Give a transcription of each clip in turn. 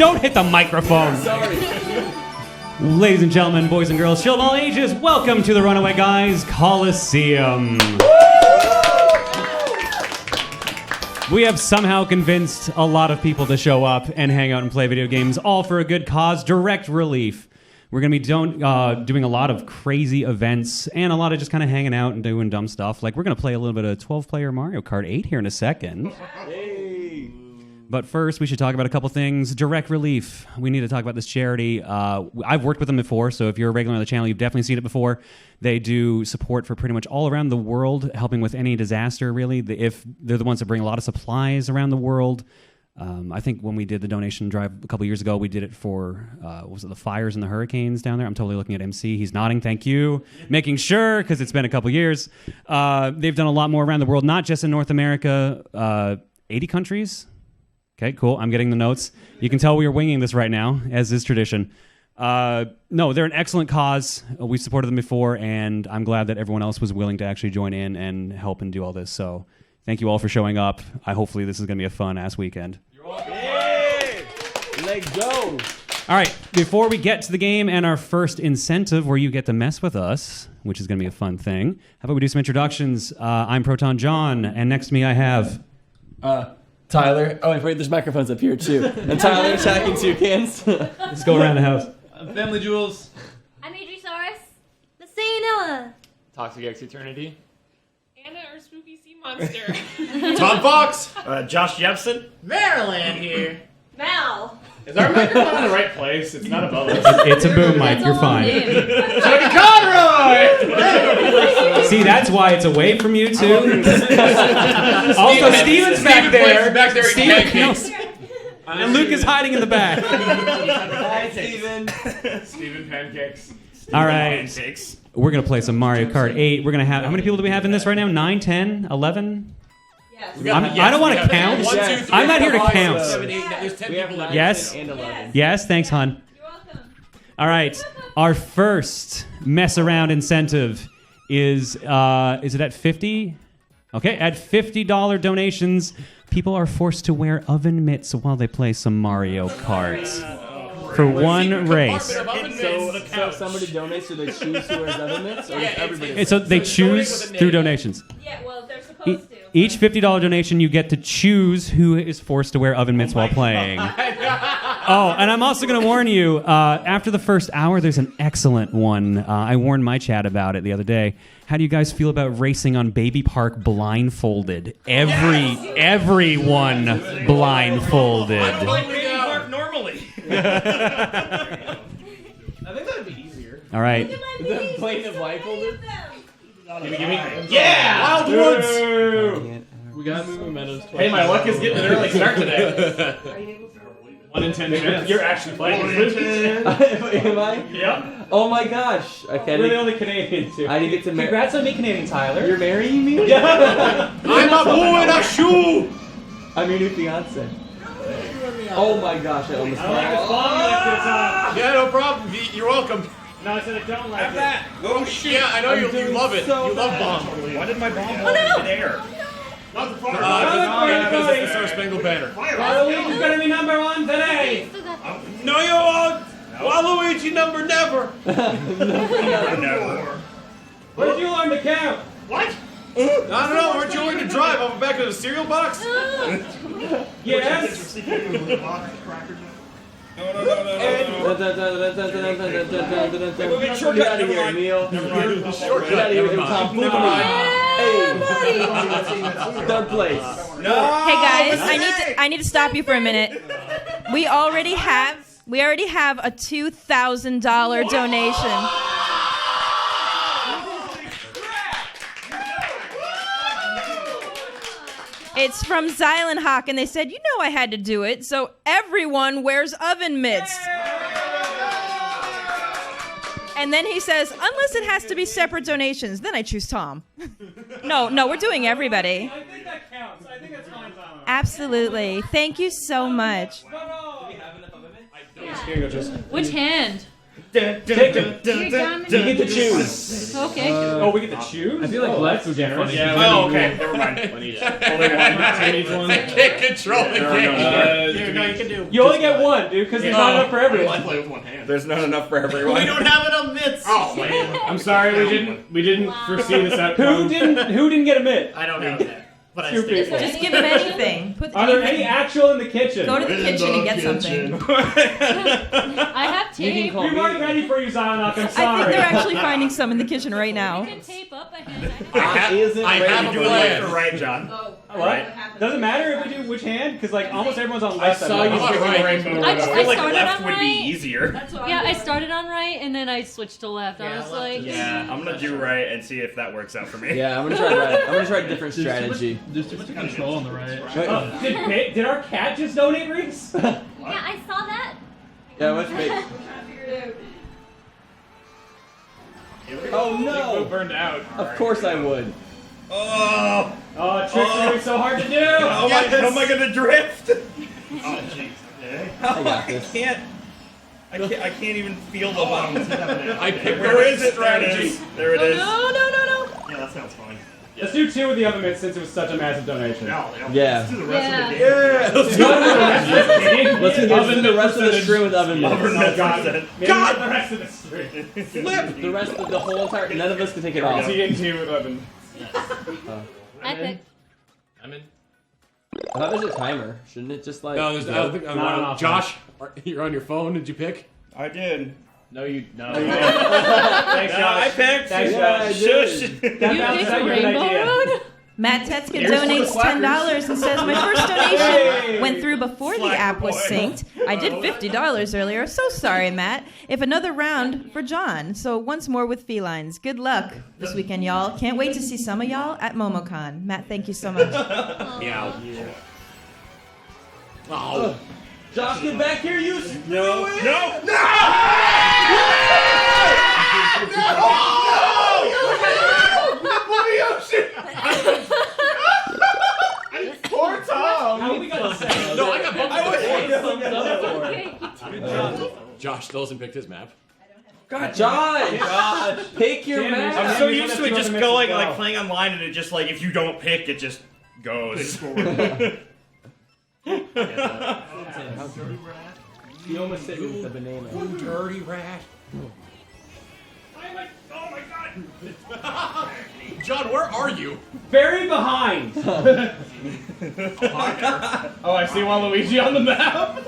Don't hit the microphone. Sorry. Ladies and gentlemen, boys and girls, children of all ages, welcome to the Runaway Guys Colosseum. We have somehow convinced a lot of people to show up and hang out and play video games, all for a good cause, direct relief. We're going to be doing a lot of crazy events and a lot of just kind of hanging out and doing dumb stuff. Like, we're going to play a little bit of 12-player Mario Kart 8 here in a second. Hey. But first, we should talk about a couple things. Direct Relief. We need to talk about this charity. I've worked with them before, so if you're a regular on the channel, you've definitely seen it before. They do support for pretty much all around the world, helping with any disaster, really. If they're the ones that bring a lot of supplies around the world. I think when we did the donation drive a couple years ago, we did it for, the fires and the hurricanes down there? I'm totally looking at MC. He's nodding, thank you. Making sure, because it's been a couple years. They've done a lot more around the world, not just in North America. 80 countries? Okay, cool. I'm getting the notes. You can tell we are winging this right now, as is tradition. No, they're an excellent cause. We've supported them before, and I'm glad that everyone else was willing to actually join in and help and do all this. So thank you all for showing up. Hopefully this is going to be a fun-ass weekend. You're welcome. Hey! Let's go. All right, before we get to the game and our first incentive where you get to mess with us, which is going to be a fun thing, how about we do some introductions? I'm Proton John, and next to me I have... Tyler. Oh, wait, there's microphones up here, too. And Tyler attacking toucans. Let's go around the house. I'm Family Jewels. I'm Adrisaurus. The Sayanilla. Toxic X Eternity. Anna, our spooky sea monster. Tom Fox. Josh Jepson. Maryland here. Mal. Is our microphone in the right place? It's not above us. It's a boom mic, you're fine. Jody Conroy! See, that's why it's away from you, too. Also, Steven's back there. Back there eating pancakes. And Luke is hiding in the back. Hi, Steven. Steven Pancakes. All right. We're going to play some Mario Kart 8. We're going to have... How many people do we have in this right now? 9, 10, 11? Yes. I don't want to count. 1, 2, 3, I'm not here to 4, count. 7, 8, there's 10 people left. Yes? And 11. Yes, thanks, hon. You're welcome. All right. Our first mess around incentive is it at 50? Okay, at $50 donations, people are forced to wear oven mitts while they play some Mario Kart for one race. So if somebody donates, do they choose who wears oven mitts? Or Yeah, everybody? And so they choose through donations. Yeah, well, they're supposed to. Each $50 donation, you get to choose who is forced to wear oven mitts while playing. Oh, and I'm also going to warn you, after the first hour, there's an excellent one. I warned my chat about it the other day. How do you guys feel about racing on Baby Park blindfolded? Everyone blindfolded. I'm playing Baby Park normally. I think that would be easier. All right. The plane of blindfolded? Give me. Yeah! Wild Woods! We got mementos twice. Hey, my luck is getting an early start today. 1 in 10 chance. You're actually playing. Am I? Yeah. Oh my gosh. Okay. We're the only Canadians here. I didn't get to marry. Congrats on being Canadian, Tyler. You're marrying me? I'm a boy in a shoe! I'm your new fiance. Oh my gosh, I almost Yeah, no problem. You're welcome. No, I said I don't like that. Oh shit. Yeah, I know you love it. so You love bad. bomb. Why did my bomb hold in midair? Not the front. everybody. The Star Spangled Banner. Waluigi's going to be number 1 today. No, you won't. Waluigi number never. Never. Where did you learn to count? What? I don't know. Weren't you learning to drive off the back of the cereal box? Yes. No. Get shortcut out of here, Neil. Shortcut. Get out of here, Tom. Never mind. Hey, third place. No. Hey guys, I need to stop you for a minute. We already have a $2,000 donation. It's from Zylenhawk, and they said, you know I had to do it, so everyone wears oven mitts. And then he says, unless it has to be separate donations, then I choose Tom. No, we're doing everybody. I think that counts. I think that's fine, Tyler. Absolutely. Thank you so much. Which hand? You get to choose. Okay. Oh, we get to choose? I feel like Lex was generous. Yeah, oh, okay. Never mind. One each. Only one. Ten each one. Can't control the game. No, you can do. You only get one, dude, because there's not enough for everyone. Play with one hand. There's not enough for everyone. We don't have enough mitts. Oh man. I'm sorry, we didn't foresee this outcome. Who didn't get a mitt? I don't know that. But I Two still people. Just give him anything. Put Are there any anything. actual in the kitchen? Go to the kitchen and get something. I have tape. We weren't ready for you, Zionok. I'm I sorry. think they're actually finding some in the kitchen right You now. can tape up a hand. I have Do a it left or plan. right, John. What? Doesn't matter if we do which hand, because like almost everyone's on left. I saw you side. picking rainbow. I I feel like started left on would be right. easier. Yeah, I started on right and then I switched to left. I was like, Yeah, I'm gonna do right and see if that works out for me. Yeah, I'm gonna try right. I'm gonna try a different strategy. There's too much control on the right. Oh, did our cat just donate Reese? yeah, I saw that. Yeah, what's big? Oh Go no! burned out. Of course I would. Oh, Oh, tricks are gonna be so hard to do. how am I gonna drift? Oh jeez. I got this. I can't even feel the bottom. I picked Where is it? Strategy. There it is. No. Yeah, that sounds fun. Let's do two with the oven mitts since it was such a massive donation. No, Yeah. Let's do the rest of the game. Yeah. Let's do the rest of the string with oven mitts. Oven mitts. God. Maybe God! the rest of the string. Flip! The rest of the whole entire. None of us can take it off. TNT with oven. I picked. I'm in. I thought there's a timer. Shouldn't it just like. No, there's. I don't think. Not enough. Josh, you're on your phone. Did you pick? I did. No. Thanks, Josh. I picked. Thanks, Yeah, Josh. I did. That You sounds picked like a good Rainbow idea. Road? Matt Tetzka Here's some donates $10 and says, my first donation went through before the app was synced. I did $50 earlier. So sorry, Matt. If another round for John. So once more with felines. Good luck this weekend, y'all. Can't wait to see some of y'all at MomoCon. Matt, thank you so much. Meow. Oh. Josh, get back here, you No. No. Poor Tom. How we got second? No, I got bumped Okay. Josh Dolson picked his map. Josh! Pick your Damn, map! I'm so used to it just going like playing online and it just like if you don't pick it just goes. You almost hit me with the banana. Dirty rat. Oh my god! John, where are you? Very behind. Oh, I see Waluigi on the map.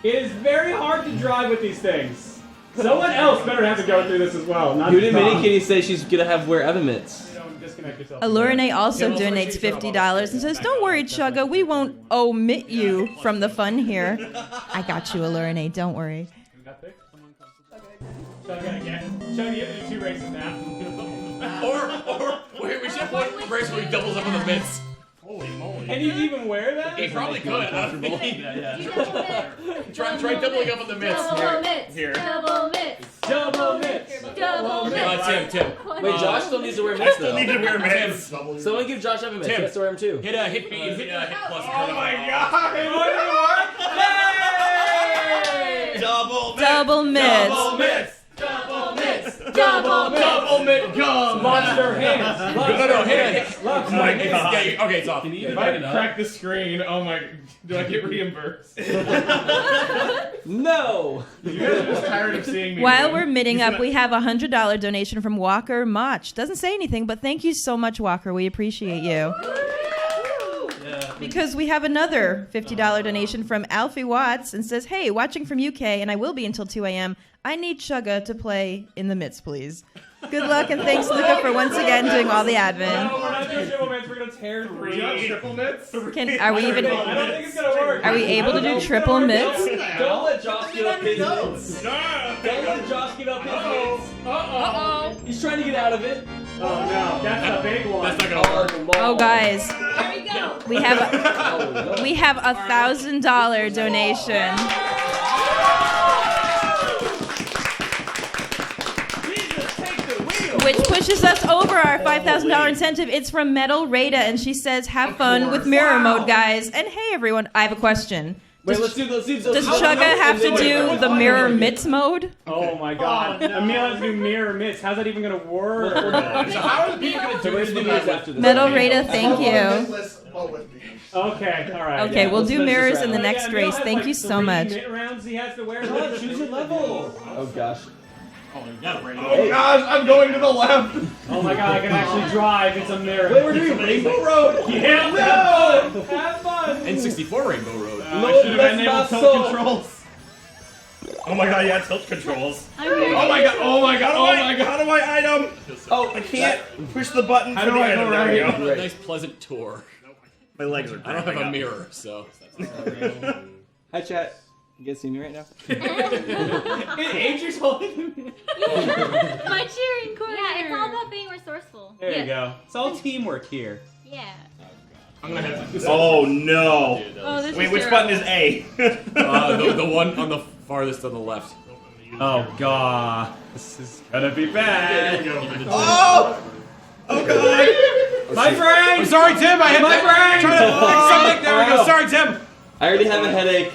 It is very hard to drive with these things. Someone else better have to go through this as well. Not Who did Tom. Mini Kitty say she's gonna have wear oven mitts? Don't disconnect yourself. Alurine also Yeah, well, donates first you turn $50 and says, don't worry, Chugga, we won't omit you from the fun here. I got you, Alurine, don't worry. Chug, you have to do two races now. Or wait, we should have one race where he doubles up on the mitts. Holy moly! And you even wear that? He probably could. I don't think. You double mitts. Try doubling up on the mitts. Double mitts. Here. Double mitts. Double mitts. Double mitts. Tim. Wait, Josh still needs to wear mitts though. Need to wear mitts. Someone give Josh oven mitts. Tim. He has to wear them too. Hit B and hit plus. Oh my god! Double mitts. Double mitts. Double mitts. Double mitts. Double mitts. Double mitt gum. Monster hands. No, hit. Lux, Oh my god! Okay, it's off. If I crack the screen, oh my, do I get reimbursed? No! You guys are just tired of seeing me. While win. we're mitting up, we have a $100 donation from Walker Mach. Doesn't say anything, but thank you so much, Walker. We appreciate you. Because we have another $50 donation from Alfie Watts and says, hey, watching from UK, and I will be until 2 a.m. I need Chugga to play in the mitts, please. Good luck, and thanks, Luca, for once again doing all the admin. No, we're not doing triple mitts. We're gonna tear three triple mitts. Are we I don't think it's gonna work. Are we able to do triple mitts? Don't let Josh give up his mitts. No. Don't let Josh give up his mitts. Uh-oh. He's trying to get out of it. Oh no, that's a big one. That's not gonna work. Oh, guys, There we go. we have a $1,000 donation. Which pushes us over our $5,000 incentive. It's from Metal Rada, and she says, have fun with mirror mode, guys. And hey, everyone, I have a question. Wait, let's do. Does Chugga have to do the mirror mitts mode? Oh my god. Emil has to do mirror mitts. How's that even gonna work? So how are people gonna do this after this? Metal Rita, thank you. Okay, alright. Okay, yeah, we'll let's do finish mirrors this in the round. next Emil race. has, Thank like, you so 3 much. mitt rounds he has to wear. Choose your level. Oh gosh. Oh, you got a rainbow. Oh gosh, I'm going to the left. Oh my god, I can actually drive. It's a mirror. Wait, we're doing Rainbow Road. Yeah, no! Have fun! N64 Rainbow Road. I should have that's enabled not tilt so- controls. Oh my god, yeah, tilt controls. I'm ready. Oh my god, oh my god, oh my god. How do I item? Oh, I can't push the button How for do the I item. go There we right? go. A nice pleasant tour. My legs are I don't have a cramping mirror, so. Hi chat. You guys see me right now? Andrew's holding. My cheering corner. Yeah, it's all about being resourceful. There you go. It's all teamwork here. Yeah. I'm gonna have to. Oh no. Oh, this Wait, is which terrible. button is A? The one on the farthest on the left. Oh god. This is gonna be bad. Oh! Oh god! My brain! I'm sorry, Tim. I had My brain! Try to fix something. There we go. Sorry, Tim. I already have a headache.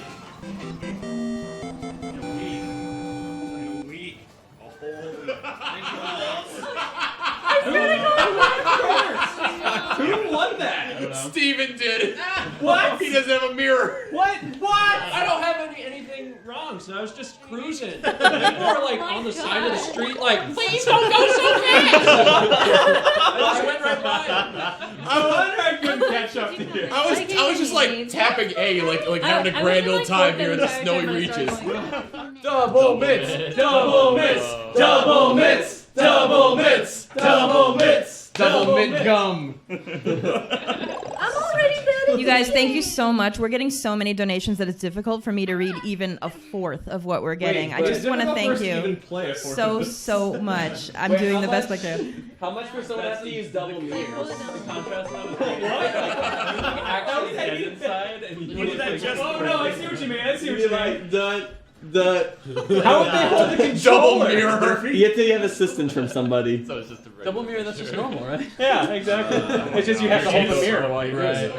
Who won that? Steven did. What? He doesn't have a mirror. What? I don't have anything wrong, so I was just cruising. People are like on the side of the street, like, please don't go so fast. I just went right by them. I wonder I couldn't catch up to you. I was just like tapping A, like having a grand old time here in the snowy reaches. Double mitts, Double mitts! Double mitts! Double mitts! Double mitts! Double mint gum. I'm already betting. You guys, thank you so much. We're getting so many donations that it's difficult for me to read even a fourth of what we're getting. I just want to thank you so much. I'm doing the best I can. How much for someone has to use double mirrors? Contrast that with what? Actually get inside and you What did that just? Oh no, I see what you mean. I see what you mean. Like the. How would they hold the Double controller? mirror. You have to have assistance from somebody. So it's just a regular Double mirror, that's just normal, right? Yeah, exactly. It's just you have to hold the mirror while you're Right.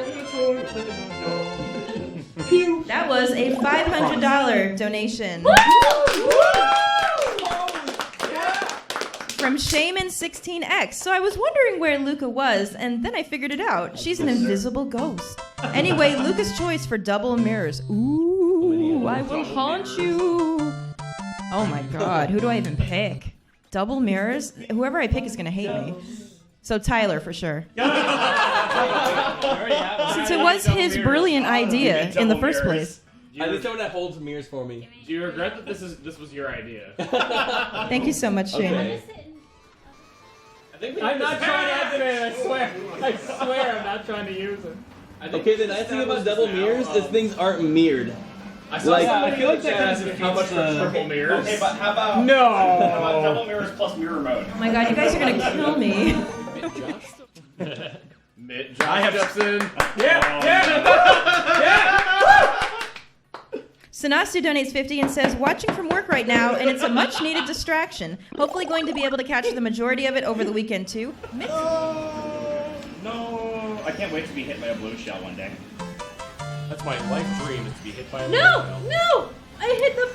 That was a $500 donation. From Shaman16X. So I was wondering where Luca was, and then I figured it out. She's an invisible ghost. Anyway, Luca's choice for double mirrors. Ooh, I will haunt you. Oh my god, who do I even pick? Double mirrors? Whoever I pick is gonna hate me. So Tyler, for sure. Since it was his brilliant idea in the first place. I need someone that holds mirrors for me. Do you regret that this was your idea? Thank you so much, Shane. Okay. I'm not trying to activate it, I swear. I swear I'm not trying to use it. Okay, the nice thing about double mirrors is things aren't mirrored. I feel like that kind of How much for triple mirrors? Okay, but how about No! How about double mirrors plus mirror mode? Oh my god, you guys are gonna kill me. I have Jepson. Sanasti donates 50 and says, watching from work right now, and it's a much needed distraction. Hopefully going to be able to catch the majority of it over the weekend too. No, I can't wait to be hit by a blue shell one day. That's my life dream, is to be hit by a No, windmill. no! I hit the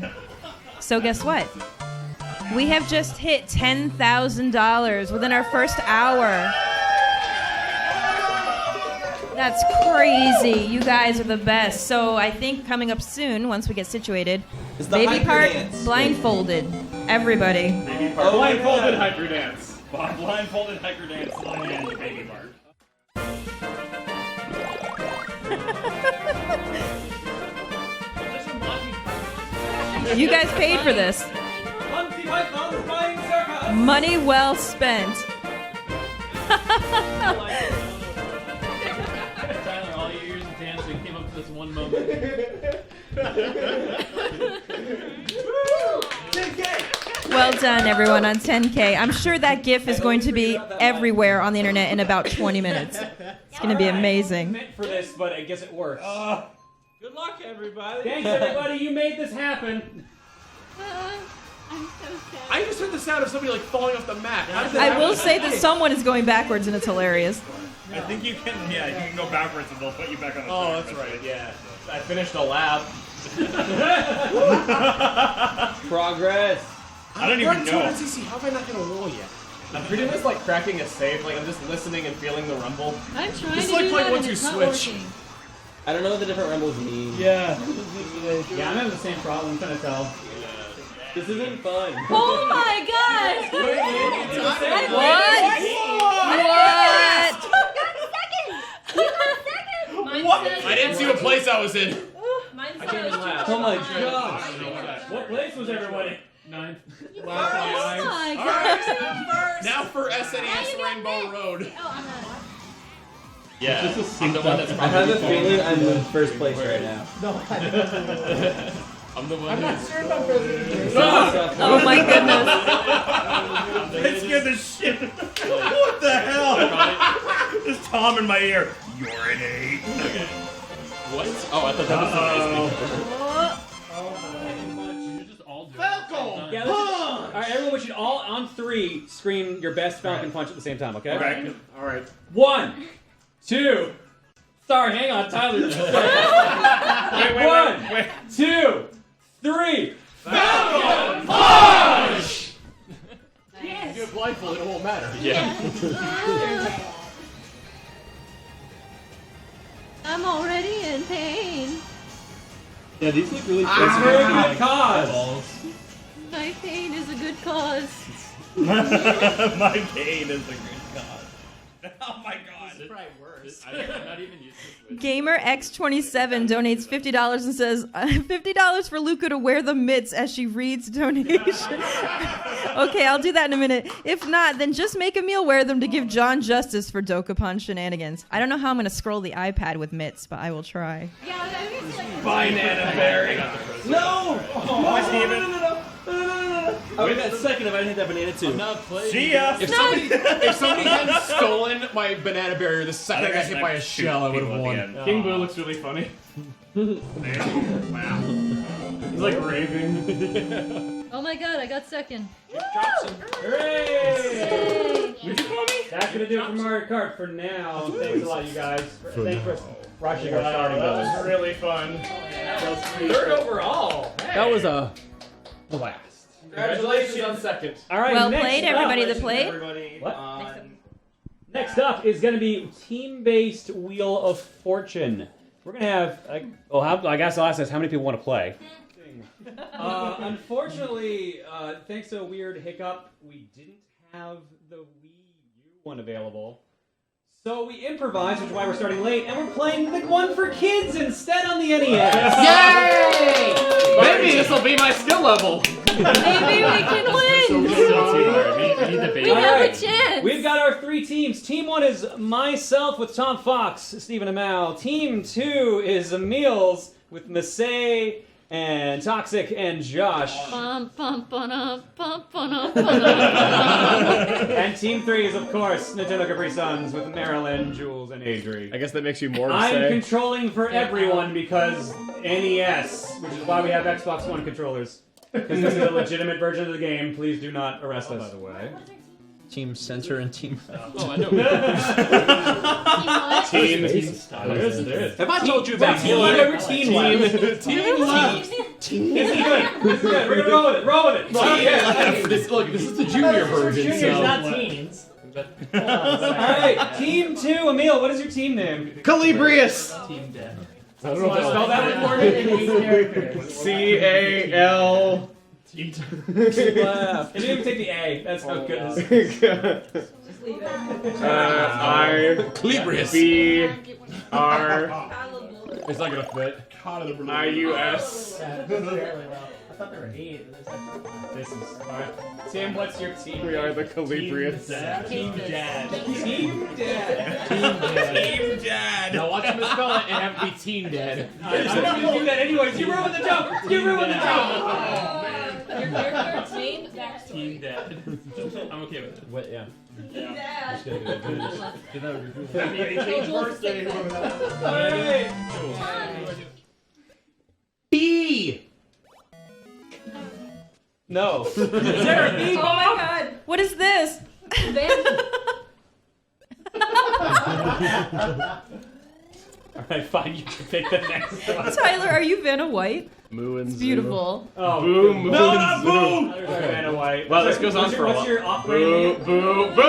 fence. So guess what? We have just hit $10,000 within our first hour. That's crazy. You guys are the best. So I think coming up soon, once we get situated, It's the baby hyper part dance. blindfolded. Everybody. Baby part. Blindfolded hyper dance. Blindfolded hiker dance and baby part. You guys paid for this. Money well spent. Tyler, all your years of dancing came up to this one moment. Well done, everyone, on 10K. I'm sure that GIF is going to be everywhere on the internet in about 20 minutes. It's going to be amazing. Meant for this, but I guess it works. Good luck, everybody. Thanks, everybody. You made this happen. I'm so sad. I just heard the sound of somebody like falling off the mat. How did that I happen? will say that someone is going backwards, and it's hilarious. I think you can go backwards and they'll put you back on the track. Oh, that's right, yeah. I finished a lap. Progress. I don't even know. How have I not hit a wall yet? I'm pretty much like cracking a safe. Like I'm just listening and feeling the rumble. I'm trying It's to like do playing that once and you it's not switch. working. I don't know what the different rumbles mean. Yeah, I'm having the same problem. I'm trying to tell. This isn't fun. Oh my god! What? I didn't see what place I was in. Mine's I came in last. Oh my gosh. What place was everybody? 9th. Oh my god! Alright, now for SNES Rainbow Road. Yeah, I'm the one that's I probably have a feeling I'm in first place right now. I'm the one. I'm not sure about Oh my goodness. That scared the shit. What the hell? There's Tom in my ear. You're an 8. Okay. What? Oh, I thought that was Falcon! Yeah, all right, everyone, we should all on 3 scream your best Falcon punch at the same time, okay? Okay. Alright. 1, 2. Sorry, hang on, Tyler. Wait. 1, 2, 3. Falcon punch! If you have blindfold, it won't matter. Yeah. I'm already in pain. Yeah, these look really It's a very good cause. My pain is a good cause. My pain is a good cause. Oh my god. It's probably worse. I'm not even used to Switch. Gamer X27 donates $50 and says, $50 for Luca to wear the mitts as she reads donation. Okay, I'll do that in a minute. If not, then just make Emil wear them to give John justice for Dokapon shenanigans. I don't know how I'm going to scroll the iPad with mitts, but I will try. Yeah, I mean, it's like Banana berry. No! Oh, Steven. I would have got second if I didn't hit that banana too. I'm not playing. See ya. If somebody hadn't stolen my banana barrier the second I got hit by a shell, I would have won. King Boo looks really funny. Wow. He's like raving. Oh my god, I got second. Hooray! Yay. That's gonna do it for Mario Kart for now. Thanks a lot, you guys. Thanks for rushing our starting That was goals. really fun. Third overall. That was a blast. Congratulations on second. All right. Well next played, up- everybody that played. Everybody What? on... Next up is going to be team-based Wheel of Fortune. We're going to have. I guess I'll ask this: how many people want to play? Unfortunately, thanks to a weird hiccup, we didn't have the Wii U one available. So we improvised, which is why we're starting late, and we're playing the one for kids instead on the NES. Yay! Maybe this will be my skill level. Maybe we can win! We have Alright. a chance! We've got our 3 teams. Team 1 is myself with Tom Fox, Stephen Amal. Team 2 is Emil's with Massey and Toxic and Josh. Bum, bum, ba-dum, bum, ba-dum, And Team 3 is, of course, Nintendo Capri Suns with Marilyn, Jules, and Adri. I guess that makes you more to I'm say. controlling for everyone because NES, which is why we have Xbox One controllers. Because this is a legitimate version of the game. Please do not arrest us. By the way. Team Censor and Team... Oh, I know. Team. There is. Have I told you about Team left. Team left. Team This is good. We're gonna roll with it. Roll with it. Look, this is the junior version, Juniors, so... not teens. Alright, Team 2, Emil, what is your team name? Calibrius! I don't know if I spelled that one for you. C-A-L... It didn't even take the A. That's how good it is. Calibrius. I-B-R... It's not gonna fit. I-U-S... I thought there were 8. This is alright. Sam, what's your team? We are the Calibrius. Team Dad. Team Dad. Team Dad. Now watch him misspell it and have it be Team Dead. I'm not gonna do that anyways. You ruined the joke. You ruined the joke. Your character's name? Team Dead. I'm okay with it. What, yeah. Alright. B! No. Is there a B, Oh my god. What is this? All right, fine. You can pick the next one. Tyler, are you Vanna White? Moo and It's beautiful. Oh, Boo, moo, No, and not zoo. boom! Okay. Vanna White. Well, this goes on for a What's while. your off-brand Boo, name? boo, boo!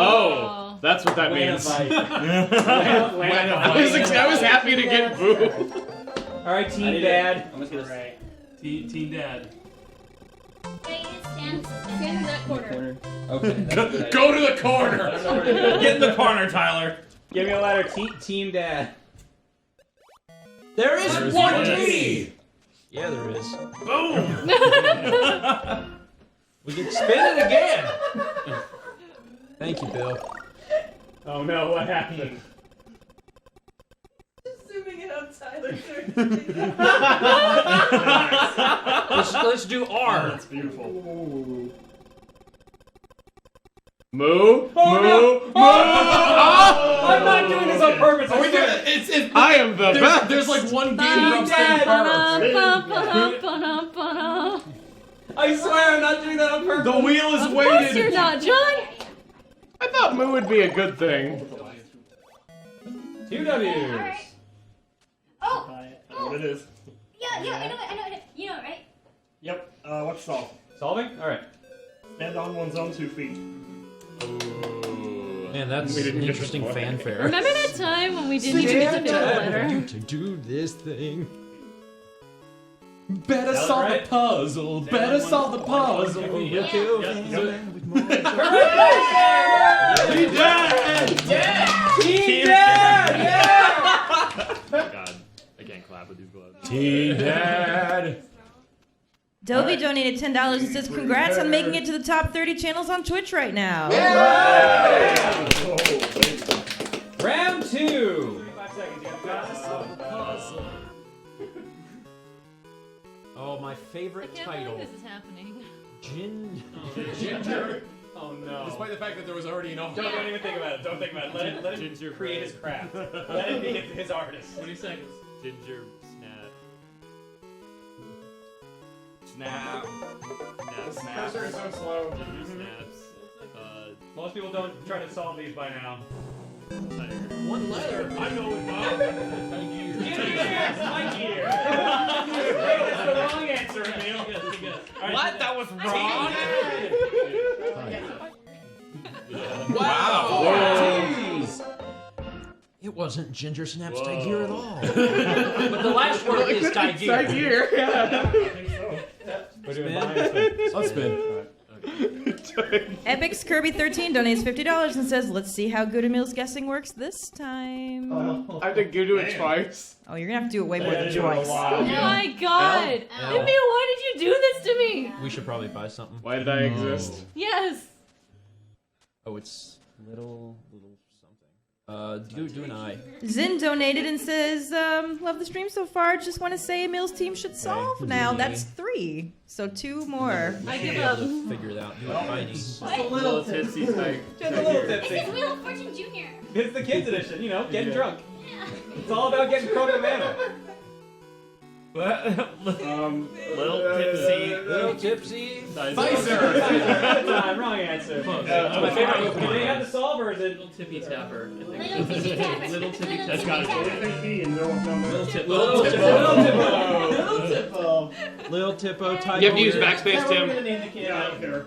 Oh, that's what that means. I was happy to get boo. All right, Team Dad. I'm just gonna Right. Teen Dad. Hey, stand in that corner. Okay. That's a good idea. Go to the corner. Get in the corner, Tyler. Give me a letter. Team Dad. There is There's one one. T! Yeah, there is. Boom! We can spin it again! Thank you, Bill. Oh no, what happened? Zooming in on Tyler. Let's do R. That's beautiful. Moo, moo, moo. I'm not doing this on purpose. Are we doing it? I am the best. There's like one game from State Farm. I swear I'm not doing that on purpose. The wheel is Of course you're weighted. not, John. I thought moo would be a good thing. 2 W's. Alright. Oh, I know what it is. yeah, I know it. You know it, right? Yep. What's solve? Solving? All right. Stand on one's own 2 feet. Man, that's We didn't an get interesting the point. fanfare. Remember that time when we didn't even get to pick a letter? To do this thing. Better That solve right? the puzzle. Better solve the puzzle. Yeah. Team Dad! God, I can't clap with these gloves. Team Dad. Dovey donated $10 and says, congrats on making it to the top 30 channels on Twitch right now. Round 2. 5 seconds. You gotta Oh, my I favorite can't title. believe this is happening. Ginger. Oh no. Despite the fact that there was already an offer. Don't even think about it. Don't think about it. Let him create his craft. Let him be his artist. 20 seconds. Ginger snap. Snap. Snaps. Cursor is so slow. Ginger snaps. Most people don't try to solve these by now. One letter. I know it now. Yes, my dear. That's the wrong answer, Emil. What? That was wrong? Wow. Jeez. It wasn't Ginger Snaps Tiger at all. But the last word is Tiger. I think so. We're doing behind Let's spin. Epic's Kirby13 donates $50 and says, let's see how good Emil's guessing works this time. I have to go do it twice. Oh, you're going to have to do it way more than twice. Oh my god! Ow. Emil, why did you do this to me? We should probably buy something. Why did I exist? Yes. Oh, it's little something. Do an I. Zin donated and says, love the stream so far. Just want to say Emil's team should solve now. That's 3. So 2 more. I give up. Figure it out. Do it tiny. What? A little tipsy type. Just a little This is tipsy. Wheel of Fortune Jr. It's the kids edition, you know, getting drunk. Yeah. It's all about getting Kroger Manor. Little tipsy. Little tipsy. Time, wrong answer. Close. My favorite. Do they have the solve or is it? Little tippy tapper. Little Tippy Tapper. Little Tippy Tapper. That's got it. And no. Little tip. Little Little Tippo Tiger. You have to use backspace, Tim. Yeah, I don't care.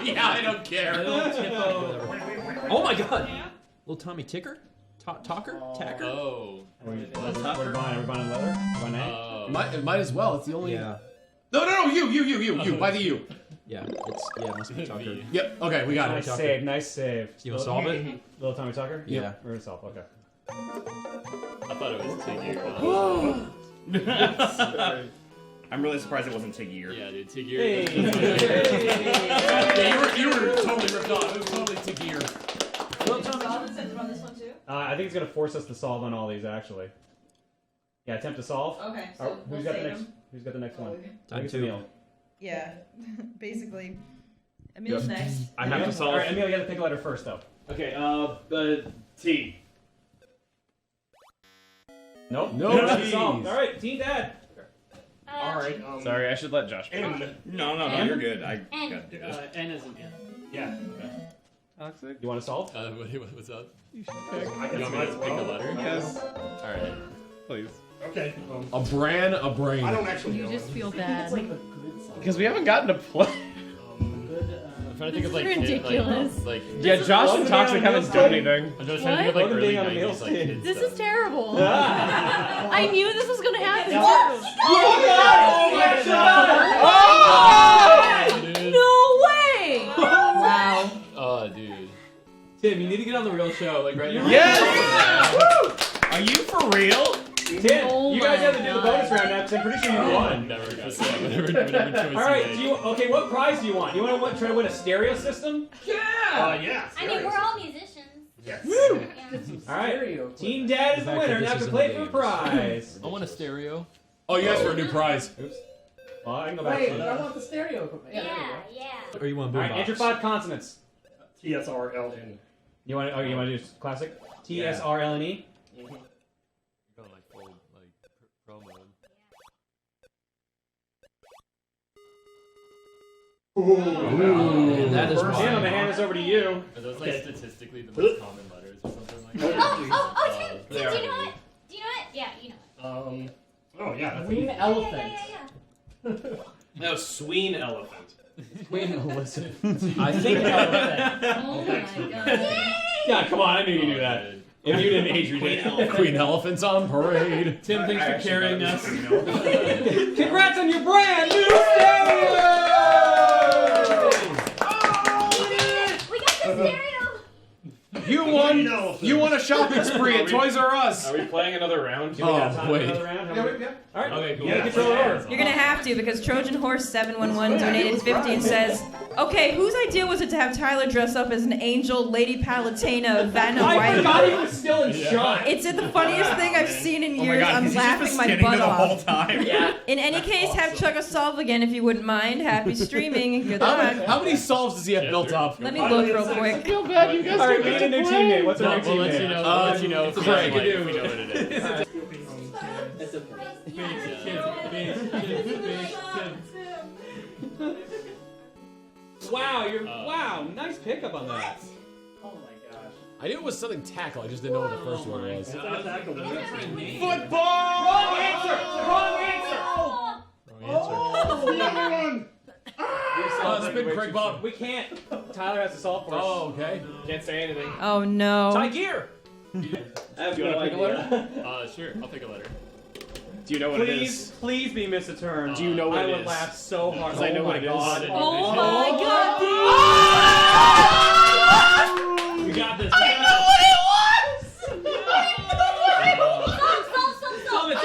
Yeah, I don't care. Little Tippo. Oh my god. Little Tommy Ticker? Talker? Tacker? Oh. What are we buying? Are we buying leather? Buying A? Might as well. It's the only. Yeah. No, you. By the U. Yeah, it must be Tucker. Yep. Okay, we got Nice it. save, nice save. You wanna solve it? Little Tommy Tucker? Yeah. Yep. We're gonna solve, okay. I thought it was Tigger. I'm really surprised it wasn't Tigger. Yeah, dude, Tigger. Hey. Yeah, you were totally ripped off. It was totally Tigger. I think it's gonna force us to solve on all these, actually. Yeah, attempt to solve. Okay, Oh, who's got the next? Who's got the next one? I think it's two. Emil. Yeah, basically. Emil's Yep. next. I have to solve. All right, Emil, you got to pick a letter first, though. Okay, T. Nope. No Not T's. solved. All right, Team Dad. Alright. Sorry, I should let Josh go. No, you're good. I gotta do this. N is an N. Yeah. Toxic? You want to solve? What's up? I You can want me to select pick a one. letter? Yes. All right. Please. Okay. A bran, a brain. I don't actually You know. just feel bad. Because we haven't gotten to play. I'm trying to think of like This is kid, ridiculous. like Yeah, Josh and Welcome Toxic down, haven't done Nielsen. anything. I'm just trying to think of Welcome like early being on a 90s meals like team. kids This stuff. is terrible. I knew this was gonna happen. Dude. No way! Wow. Oh, dude. Tim, you need to get on the real show, like right now. Yes! Are you for real? Tim, Oh you guys my have to do the God. bonus round now because I'm pretty sure you won. Never got that. Whatever choice All right, you do you, okay, what prize do you want? You want to try to win a stereo system? Yeah. I mean, we're all musicians. Yes. Yeah. All right, Team Dad is the winner. Now to play for a prize. I want a stereo. Oh, you asked for a new prize. Oops. Well, I can go back Wait, to I want the stereo equipment. Yeah, Yeah, yeah. Or you want All right, enter 5 consonants. TSRLN. You want to do classic? TSRLNE. Going like full like pro mode. Ooh, that is Tim, I'm gonna hand this over to you. Are those like statistically the most common letters or something like that? Oh, do you know are. it? Do you know it? Yeah, you know it. Oh yeah. That's Green easy. elephant. Yeah. No, sween elephant. Queen Elizabeth. I think Oh my god. Yeah, come on, I knew you knew that. If you didn't, Adrian did. Queen elephants on parade. Tim, thanks I for actually carrying got us. this email. Congrats on your brand new stereo! We got the stereo. You won a shopping spree at Toys R Us. Are we playing another round? Oh, wait. Another round? All right, Okay, cool. you gotta control it over. You're gonna have to because Trojan Horse 711 donated 50 and says, "Okay, whose idea was it to have Tyler dress up as an angel, Lady Palatina, Vanna I White?" forgot he was still in shot. It's the funniest thing I've seen in years. God, I'm he's just laughing my skinning butt the whole off. time. In any case, have Chugga solve again if you wouldn't mind. Happy streaming and good luck. How many solves does he have built up? Let me look real quick. feel bad you guys All right, we need a new teammate. What's our No, new we'll let you teammate? know. We'll let you know if we have, Craig. like, if we know what it is. Wow, nice pickup on that. Oh my gosh. I knew it was something tackle. I just didn't know what the first one was. Football! Wrong answer! Wrong answer! Wrong answer. Spin Craig Bob. We can't. Tyler has to solve for us. Oh, okay. Can't say anything. Oh no. Gear! I have no idea. Sure, I'll pick a letter. Do you know what it is? Please be Miss a Turn. Do you know what it I would is? laugh so hard. Because I know what it is. Oh my god. We got this. Solve it!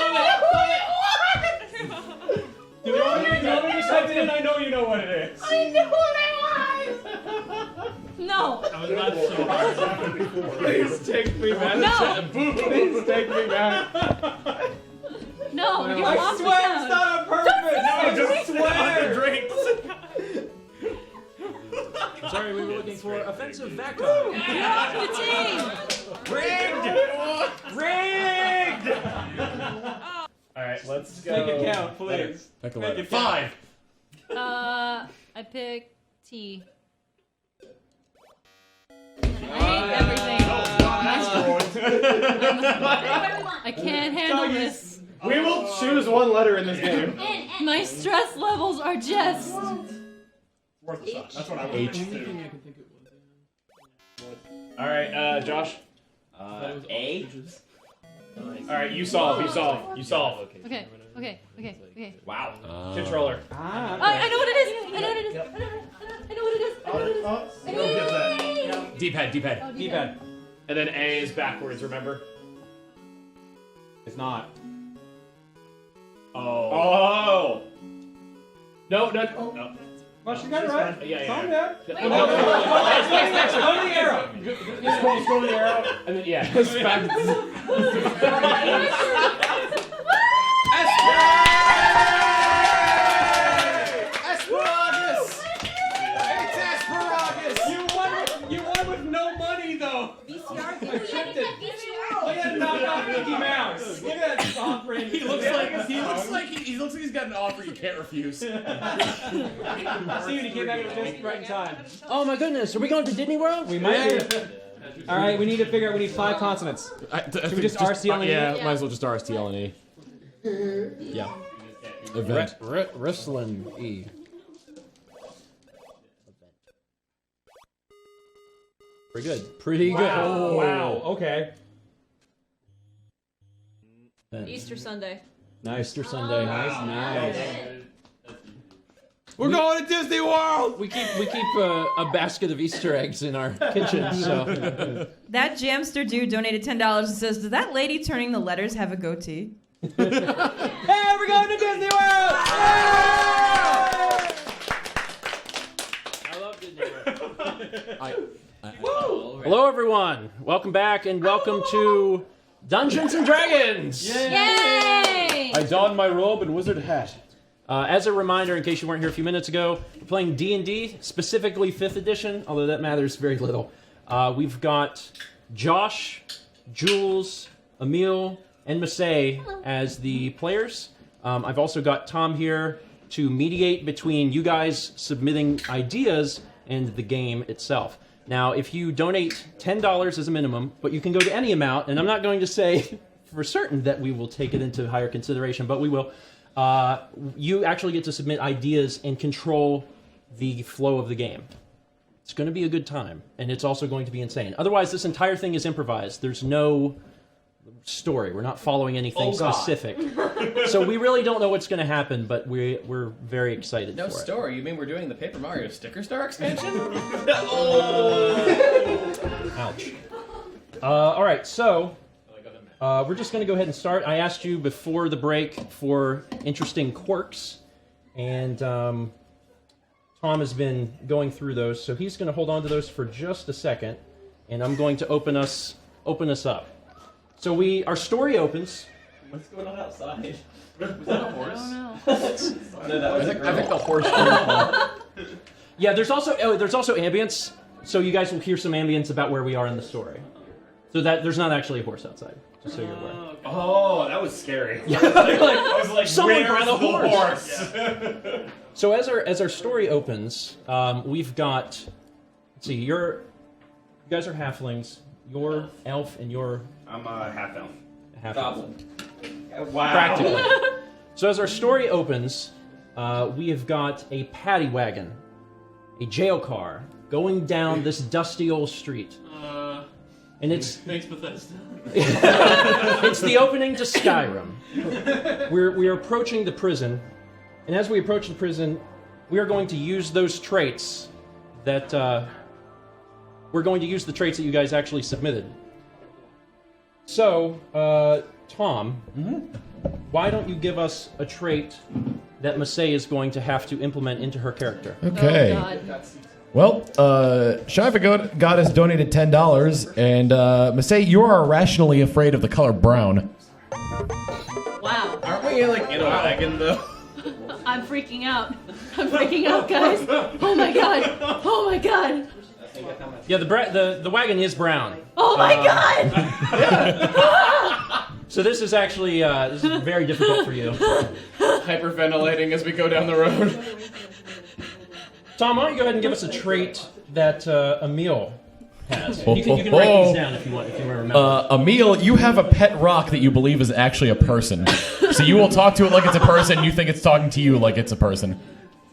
Do you want me to type it in? I know you know what it is. No. I was not so hard. Please take me back. No. Please take me back. No, you're I off the swear count. it's not on purpose. I just swear. Sorry, we were looking for offensive back. You're off the team. Rigged. All right, let's go. Make it count, please. Pick a Make letter. it count. 5. I pick T. I hate everything. I can't handle this. We will choose one letter in this game. My stress levels are just. Worth a shot. That's what I would H. do. All right, Josh. A. All right, you solve. Okay. Wow. Controller. I know what it is. I know what it is. I know what it is. You don't get that. D-pad. D-pad. And then A is backwards. Remember? It's not. Oh. No. Well, she got it right. Yeah. Calm down. Next. Go to the arrow. Scroll the arrow, and then it's back. Asparagus. It's asparagus. You won with no money though. I tripped it. Look at that knockoff Mickey Mouse. Look at that soft He looks like he's got an offer you can't refuse. See when he came back at just the right time. Oh my goodness, are we going to Disney World? We might be. All right, we need to figure out. We need 5 consonants. Should we just RSTL and E? Yeah, might as well just RSTL and E. Yeah. Event. Wrestling E. Pretty good. Pretty good. Wow. Wow. Okay. Easter Sunday. Nice. Easter Sunday. Nice. We're going to Disney World. We keep a basket of Easter eggs in our kitchen. So That Jamster dude donated $10 and says, "Does that lady turning the letters have a goatee?" Hey, we're going to Disney World! I love Disney World. Hello, everyone. Welcome back, and welcome to Dungeons and Dragons. Yay! I don my robe and wizard hat. As a reminder, in case you weren't here a few minutes ago, we're playing D&D, specifically 5th edition, although that matters very little. We've got Josh, Jules, Emil, and Masay as the players. I've also got Tom here to mediate between you guys submitting ideas and the game itself. Now, if you donate $10 as a minimum, but you can go to any amount, and I'm not going to say for certain that we will take it into higher consideration, but we will. You actually get to submit ideas and control the flow of the game. It's going to be a good time, and it's also going to be insane. Otherwise, this entire thing is improvised. There's no story. We're not following anything specific. So we really don't know what's going to happen, but we're very excited for it. No story? You mean we're doing the Paper Mario Sticker Star expansion? Ouch. All right, so we're just going to go ahead and start. I asked you before the break for interesting quirks, and Tom has been going through those, so he's going to hold on to those for just a second, and I'm going to open us up. So our story opens. What's going on outside? Was that a horse? Oh No, I think the horse. Yeah, there's also ambience, so you guys will hear some ambience about where we are in the story. So that there's not actually a horse outside, just so you're aware. Oh, that was scary. Yeah. I was like, Someone where's brought a the horse? horse? So as our story opens, we've got. Let's see, you guys are halflings. You're elf, and you're. I'm a half elf. Half Goblin. Wow. Practically. So as our story opens, we have got a paddy wagon, a jail car, going down this dusty old street. And it's Thanks, Bethesda. it's the opening to Skyrim. We're approaching the prison, and as we approach the prison, we are going to use those traits that we're going to use the traits that you guys actually submitted. So, Tom, why don't you give us a trait that Masay is going to have to implement into her character? Okay. Oh, God. Well, Shiva Goddess donated $10, and Masay, you are irrationally afraid of the color brown. Wow. Aren't we like in a wagon though? I'm freaking out. I'm freaking out, guys. Oh my god. Oh my god. Yeah, the wagon is brown. Oh my god. So this is actually this is very difficult for you. Hyperventilating as we go down the road. Tom, why don't you go ahead and give us a trait that Emil has? You can write these down if you want to remember. Emil, you have a pet rock that you believe is actually a person. So you will talk to it like it's a person, you think it's talking to you like it's a person.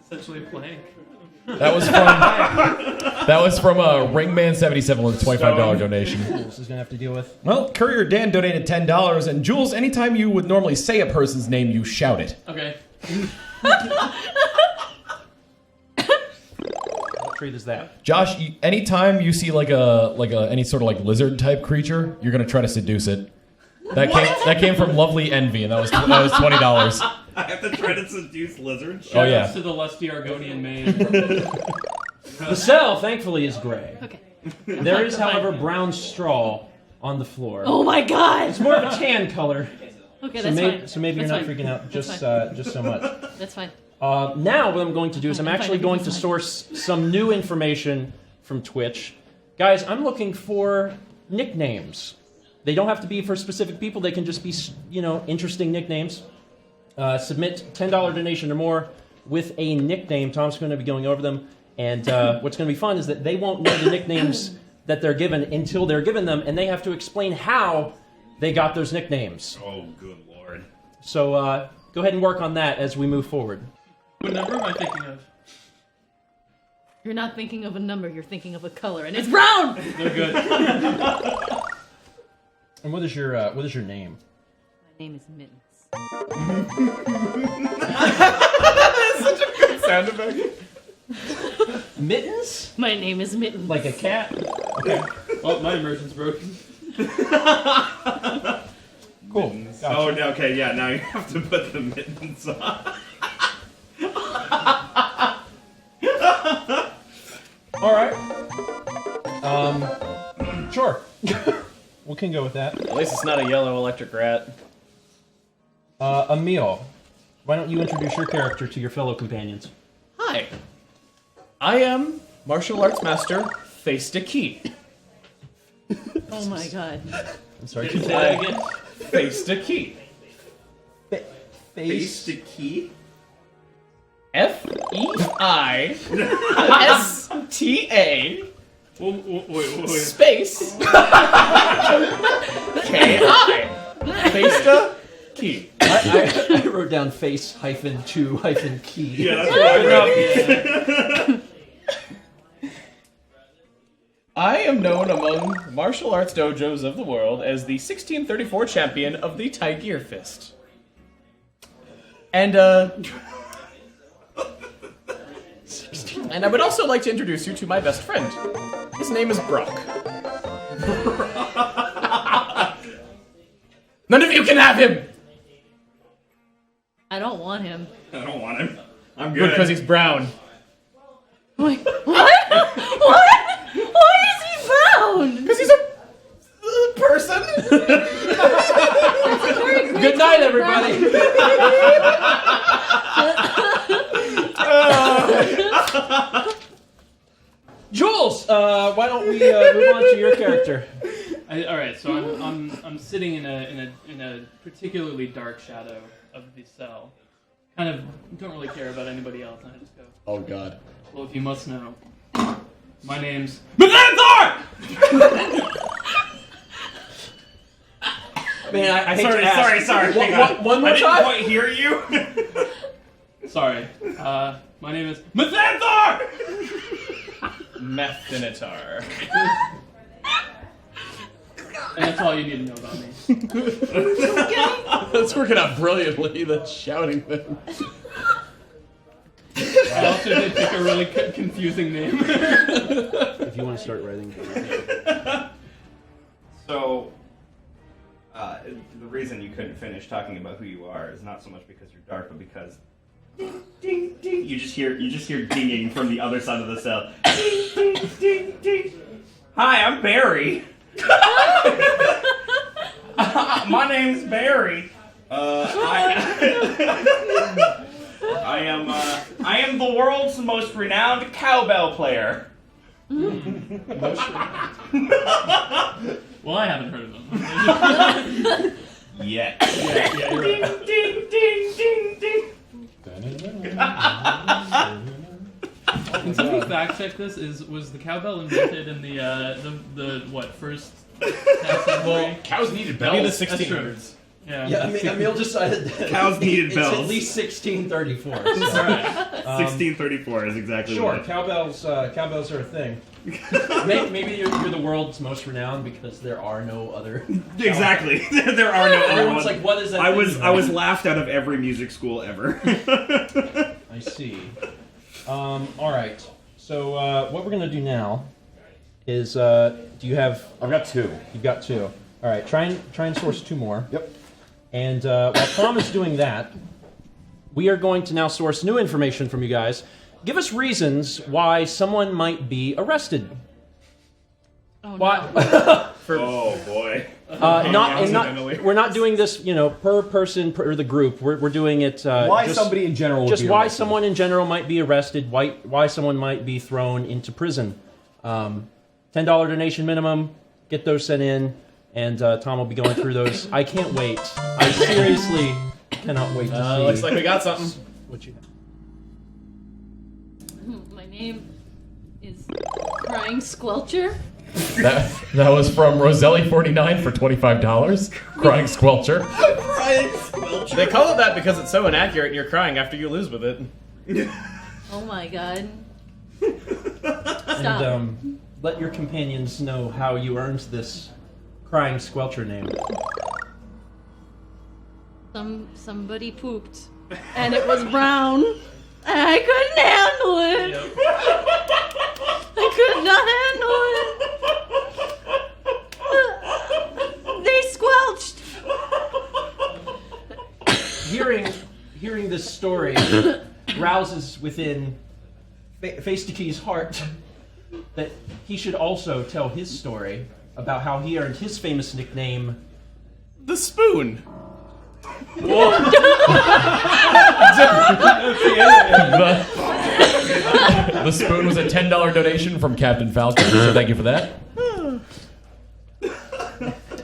Essentially a plank. That was from Ringman77 with a $25 donation. Jules is going to have to deal with. Well, Courier Dan donated $10, and Jules, anytime you would normally say a person's name, you shout it. Okay. What trait is that? Josh, anytime you see like any sort of like lizard type creature, you're gonna try to seduce it. That came from Lovely Envy, and that was $20. I have to try to seduce lizards. Oh yeah. To the lusty Argonian man. The cell, thankfully, is gray. Okay. There is, however, brown straw on the floor. Oh my god. It's more of a tan color. Okay, So, that's fine. so maybe That's you're not fine. freaking out just That's so much. That's fine. Now what I'm going to do is I'm actually going to source some new information from Twitch. Guys, I'm looking for nicknames. They don't have to be for specific people. They can just be, interesting nicknames. Submit $10 donation or more with a nickname. Tom's going to be going over them. And what's going to be fun is that they won't know the nicknames that they're given until they're given them, and they have to explain how they got those nicknames. Oh, good lord. So go ahead and work on that as we move forward. What number am I thinking of? You're not thinking of a number, you're thinking of a color, and it's brown! They're good. And what is your name? My name is Mittens. That's such a good sound effect. Mittens? My name is Mittens. Like a cat? Okay. Oh, my immersion's broken. Cool. Gotcha. Oh, no, okay, yeah, now you have to put the mittens on. All right. Sure. We can go with that. At least it's not a yellow electric rat. Emil, why don't you introduce your character to your fellow companions? Hi. I am martial arts master Face to Key. Oh my god. I'm sorry. Say that again. Face to Key. Face the key? Feista. Wait. Space. K-I. Face to Key. I wrote down face-2-key. Yeah, that's what I wrote. I am known among martial arts dojos of the world as the 1634 champion of the Tiger Fist. And I would also like to introduce you to my best friend. His name is Brock. None of you can have him! I don't want him. I don't want him. I'm Good, good. because he's brown. Wait, what? What? Why is he brown? Because he's a person. Good night, everybody. Jules, why don't we move on to your character? All right, so I'm sitting in a particularly dark shadow of the cell. Kind of don't really care about anybody else, and I just go, Oh god. well, if you must know, my name's Methanthor! Man, I hate to ask. Sorry. Hang on. One more I didn't time? quite hear you. Sorry, my name is Methanthor! Methinitar. And that's all you need to know about me. That's working out brilliantly, that shouting thing. I also did pick a really confusing name. If you want to start writing. So, the reason you couldn't finish talking about who you are is not so much because you're dark, but because ding, ding, ding. You just hear dinging from the other side of the cell. Ding, ding, ding, ding. Hi, I'm Barry. My name's Barry. I am the world's most renowned cowbell player. Well, I haven't heard of them. Yet. Yeah, you're right. Ding, ding, ding, ding. Can somebody fact check this? Was the cowbell invented in the first half century? Well, cows needed bells. Maybe the That's true. 1600s. Yeah. Emil decided that Cows needed it's bells. at least 1634. So. 1634 is exactly Sure, what. cowbells are a thing. Maybe you're the world's most renowned because there are no other. Exactly. There are no other Everyone's ones. like, what is that? I thing? was laughed out of every music school ever. I see. All right. So what we're gonna do now is, do you have? I've got two. You've got two. All right. Try and source two more. Yep. And while Tom is doing that, we are going to now source new information from you guys. Give us reasons why someone might be arrested. Oh, Why? Oh boy. We're not doing this, per person per the group. We're doing it. Why just, somebody in general would Just be why arrested. someone in general might be arrested. Why someone might be thrown into prison. $10 donation minimum. Get those sent in. and Tom will be going through those. I can't wait. I seriously cannot wait to see. Looks like we got something. What you have. My name is Crying Squelcher. That was from Roselli49 for $25. Crying Squelcher. They call it that because it's so inaccurate and you're crying after you lose with it. Oh my god. And let your companions know how you earned this Crying Squelcher name. Somebody pooped, and it was brown, and I couldn't handle it. Yep. I could not handle it. They squelched. Hearing this story rouses within Face2Key's heart that he should also tell his story about how he earned his famous nickname, The Spoon. The spoon was a $10 donation from Captain Falcon, so thank you for that.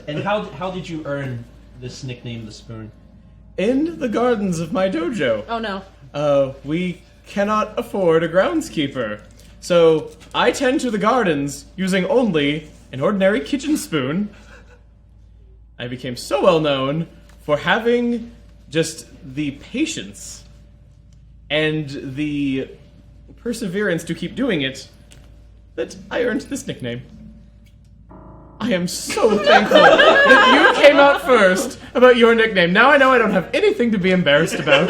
And how did you earn this nickname, The Spoon? In the gardens of my dojo. Oh no. We cannot afford a groundskeeper. So I tend to the gardens using only an ordinary kitchen spoon. I became so well known for having just the patience and the perseverance to keep doing it that I earned this nickname. I am so thankful that you came out first about your nickname. Now I know I don't have anything to be embarrassed about.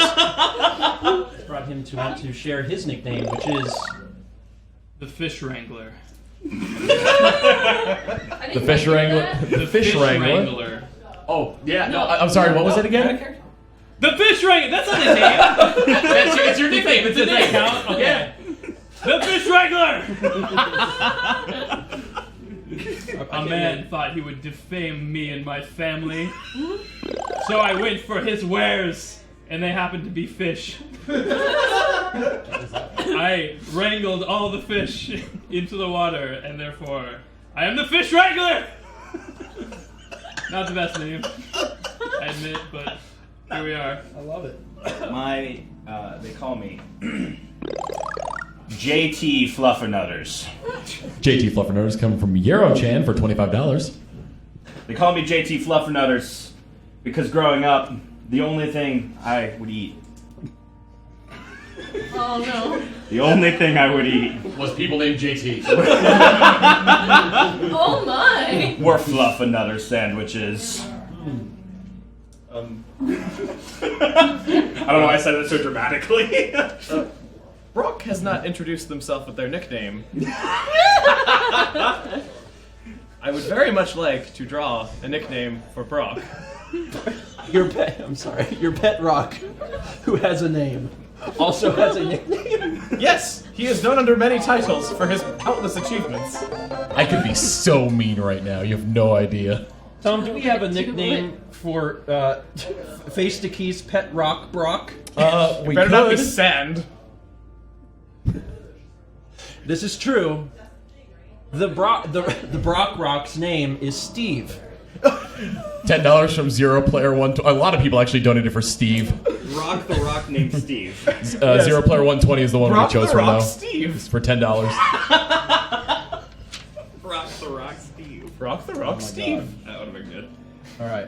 Brought him to want to share his nickname, which is The Fish Wrangler. The fish wrangler. The Fish Wrangler. Oh, yeah. No, I'm sorry. What was it again? The Fish Wrangler. That's not a name. It's your nickname. It's a name. Count? Okay. Yeah. The Fish Wrangler. A man thought he would defame me and my family, so I went for his wares, and they happened to be fish. I wrangled all the fish into the water, and therefore, I am the Fish Wrangler! Not the best name, I admit, but here we are. I love it. They call me JT Fluffernutters. JT Fluffernutters coming from Yarrow-chan for $25. They call me JT Fluffernutters because growing up, the only thing I would eat. Oh no. The only thing I would eat Was people named JT. Oh my. were Fluffernutter sandwiches. I don't know why I said that so dramatically. Brock has not introduced themselves with their nickname. I would very much like to draw a nickname for Brock. Your pet Rock, who has a name, also has a nickname. Yes, he is known under many titles for his countless achievements. I could be so mean right now. You have no idea. Tom, do we have a nickname for Face2Key's pet Rock, Brock? We Better not be could. Sand. This is true. The Brock Rock's name is Steve. $10 from Zero Player One. A lot of people actually donated for Steve. Rock the Rock named Steve. Zero Player 120 is the one Brock we chose the from Rock though. Steve. It's for $10. Rock the Rock Steve. Rock the Rock Steve. God. That would have been good. All right.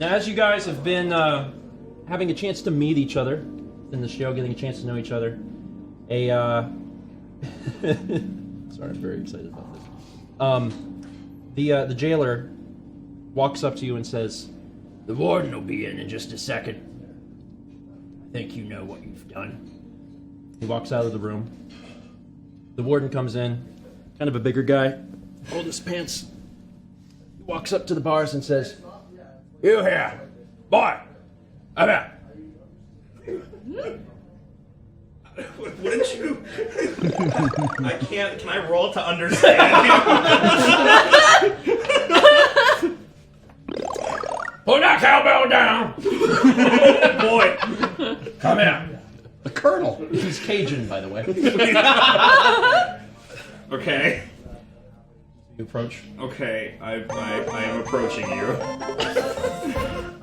Now, as you guys have been having a chance to meet each other in the show, getting a chance to know each other, sorry, I'm very excited about this. The jailer walks up to you and says, "The warden will be in just a second. I think you know what you've done." He walks out of the room. The warden comes in, kind of a bigger guy, hold his pants. He walks up to the bars and says, "You here, boy, come here." Wouldn't you? I can't. Can I roll to understand? Put that cowbell down! Oh boy! Come here. The colonel. He's Cajun, by the way. Okay. You approach. Okay, I am approaching you.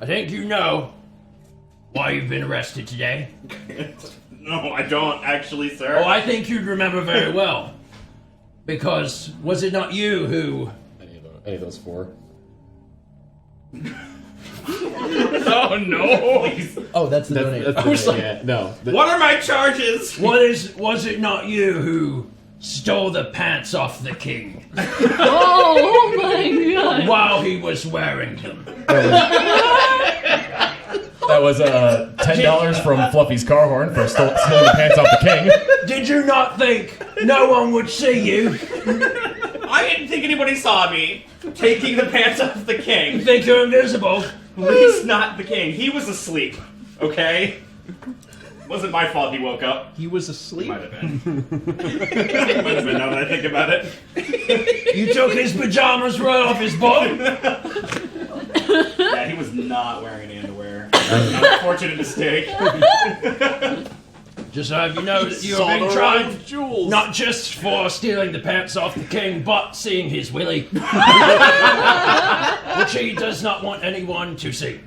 I think you know why you've been arrested today. No, I don't actually, sir. Oh, I think you'd remember very well. Because was it not you who... Any of those four? Oh no! Please. Oh, that's the donation. I was like, Yeah, no. what are my charges? Was it not you who stole the pants off the king Oh my god. while he was wearing them? That was $10 from Fluffy's car horn for stealing the pants off the king. Did you not think no one would see you? I didn't think anybody saw me taking the pants off the You king. think you're invisible? At least not the king. He was asleep. Okay? Wasn't my fault he woke up. He was asleep? Might have been. Might have been, now that I think about it. You took his pajamas right off his body? Yeah, he was not wearing any underwear. Unfortunate mistake. Just so you know that you are being tried not just for stealing the pants off the king, but seeing his willy. Which he does not want anyone to see.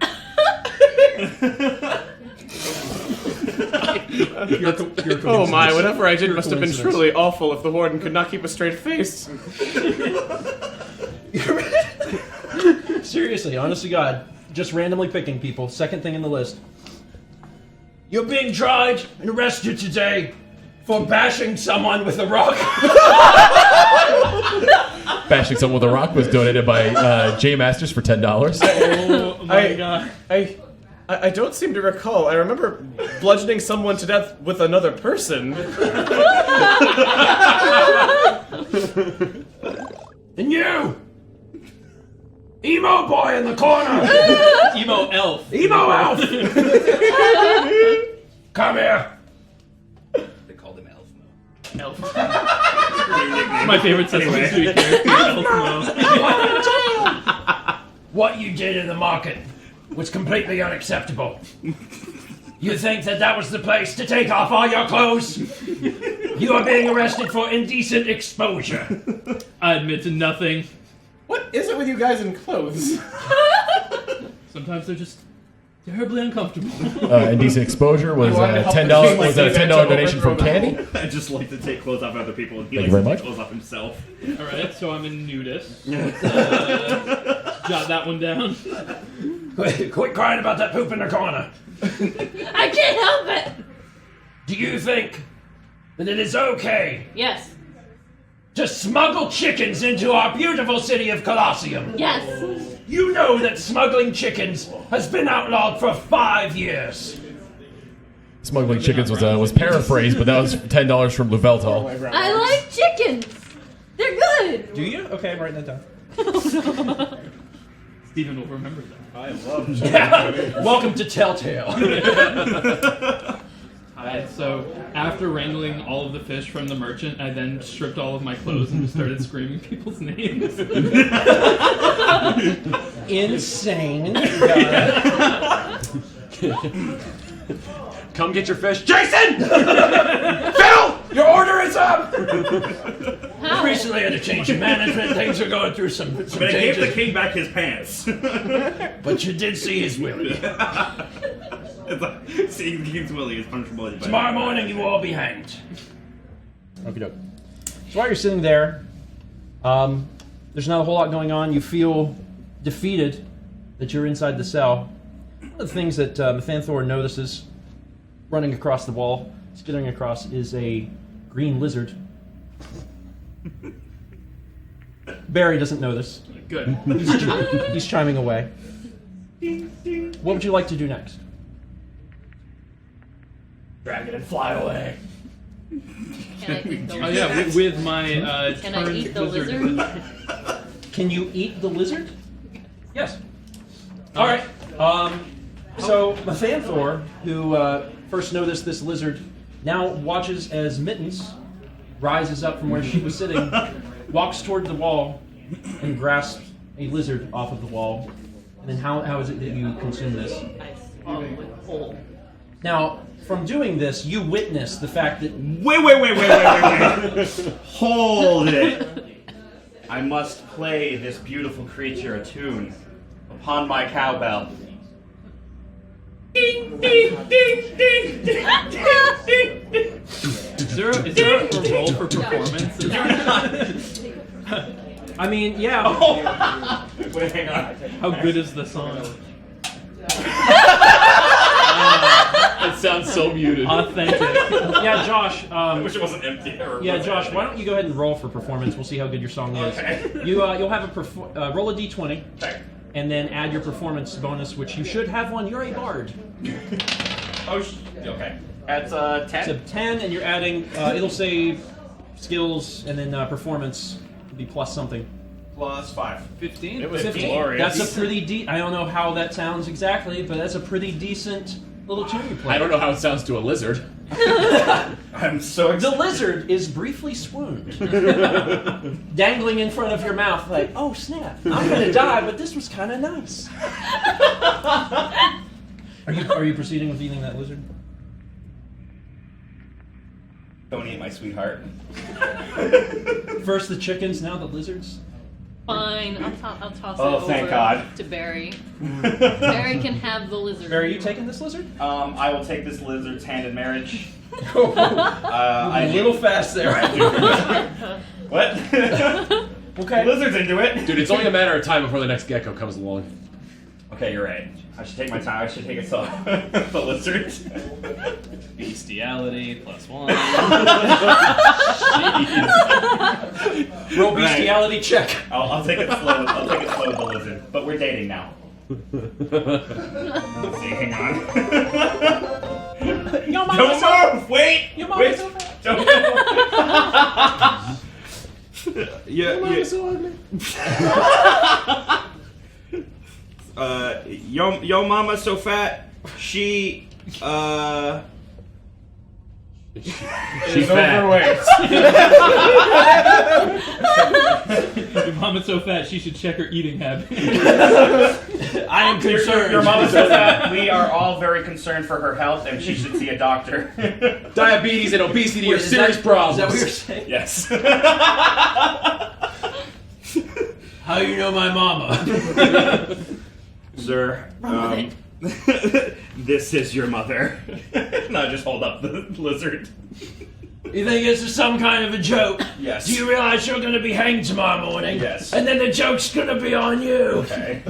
Oh my, whatever I did must have been truly awful if the warden could not keep a straight face. Seriously, honest to God, just randomly picking people. Second thing in the list. You're being tried and arrested today for bashing someone with a rock. Bashing someone with a rock was donated by J Masters for $10. Oh my god. I don't seem to recall. I remember bludgeoning someone to death with another person. And you! Emo boy in the corner! Emo elf. Emo elf! Come here! They called him Elf. Elf. My favorite Sesame Street character, Elf Mo. What you did in the market was completely unacceptable. You think that was the place to take off all your clothes? You are being arrested for indecent exposure. I admit to nothing. What is it with you guys in clothes? Sometimes they're just terribly uncomfortable. Indecent exposure was $10. Was a $10 donation from Candy. I just like to take clothes off other people, and he Thank you likes very to take much. clothes off himself. Alright, so I'm a nudist. Jot that one down. Quit crying about that poop in the corner. I can't help it. Do you think that it is okay Yes. to smuggle chickens into our beautiful city of Colosseum? Yes. You know that smuggling chickens has been outlawed for 5 years. Smuggling chickens was paraphrased, but that was $10 from Luveltal. I like chickens. They're good. Do you? Okay, I'm writing that down. Stephen will remember that. I love Yeah. Welcome to Telltale. Alright, so after wrangling all of the fish from the merchant, I then stripped all of my clothes and just started screaming people's names. Insane. Come get your fish. Jason! Phil! Your order is up! How? Recently had a change in management. Things are going through some But I gave the changes. king back his pants. But you did see his willy. It's like, seeing the king's willy is punishable. by Tomorrow morning you will all be hanged. Okie doke. So while you're sitting there, there's not a whole lot going on. You feel defeated that you're inside the cell. One of the things that Methanthor notices running across the wall, skittering across, is a green lizard. Barry doesn't notice. Good. He's chiming away. What would you like to do next? Drag it and fly away. Can I eat the Oh yeah, with my Can I turned eat the lizard. Can you eat the lizard? Yes. All right. So Methanthor, who first noticed this lizard, now watches as Mittens rises up from where she was sitting, walks toward the wall, and grasps a lizard off of the wall. And then how is it that you consume this? I swallow it whole. Now, from doing this, you witness the fact that... Wait. Hold it. I must play this beautiful creature a tune upon my cowbell. Ding, ding, ding, ding, ding, ding, ding. Is there a role for performance? I mean, yeah. Wait, hang on. How good is the song? It sounds so muted. Authentic. Yeah, Josh. I wish it wasn't empty. Yeah, Josh. Why don't you go ahead and roll for performance? We'll see how good your song is. Okay. You'll have a roll a d20, Okay. and then add your performance bonus, which you should have one. You're a bard. Okay. That's 10. So 10, and you're adding. It'll say skills, and then performance will be plus something. Plus 5. 15? It was 15. glorious. That's a pretty I don't know how that sounds exactly, but that's a pretty decent little tune you play. I don't know how it sounds to a lizard. I'm so The excited. lizard is briefly swooned, dangling in front of your mouth, like, "Oh snap! I'm gonna die, but this was kind of nice." Are you proceeding with eating that lizard? Don't eat my sweetheart. First the chickens, now the lizards. Fine, I'll toss Oh, it over thank God. to Barry. Barry can have the lizard. Barry, are you taking this lizard? I will take this lizard's hand in marriage. A little fast there. What? Okay. Lizard's into it. Dude, it's only a matter of time before the next gecko comes along. Okay, you're right. I should take my time. I should take it slow. The lizard. Bestiality +1. Roll bestiality check. I'll take it slow. I'll take it slow with the lizard. But we're dating now. Let's see. Hang on. Your Don't move! Wait! Your Wait! mama's so fat. Don't move! Yeah. so ugly. Yo mama so fat, she's She's overweight. Your mama's so fat, she should check her eating habits. I am concerned. Your mama's so fat. We are all very concerned for her health, and she should see a doctor. Diabetes and obesity are Is serious problems. Is that what you're saying? Yes. How you know my mama? Sir, this is your mother. No, just hold up the lizard. You think this is some kind of a joke? Yes. Do you realize you're going to be hanged tomorrow morning? Yes. And then the joke's going to be on you. Okay.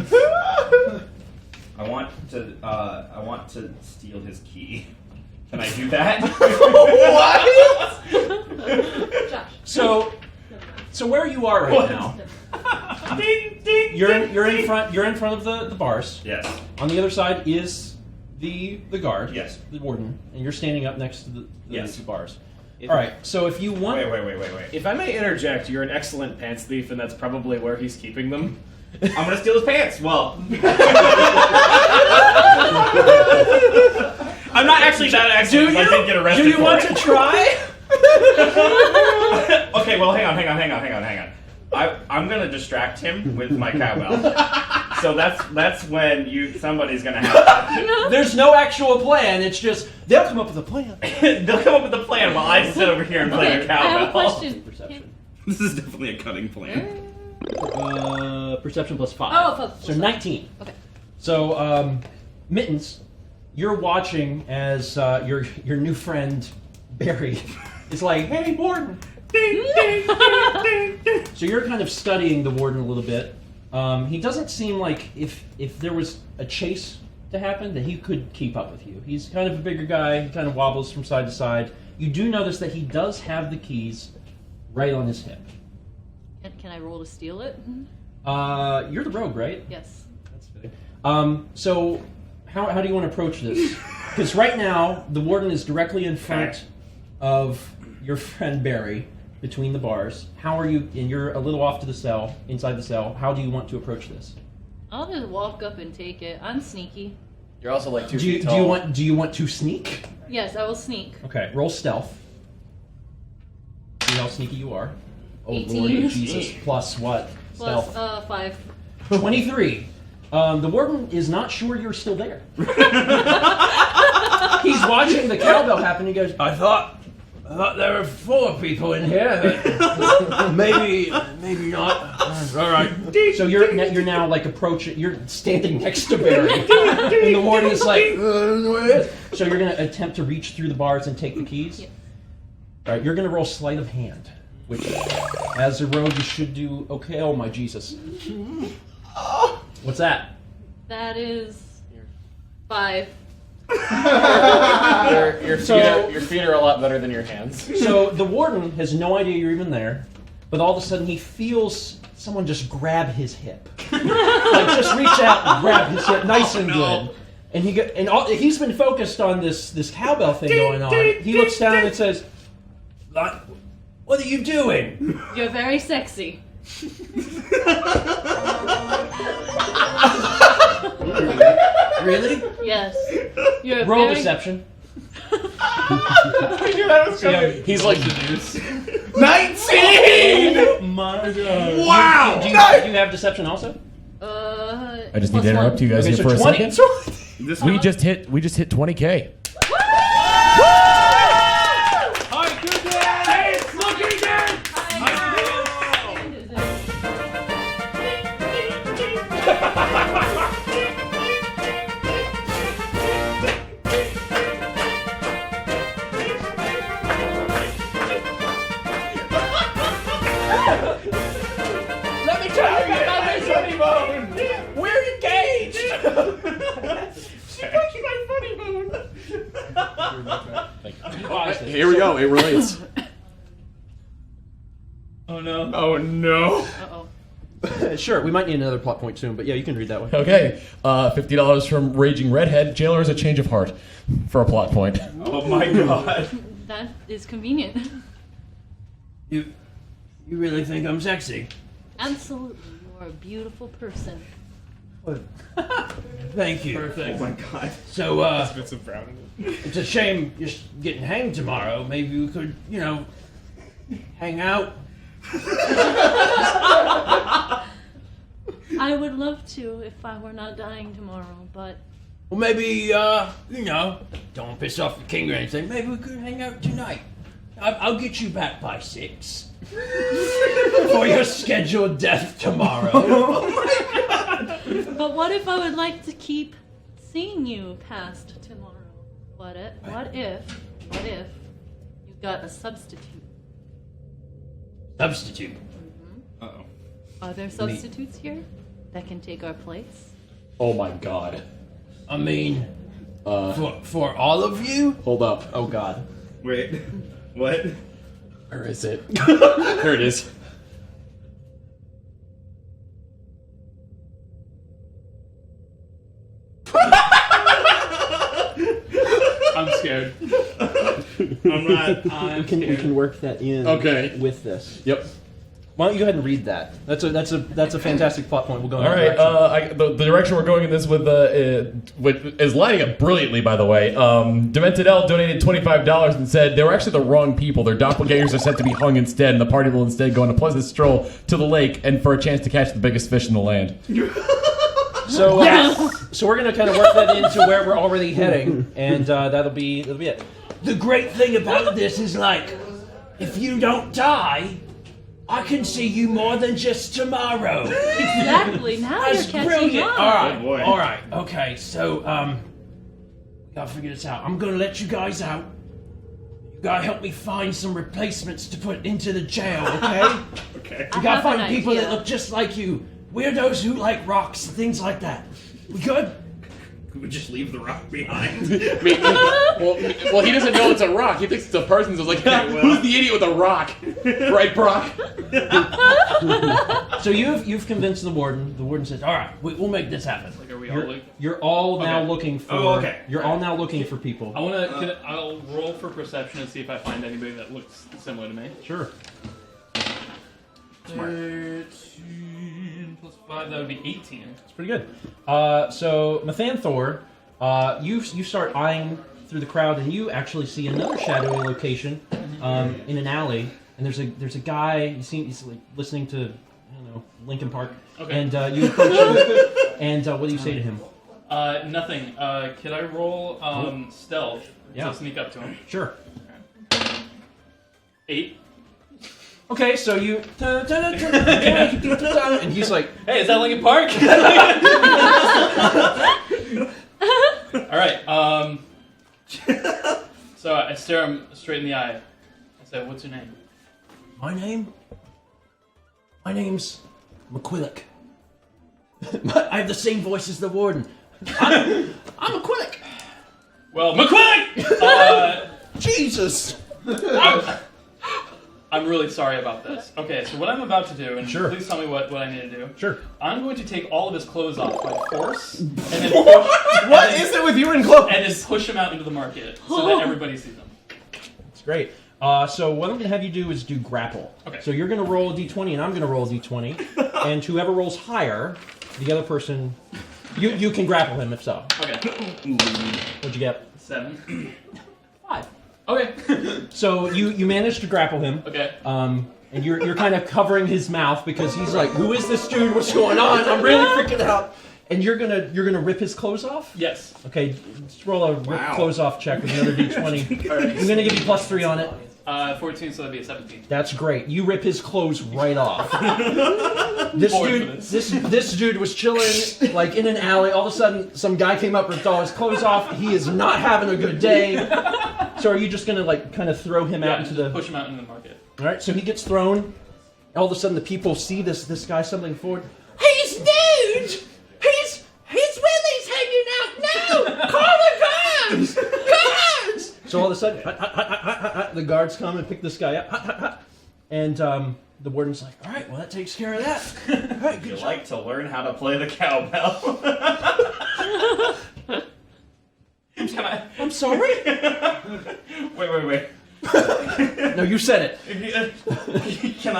I want to steal his key. Can I do that? What? Josh. So where you are right now? Ding, ding, You're ding, in front of the bars. Yes. On the other side is the guard. Yes. The warden, and you're standing up next to the Yes. bars. All right. So if you want, Wait. If I may interject, you're an excellent pants thief, and that's probably where he's keeping them. I'm gonna steal his pants. Well, I'm not actually that excellent. I didn't get arrested. Do you for want it. to try? Okay, well, hang on. I'm gonna distract him with my cowbell. So that's when somebody's gonna have to. There's no actual plan. It's just they'll come up with a plan. They'll come up with a plan while I sit over here and play the I have a cowbell. question. Perception. This is definitely a cutting plan. Perception +5. Oh, plus so five. 19. Okay. So, Mittens, you're watching as your new friend Barry is like, "Hey, warden." Ding, ding, ding, ding, ding. So you're kind of studying the warden a little bit. He doesn't seem like if there was a chase to happen that he could keep up with you. He's kind of a bigger guy. He kind of wobbles from side to side. You do notice that he does have the keys right on his hip. Can I roll to steal it? You're the rogue, right? Yes. That's fitting. So how do you want to approach this? Because right now the warden is directly in front of your friend Barry between the bars. How are you? And you're a little off to the cell, inside the cell. How do you want to approach this? I'll just walk up and take it. I'm sneaky. You're also like 2 Do you, feet do you tall. want? Do you want to sneak? Yes, I will sneak. Okay, roll stealth. See how sneaky you are. Oh 18. Lord Jesus! Plus what? Plus Stealth. 5. 23. The warden is not sure you're still there. He's watching the cowbell happen. He goes, I thought I thought there were 4 people in here. Maybe not. All right. So you're now like approaching. You're standing next to Barry, and the warden is like. So you're gonna attempt to reach through the bars and take the keys. Yes. All right. You're gonna roll sleight of hand, which, as a rogue, you should do okay. Oh my Jesus! What's that? That is 5. Your feet are a lot better than your hands. So the warden has no idea you're even there, but all of a sudden he feels someone just grab his hip, like just reach out and grab his hip, nice and good. And he's been focused on this cowbell thing going on. He looks down and says, What are you doing? You're very sexy. Really? Yes. You're roll very... deception. He's like 19! Oh my God. Wow! Do you have deception also? I just need to interrupt you guys Okay, here so for a 20. second. We just hit 20K. Let me tell you about my funny bone! We're engaged! She punched my funny bone! Here we go. It relates. Oh no. Oh no. Uh-oh. Sure, we might need another plot point soon, but yeah, you can read that way. Okay, $50 from Raging Redhead. Jailer is a change of heart for a plot point. Oh my God. That is convenient. You really think I'm sexy? Absolutely. You're a beautiful person. Thank you. Perfect. Oh my God. So, Bits of brown in it. it's a shame you're getting hanged tomorrow. Maybe we could, hang out. I would love to if I were not dying tomorrow, but Well, maybe, don't piss off the king or anything. Maybe we could hang out tonight. I'll get you back by 6. For your scheduled death tomorrow. but what if I would like to keep seeing you past tomorrow? What if you got a substitute? Substitute? Uh-oh. Are there substitutes here that can take our place? Oh my God. I mean, for all of you? Hold up. Oh God. Wait. What? Where is it? There it is. I'm scared. I'm not. I'm We scared. can work that in. Okay. With this. Yep. Why don't you go ahead and read that? That's a fantastic plot point. We'll go in All that right. direction. The direction we're going in this with is lining up brilliantly, by the way. Demented L donated $25 and said they were actually the wrong people. Their doppelgangers are set to be hung instead, and the party will instead go on a pleasant stroll to the lake and for a chance to catch the biggest fish in the land. So so we're gonna kind of work that into where we're already heading, and that'll be it. The great thing about this is, if you don't die, I can see you more than just tomorrow. Exactly. Now That's you're catching brilliant. on. All right, Oh, boy. all right, okay. So, we gotta figure this out. I'm gonna let you guys out. You gotta help me find some replacements to put into the jail, okay? Okay. You I gotta have find an people idea. that look just like you. Weirdos who like rocks and things like that. We good? Could we just leave the rock behind? Well, he doesn't know it's a rock. He thinks it's a person. So it's like, well. who's the idiot with a rock? Right, Brock? So you've convinced the warden. The warden says, "All right, We'll make this happen. Like, are we all like? you're all now Okay. looking for. Oh, okay. You're all now looking for people." I I'll roll for perception and see if I find anybody that looks similar to me. Sure. 13 plus 5, that would be 18. It's pretty good. So Mathanthor, you start eyeing through the crowd, and you actually see another shadowy location in an alley. And there's a guy. He's like listening to Linkin Park. Okay. And you approach him. And what do you say to him? Nothing. Could I roll stealth Yeah. to sneak up to him? Sure. 8. Okay, so you and he's like, Hey, is that Lincoln Park? All right. So I stare him straight in the eye. I say, "What's your name?" My name's McQuillick. I have the same voice as the warden. I'm McQuillick. Well, McQuillick. Jesus. I'm really sorry about this. Okay, so what I'm about to do, and Sure. please tell me what I need to do. Sure. I'm going to take all of his clothes off by force, and then push, What is it with you and clothes? and then push him out into the market so that everybody sees him. That's great. So what I'm going to have you do is do grapple. Okay. So you're going to roll a d20, and I'm going to roll a d20, and whoever rolls higher, the other person, you can grapple him if so. Okay. What'd you get? 7. 5. Okay. So you managed to grapple him. Okay. And you're kind of covering his mouth because he's like, "Who is this dude? What's going on? I'm really freaking out." And you're gonna rip his clothes off. Yes. Okay, let's roll a rip clothes off check with another d20. All right. I'm gonna give you +3 on it. 14, so that'd be a 17. That's great. You rip his clothes right off. This dude was chilling like in an alley. All of a sudden, some guy came up, ripped all his clothes off. He is not having a good day. So are you just gonna like kind of throw him out into the? Push him out into the market. All right. So he gets thrown. All of a sudden, the people see this guy stumbling forward. He's nude. He's Willie's hanging out now. Call the guards. Guards. So all of a sudden, the guards come and pick this guy up. And the warden's like, "All right, well that takes care of that." All right, good You job. like to learn how to play the cowbell? I'm sorry. Wait. No, you said it. Can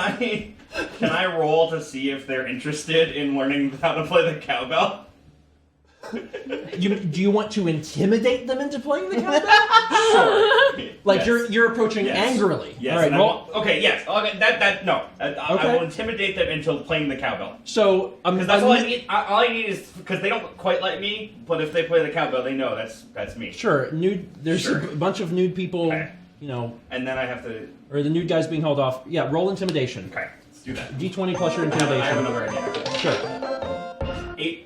I roll to see if they're interested in learning how to play the cowbell? Do you want to intimidate them into playing the cowbell? Sure. Like Yes. you're approaching Yes. angrily. Yes. All right. and Well, okay. Yes. Okay. No. I Okay. will intimidate them into playing the cowbell. so Because that's all I need. All I need is because they don't quite like me. But if they play the cowbell, they know that's me. Sure. Nude. There's Sure. a bunch of nude people. Okay. You know, And then I have to. or the nude guy's being held off. Yeah. Roll intimidation. Okay. Let's do that. D20 plus your I have intimidation. another idea. Sure.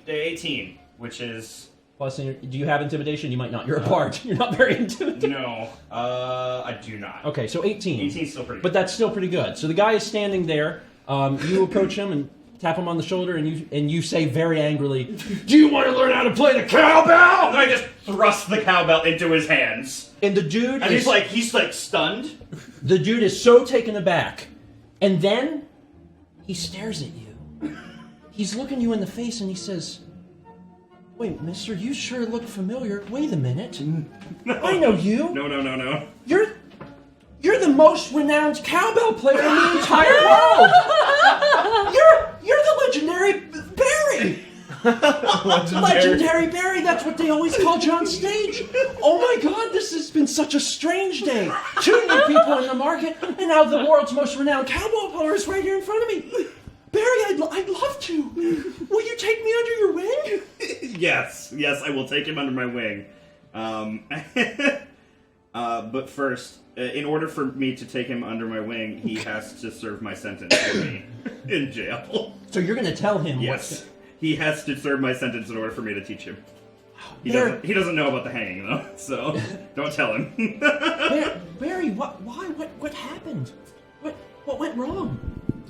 18, which is. Plus, do you have intimidation? You might not. You're a bard. You're not very intimidating. No, I do not. Okay, so 18. 18 is still pretty But that's still pretty good. So the guy is standing there. You approach him and tap him on the shoulder, and you say very angrily, "Do you want to learn how to play the cowbell?" And I just thrust the cowbell into his hands. And the dude And he's like stunned. The dude is so taken aback. And then he stares at you. He's looking you in the face and he says, "Wait, mister, you sure look familiar. Wait a minute. I know you. No. You're the most renowned cowbell player in the entire world. You're the legendary Barry." Legendary Barry, that's what they always called you on stage. Oh my god, this has been such a strange day. 2 new people in the market, and now the world's most renowned cowbell player is right here in front of me. Barry, I'd love to. Will you take me under your wing? Yes, I will take him under my wing. But first, in order for me to take him under my wing, he has to serve my sentence for me in jail. So you're gonna tell him Yes. He has to serve my sentence in order for me to teach him. He Barry- doesn't know about the hanging though, so don't tell him. Barry, why? What happened? What went wrong?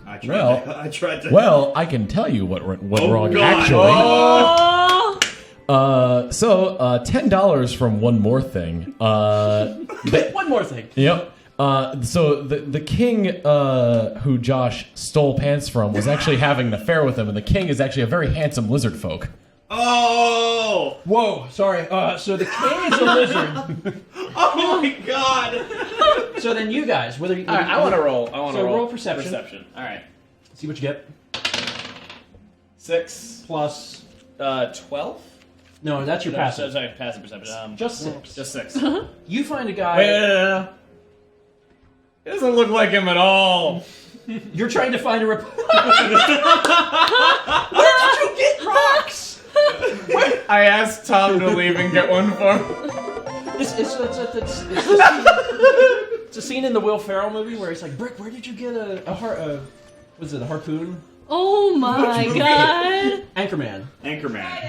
I tried to. Well, I can tell you what went wrong, God. actually. Oh! So $10 from One More Thing. One more thing. Yep. So the king who Josh stole pants from was actually having an affair with him, and the king is actually a very handsome lizard folk. Oh! Whoa, sorry. So the king is a lizard. Oh my god! So then you guys, whether you... All right, I want to roll. So roll perception. All right. See what you get. 6 Plus... 12. No, that's your passive. Sorry, passive perception. Just 6. Just 6. You find a guy... Wait, no. It doesn't look like him at all. You're trying to find a... Where did you get rocks? I asked Tom to leave and get one for him. It's a scene in the Will Ferrell movie where he's like, Brick, where did you get a harpoon? Oh my god! Anchorman.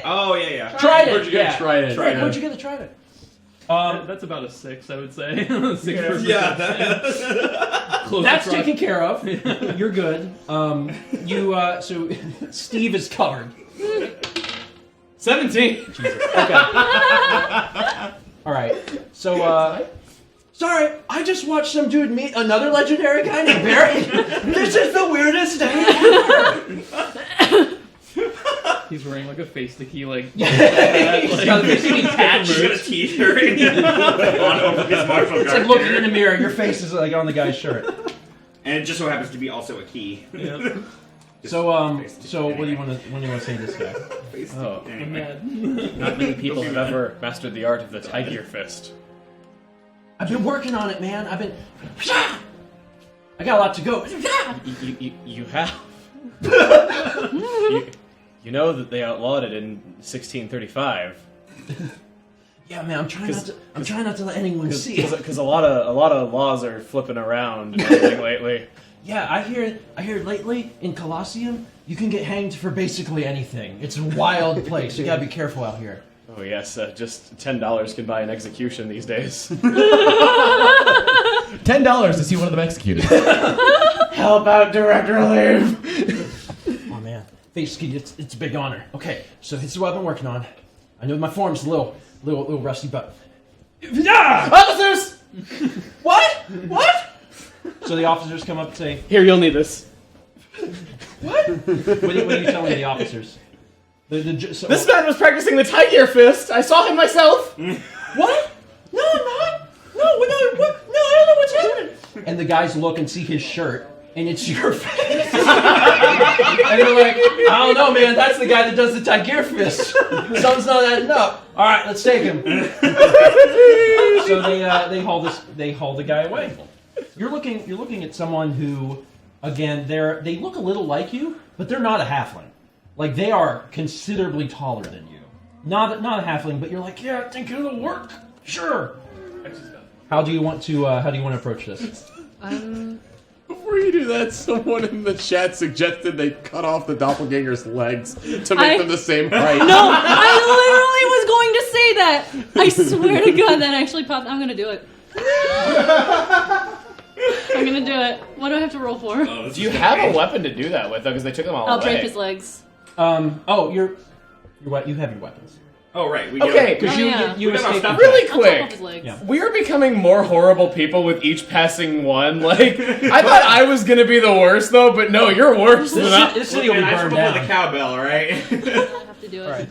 Oh, yeah. Trident. Where'd you get a trident? Brick, where'd you get the trident? That's about a 6, I would say. 6 That's taken care of. You're good. So Steve is covered. 17. Okay. All right. So, sorry, I just watched some dude meet another legendary guy named Barry. This is the weirdest day ever. He's wearing like a face sticky, like. He's got a face sticky patch. He's got a t-shirt on over his Marshall It's like looking in the mirror. Your face is like on the guy's shirt. And it just so happens to be also a key. Yeah. So what do you want to say to this guy? Oh, I'm mad. not many people have ever mastered the art of the tiger fist. I've been working on it, man. I got a lot to go. You have. You know that they outlawed it in 1635. Yeah, man. I'm trying not to let anyone see it. Because a lot of laws are flipping around and everything lately. Yeah, I hear lately in Colosseum you can get hanged for basically anything. It's a wild place. You gotta be careful out here. Oh yes, just $10 can buy an execution these days. $10 to see one of them executed. Help out, Direct Relief! Oh man, face ski, it's a big honor. Okay, so this is what I've been working on. I know my form's a little rusty, but officers! What? So the officers come up and say, "Here, you'll need this." What are you telling the officers? This man was practicing the tiger fist. I saw him myself. What? No, I'm not. No, what? No, I don't know what's happening. And the guys look and see his shirt, and it's your face. And they're like, I don't know, man. That's the guy that does the tiger fist. Something's not adding up. All right, let's take him. So they haul the guy away. You're looking at someone who, again, they look a little like you, but they're not a halfling. Like, they are considerably taller than you. Not a halfling, but you're like, yeah, I think it'll work. Sure. How do you want to approach this? Before you do that, someone in the chat suggested they cut off the doppelganger's legs to make them the same height. No, I literally was going to say that. I swear to God, that actually popped. I'm gonna do it. I'm gonna do it. What do I have to roll for? Do you have a weapon to do that with, though? Because they took them all away. I'll break his legs. You have your weapons. Oh, right. Okay, because you escaped. Really quick. Yeah. We're becoming more horrible people with each passing one. Like, I thought I was gonna be the worst, though, but no, you're worse than I. This city will be burned down. the cowbell, right? I have to do it.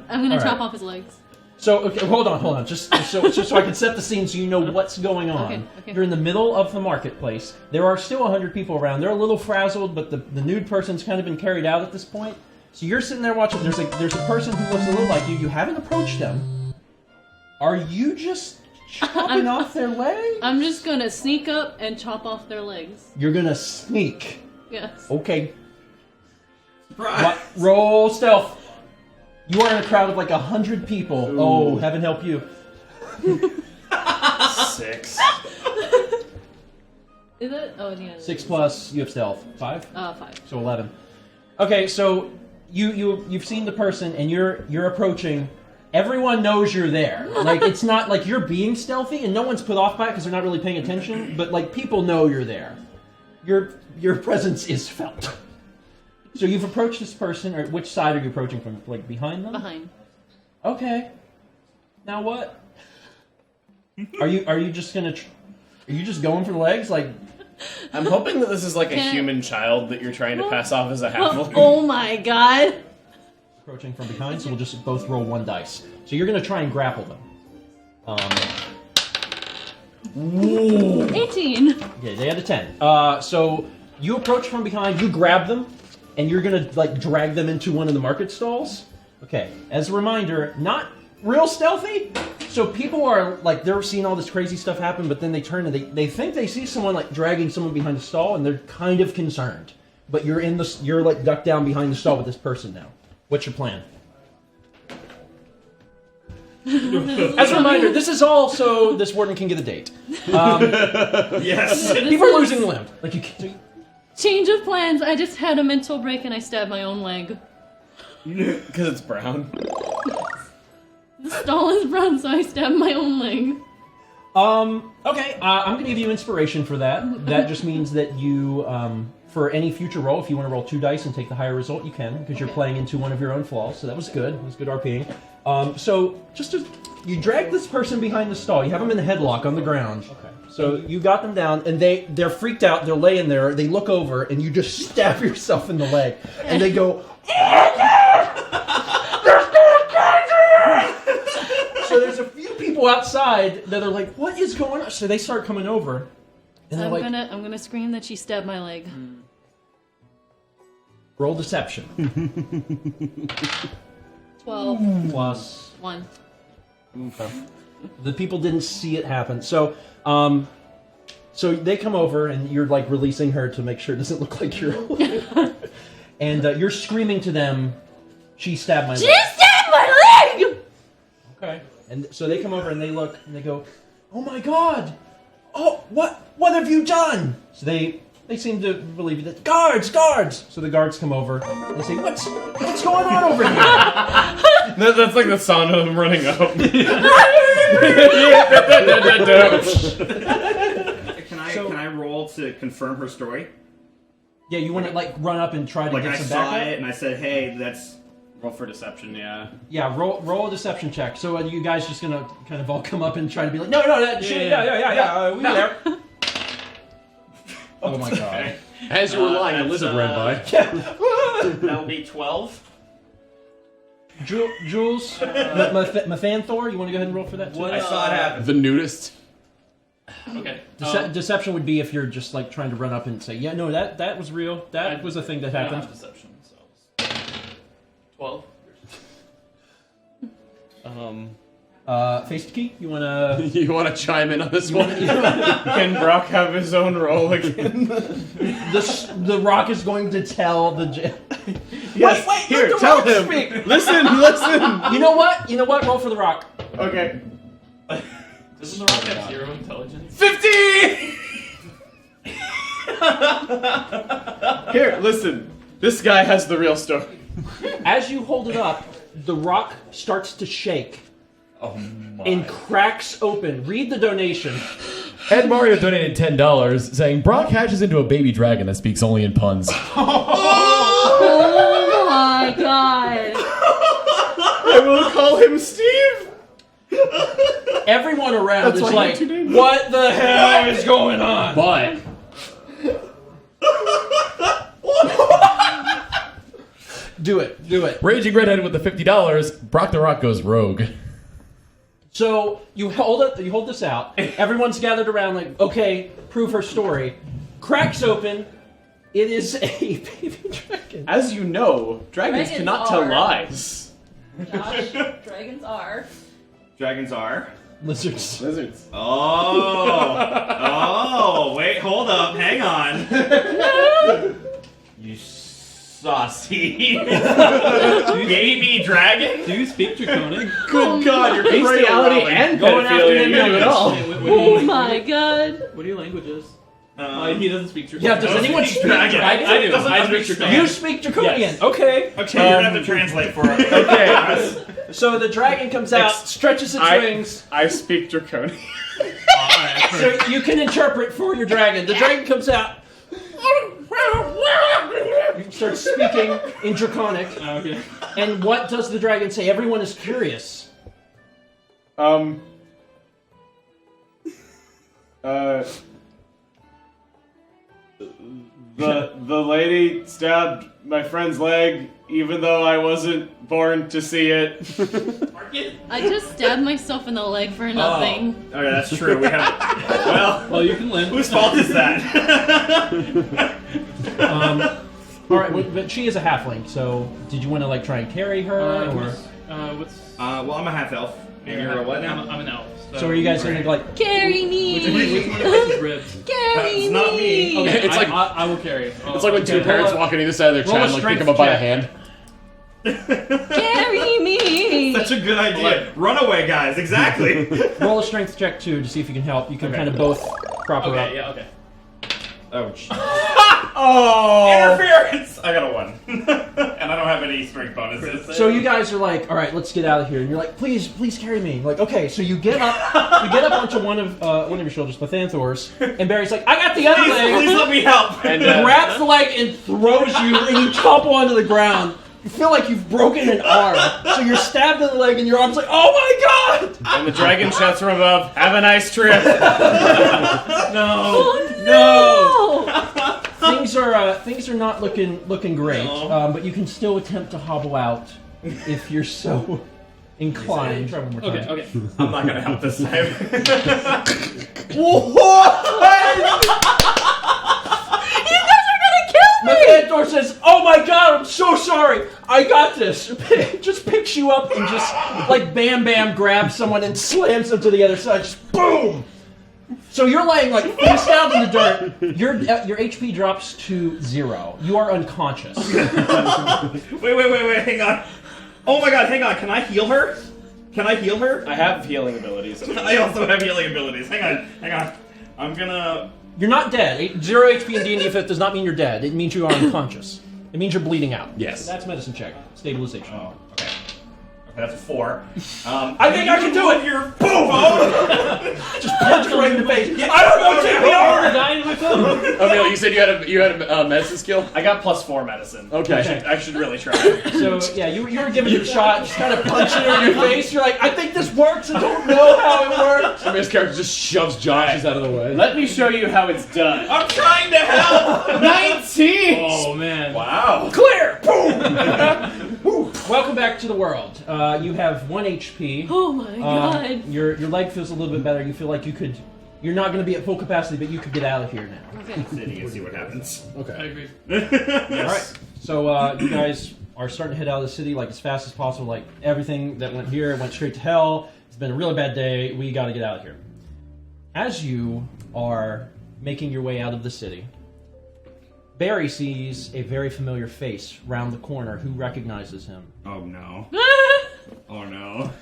I'm gonna chop off his legs. So, okay, hold on. Just so I can set the scene so you know what's going on. Okay. You're in the middle of the marketplace. There are still 100 people around. They're a little frazzled, but the nude person's kind of been carried out at this point. So you're sitting there watching. There's a person who looks a little like you. You haven't approached them. Are you just chopping off their legs? I'm just gonna sneak up and chop off their legs. You're gonna sneak. Yes. Okay. Roll stealth. You are in a crowd of like 100 people. Ooh. Oh, heaven help you. 6. Is it? Oh, yeah. 6 plus, you have stealth. 5? 5. So 11. Okay, so you've seen the person and you're approaching. Everyone knows you're there. Like, it's not like you're being stealthy and no one's put off by it because they're not really paying attention, but like people know you're there. Your presence is felt. So you've approached this person, or which side are you approaching from? Like behind them? Behind. Okay. Now what? Are you just gonna? Are you just going for the legs? Like, I'm hoping that this is like a human child that you're trying to pass off as a halfling. Oh my God! Approaching from behind, so we'll just both roll 1 dice. So you're gonna try and grapple them. 18. Okay, they had a 10. So you approach from behind, you grab them, and you're gonna like drag them into one of the market stalls. Okay, as a reminder, not real stealthy. So people are like, they're seeing all this crazy stuff happen, but then they turn and they think they see someone like dragging someone behind the stall, and they're kind of concerned. But you're like ducked down behind the stall with this person now. What's your plan? As a reminder, this is all so this warden can get a date. Yes. People are losing a limb. Like you can't. Change of plans. I just had a mental break and I stabbed my own leg. Because it's brown. The stall is brown, so I stabbed my own leg. Okay, I'm going to give you inspiration for that. That just means that you, for any future roll, if you want to roll 2 dice and take the higher result, you can, because you're playing into one of your own flaws, so that was good. It was good RPing. You drag this person behind the stall. You have them in a headlock on the ground. Okay. So you got them down, and they're freaked out. They're laying there. They look over, and you just stab yourself in the leg. And they go, so there's a few people outside that are like, what is going on? So they start coming over. And they're I'm gonna scream that she stabbed my leg. Roll deception. 12. Plus 1. Okay. The people didn't see it happen. So they come over and you're like releasing her to make sure it doesn't look like you're and you're screaming to them, she stabbed my leg. She stabbed my leg! Okay. And so they come over and they look and they go, oh my god! Oh, what have you done? So they seem to believe that guards! So the guards come over and they say, what's going on over here? That's like the sound of them running up. Can I roll to confirm her story? Yeah, you want to like run up and try to get some backup? I saw it and I said, hey, that's... Roll for deception, yeah. Yeah, roll a deception check. So you guys just gonna kind of all come up and try to be like, no, that shit, yeah, we there. Oh my god. As you were lying, a lizard ran by. That'll be 12. Jules, Mathanthor, you want to go ahead and roll for that too? I saw it happen. The nudist. Okay. Deception would be if you're just like trying to run up and say, yeah, no, that was real. That was a thing that I don't happened. have deception, so 12. Face Key, you wanna chime in on this one? Can Brock have his own roll again? the Rock is going to tell the Yes, wait, here, let the tell Rock him. speak. Listen. You know what? Roll for the Rock. Okay. Doesn't the Rock have 0 intelligence? 50! Here, listen. This guy has the real story. As you hold it up, the Rock starts to shake. Oh my. And cracks open. Read the donation. Ed Mario donated $10, saying Brock hatches into a baby dragon that speaks only in puns. Oh my god. I will call him Steve. Everyone around That's is why like, you named what the hell is going on? But Do it. Raging Redhead with the $50, Brock the Rock goes rogue. So you hold this out. Everyone's gathered around like, okay, prove her story. Cracks open. It is a baby dragon. As you know, dragons cannot tell lies. Josh, dragons are. Dragons are? Lizards. Oh, wait, hold up, hang on. You saucy baby dragon? Do you speak Draconic? Good God, your bestiality and Going after pedophilia, them you do it all. Oh my god. What are your languages? He doesn't speak Draconic. Yeah, does anyone speak dragon? dragon? I do. Doesn't I speak speak dragon. You speak Draconian. Yes. Okay. Okay, you're gonna have to translate for us. Okay. So the dragon comes out, stretches its wings. I speak Draconian. So you can interpret for your dragon. The dragon comes out. You start speaking in Draconic. Okay. And what does the dragon say? Everyone is curious. The lady stabbed my friend's leg, even though I wasn't born to see it. I just stabbed myself in the leg for nothing. Oh, okay, that's true. We have. Well, you can limp. Whose fault is that? All right, but she is a halfling. So did you want to like try and carry her, or? Well, I'm a half elf. And you're a what now? I'm an elf. So are you guys gonna like Carry me! Which one of us is ribs? Carry That's not me. Okay, It's like I will carry. it's like when two Okay, parents roll a- walk on either side of their roll a child and like pick strength them up by the check. hand. Carry me! such a good idea. Runaway guys, exactly. Roll a strength check too to see if you can help. You can kind of both prop her up. Okay, yeah, okay. Oh, interference! I got a 1. And I don't have any strength bonuses. So you guys are like, all right, let's get out of here. And you're like, please carry me. Like, okay, so you get up onto one of your shoulders, Bethanthor's, and Barry's like, I got the other leg. Please let me help. And grabs the leg and throws you, and you topple onto the ground. You feel like you've broken an arm. So you're stabbed in the leg, and your arm's like, oh my god! And the dragon shouts from above, have a nice trip. No. Things are not looking great, but you can still attempt to hobble out if you're so inclined. Try one more time. Okay. I'm not gonna help this time. Methanthor says, "Oh my god, I'm so sorry. I got this." Just picks you up and just like bam grabs someone and slams them to the other side. Just boom. So you're laying like face down in the dirt. Your HP drops to 0. You are unconscious. Wait, hang on. Oh my god, hang on. Can I heal her? I have healing abilities. I also have healing abilities. Hang on. I'm gonna... You're not dead. 0 HP in D&D 5th does not mean you're dead. It means you are unconscious. It means you're bleeding out. Yes. So that's medicine check. Stabilization. Oh, okay. That's a 4. I think I can do it! Your phone! Just punch her right in the face. I don't know, I'm JPR! dying in my phone. Emil, you said you had a medicine skill? I got +4 medicine. Okay. I should really try. So, yeah, you were giving it a shot, just kind of punching her in your face. You're like, I think this works. I don't know how it works. Emil's character just shoves Josh's out of the way. Let me show you how it's done. I'm trying to help! 19! Oh man. Wow. Clear! Boom! Welcome back to the world. You have 1 HP. Oh my god. Your leg feels a little bit better. You feel like you're not going to be at full capacity, but you could get out of here now. Okay. Sitting and see what happens. I Okay. agree. All right. So you guys are starting to head out of the city like as fast as possible. Like everything that went here went straight to hell. It's been a really bad day. We got to get out of here. As you are making your way out of the city, Barry sees a very familiar face round the corner who recognizes him. Oh no. Oh no.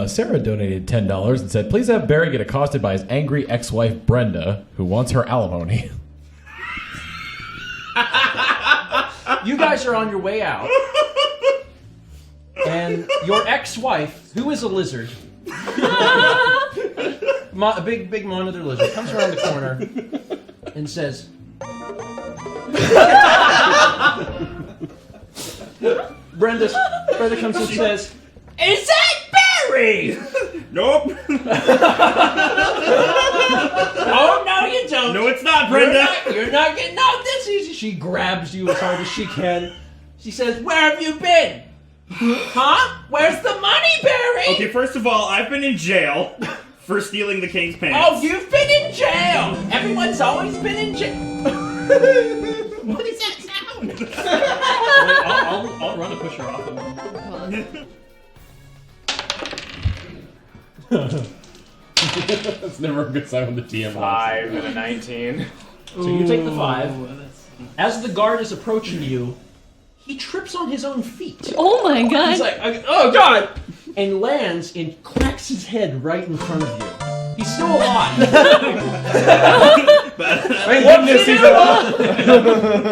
Sarah donated $10 and said, please have Barry get accosted by his angry ex-wife Brenda, who wants her alimony. You guys are on your way out, and your ex-wife, who is a lizard, a big monitor lizard, comes around the corner and says, Brenda comes and says, "Is that Barry?" Nope. Oh no, you don't. No, it's not, Brenda. You're not getting out this easy. She grabs you as hard as she can. She says, "Where have you been? Huh? Where's the money, Barry?" Okay, first of all, I've been in jail for stealing the king's pants. Oh, you've been in jail. Everyone's always been in jail. What is that sound? I'll run to push her off of him. That's never a good sign when the DM 5 and a 19. So you take the 5. As the guard is approaching you, he trips on his own feet. Oh my god. He's like, "Oh god!" and lands and cracks his head right in front of you. He's still alive. Thank goodness he's alive.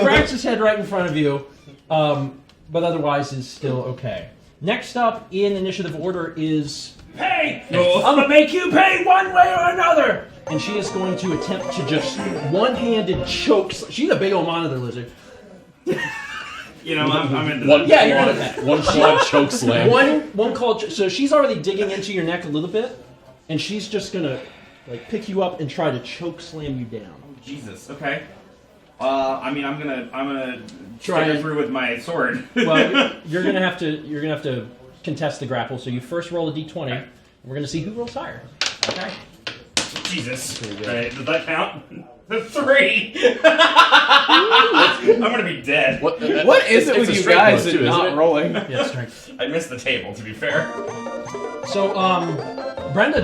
Cracks his head right in front of you, but otherwise is still okay. Next up in initiative order is Hey! I'm gonna make you pay one way or another! and she is going to attempt to just one-handed choke. She's a big old monitor lizard. You know, I'm into One, that. Yeah, you're into that. One claw choke slam. One call. So she's already digging into your neck a little bit, and she's just gonna like pick you up and try to choke slam you down. Jesus. Okay. I mean, I'm gonna Try stick her it. through with my sword. Well, you're gonna have to contest the grapple. So you first roll a d20. And we're gonna see who rolls higher. Okay. Jesus. Right, does that count? 3. I'm gonna be dead. What is it with you guys and not rolling? Yeah, strength. I missed the table, to be fair. So Brenda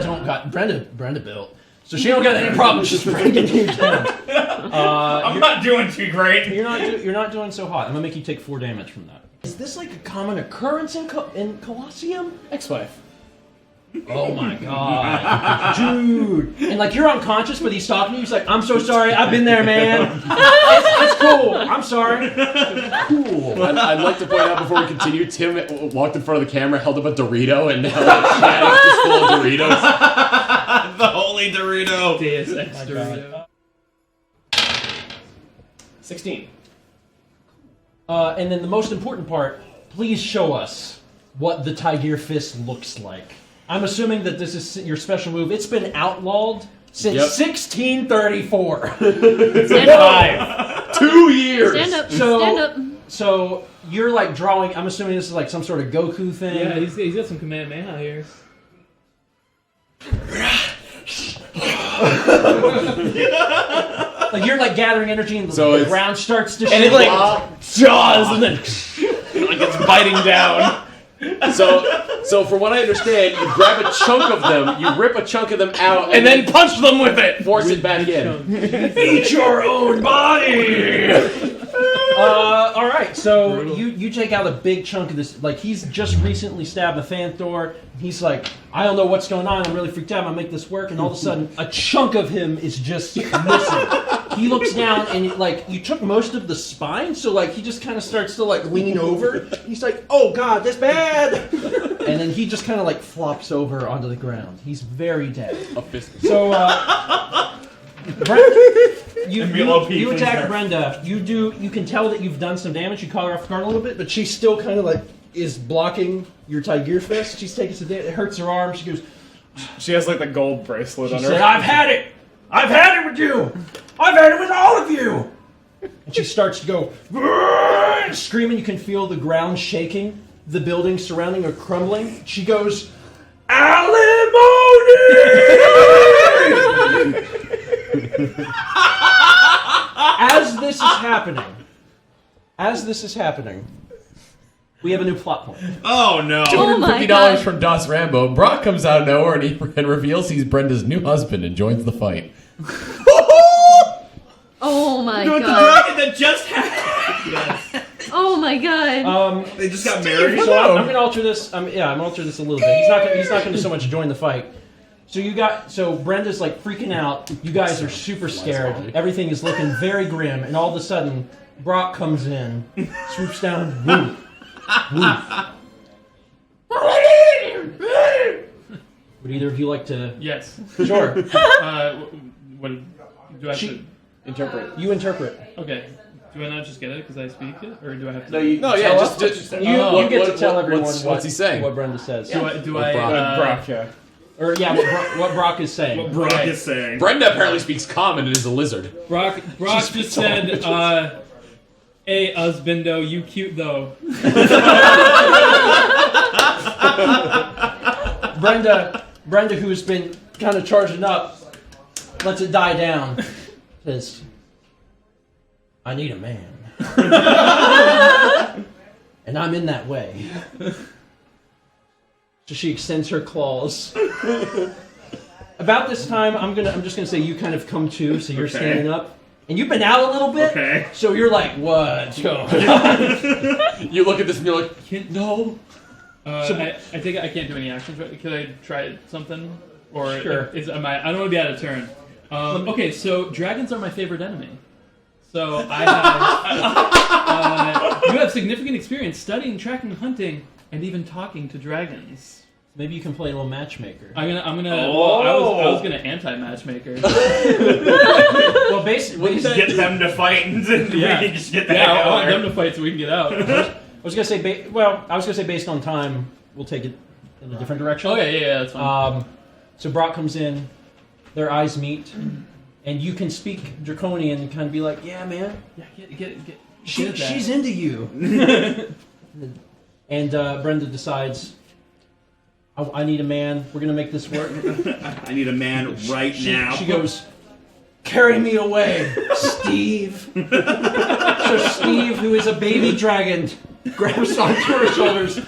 built. So she don't got any problems just bringing you down. I'm not doing too great. You're not doing so hot. I'm gonna make you take 4 damage from that. Is this like a common occurrence in Colosseum? Ex-wife. Oh my god. Dude. And like you're unconscious, but he's talking to you. He's like, I'm so sorry. I've been there, man. It's cool. I'm sorry. Cool. I'd like to point out before we continue, Tim walked in front of the camera, held up a Dorito, and now the chat is just full of Doritos. The holy Dorito. Deus Ex Dorito. 16. And then the most important part, please show us what the Tiger Fist looks like. I'm assuming that this is your special move. It's been outlawed since 1634. Stand up. 2 years. Stand up. So, Stand up. So you're like drawing. I'm assuming this is like some sort of Goku thing. Yeah, he's got some Kamehameha here. Like you're like gathering energy, and the ground starts to and shake. it like jaws, and then like it's biting down. So from what I understand, you grab a chunk of them, you rip a chunk of them out, and then punch them with it. Force it back in. Eat your own body! All right, so you take out a big chunk of this. Like he's just recently stabbed a Phantor. He's like, I don't know what's going on. I'm really freaked out. I'm gonna make this work. And all of a sudden, a chunk of him is just missing. He looks down and like you took most of the spine, so like he just kind of starts to like lean over. He's like, oh god, this bad. And then he just kind of like flops over onto the ground. He's very dead. So you attack Brenda. You can tell that you've done some damage. You caught her off guard a little bit, but she still kind of like is blocking your Tiger Fist. She's taking some damage. It hurts her arm. She goes. She has like the gold bracelet on her. She said, I've had it! I've had it with you! I've had it with all of you! And she starts to go screaming. You can feel the ground shaking. The buildings surrounding are crumbling. She goes, alimony! As this is happening, we have a new plot point. Oh no! $250 from Das Rambo. Brock comes out of nowhere and reveals he's Brenda's new husband and joins the fight. Oh my The god. dragon that just happened. Yes. Oh my god. They just got married. So I'm going to alter this. I'm going to alter this a little bit. He's not going to so much join the fight. So Brenda's like freaking out. You guys are super scared. Everything is looking very grim, and all of a sudden, Brock comes in, swoops down, woof, woof. Would either of you like to? Yes. Sure. What do I have to interpret? You interpret. Okay. Do I not just get it because I speak it, or do I have to? No, you get to tell everyone what's he saying? What Brenda says. Brock, yeah. Or what Brock is saying. What Brock is saying. Brenda apparently speaks common and is a lizard. Brock just said, "Hey, husbando, you cute though." Brenda, who's been kind of charging up, lets it die down. Says, "I need a man, and I'm in that way." So she extends her claws. About this time, I'm just gonna say you kind of come to, so you're standing up, and you've been out a little bit. Okay. So you're like, what's going on? You look at this and you're like, no. I think I can't do any actions. Right? Could I try something? Or Sure. I don't want to be out of turn. Okay, so dragons are my favorite enemy. So I have. You have significant experience studying, tracking, hunting, and even talking to dragons. Maybe you can play a little matchmaker. I'm gonna. Well, I was gonna anti-matchmaker. Well, basically, Just get them to fight and then we can just get the heck I out want of them there. to fight so we can get out. I was gonna say, based on time, we'll take it in a different direction. Okay, yeah, that's fine. So Brock comes in, their eyes meet, and you can speak Draconian and kind of be like, "Yeah, man, Yeah, get she's into you." And Brenda decides, I need a man. We're gonna make this work. I need a man right now. She goes, "Carry me away, Steve." So Steve, who is a baby dragon, grabs onto her shoulders,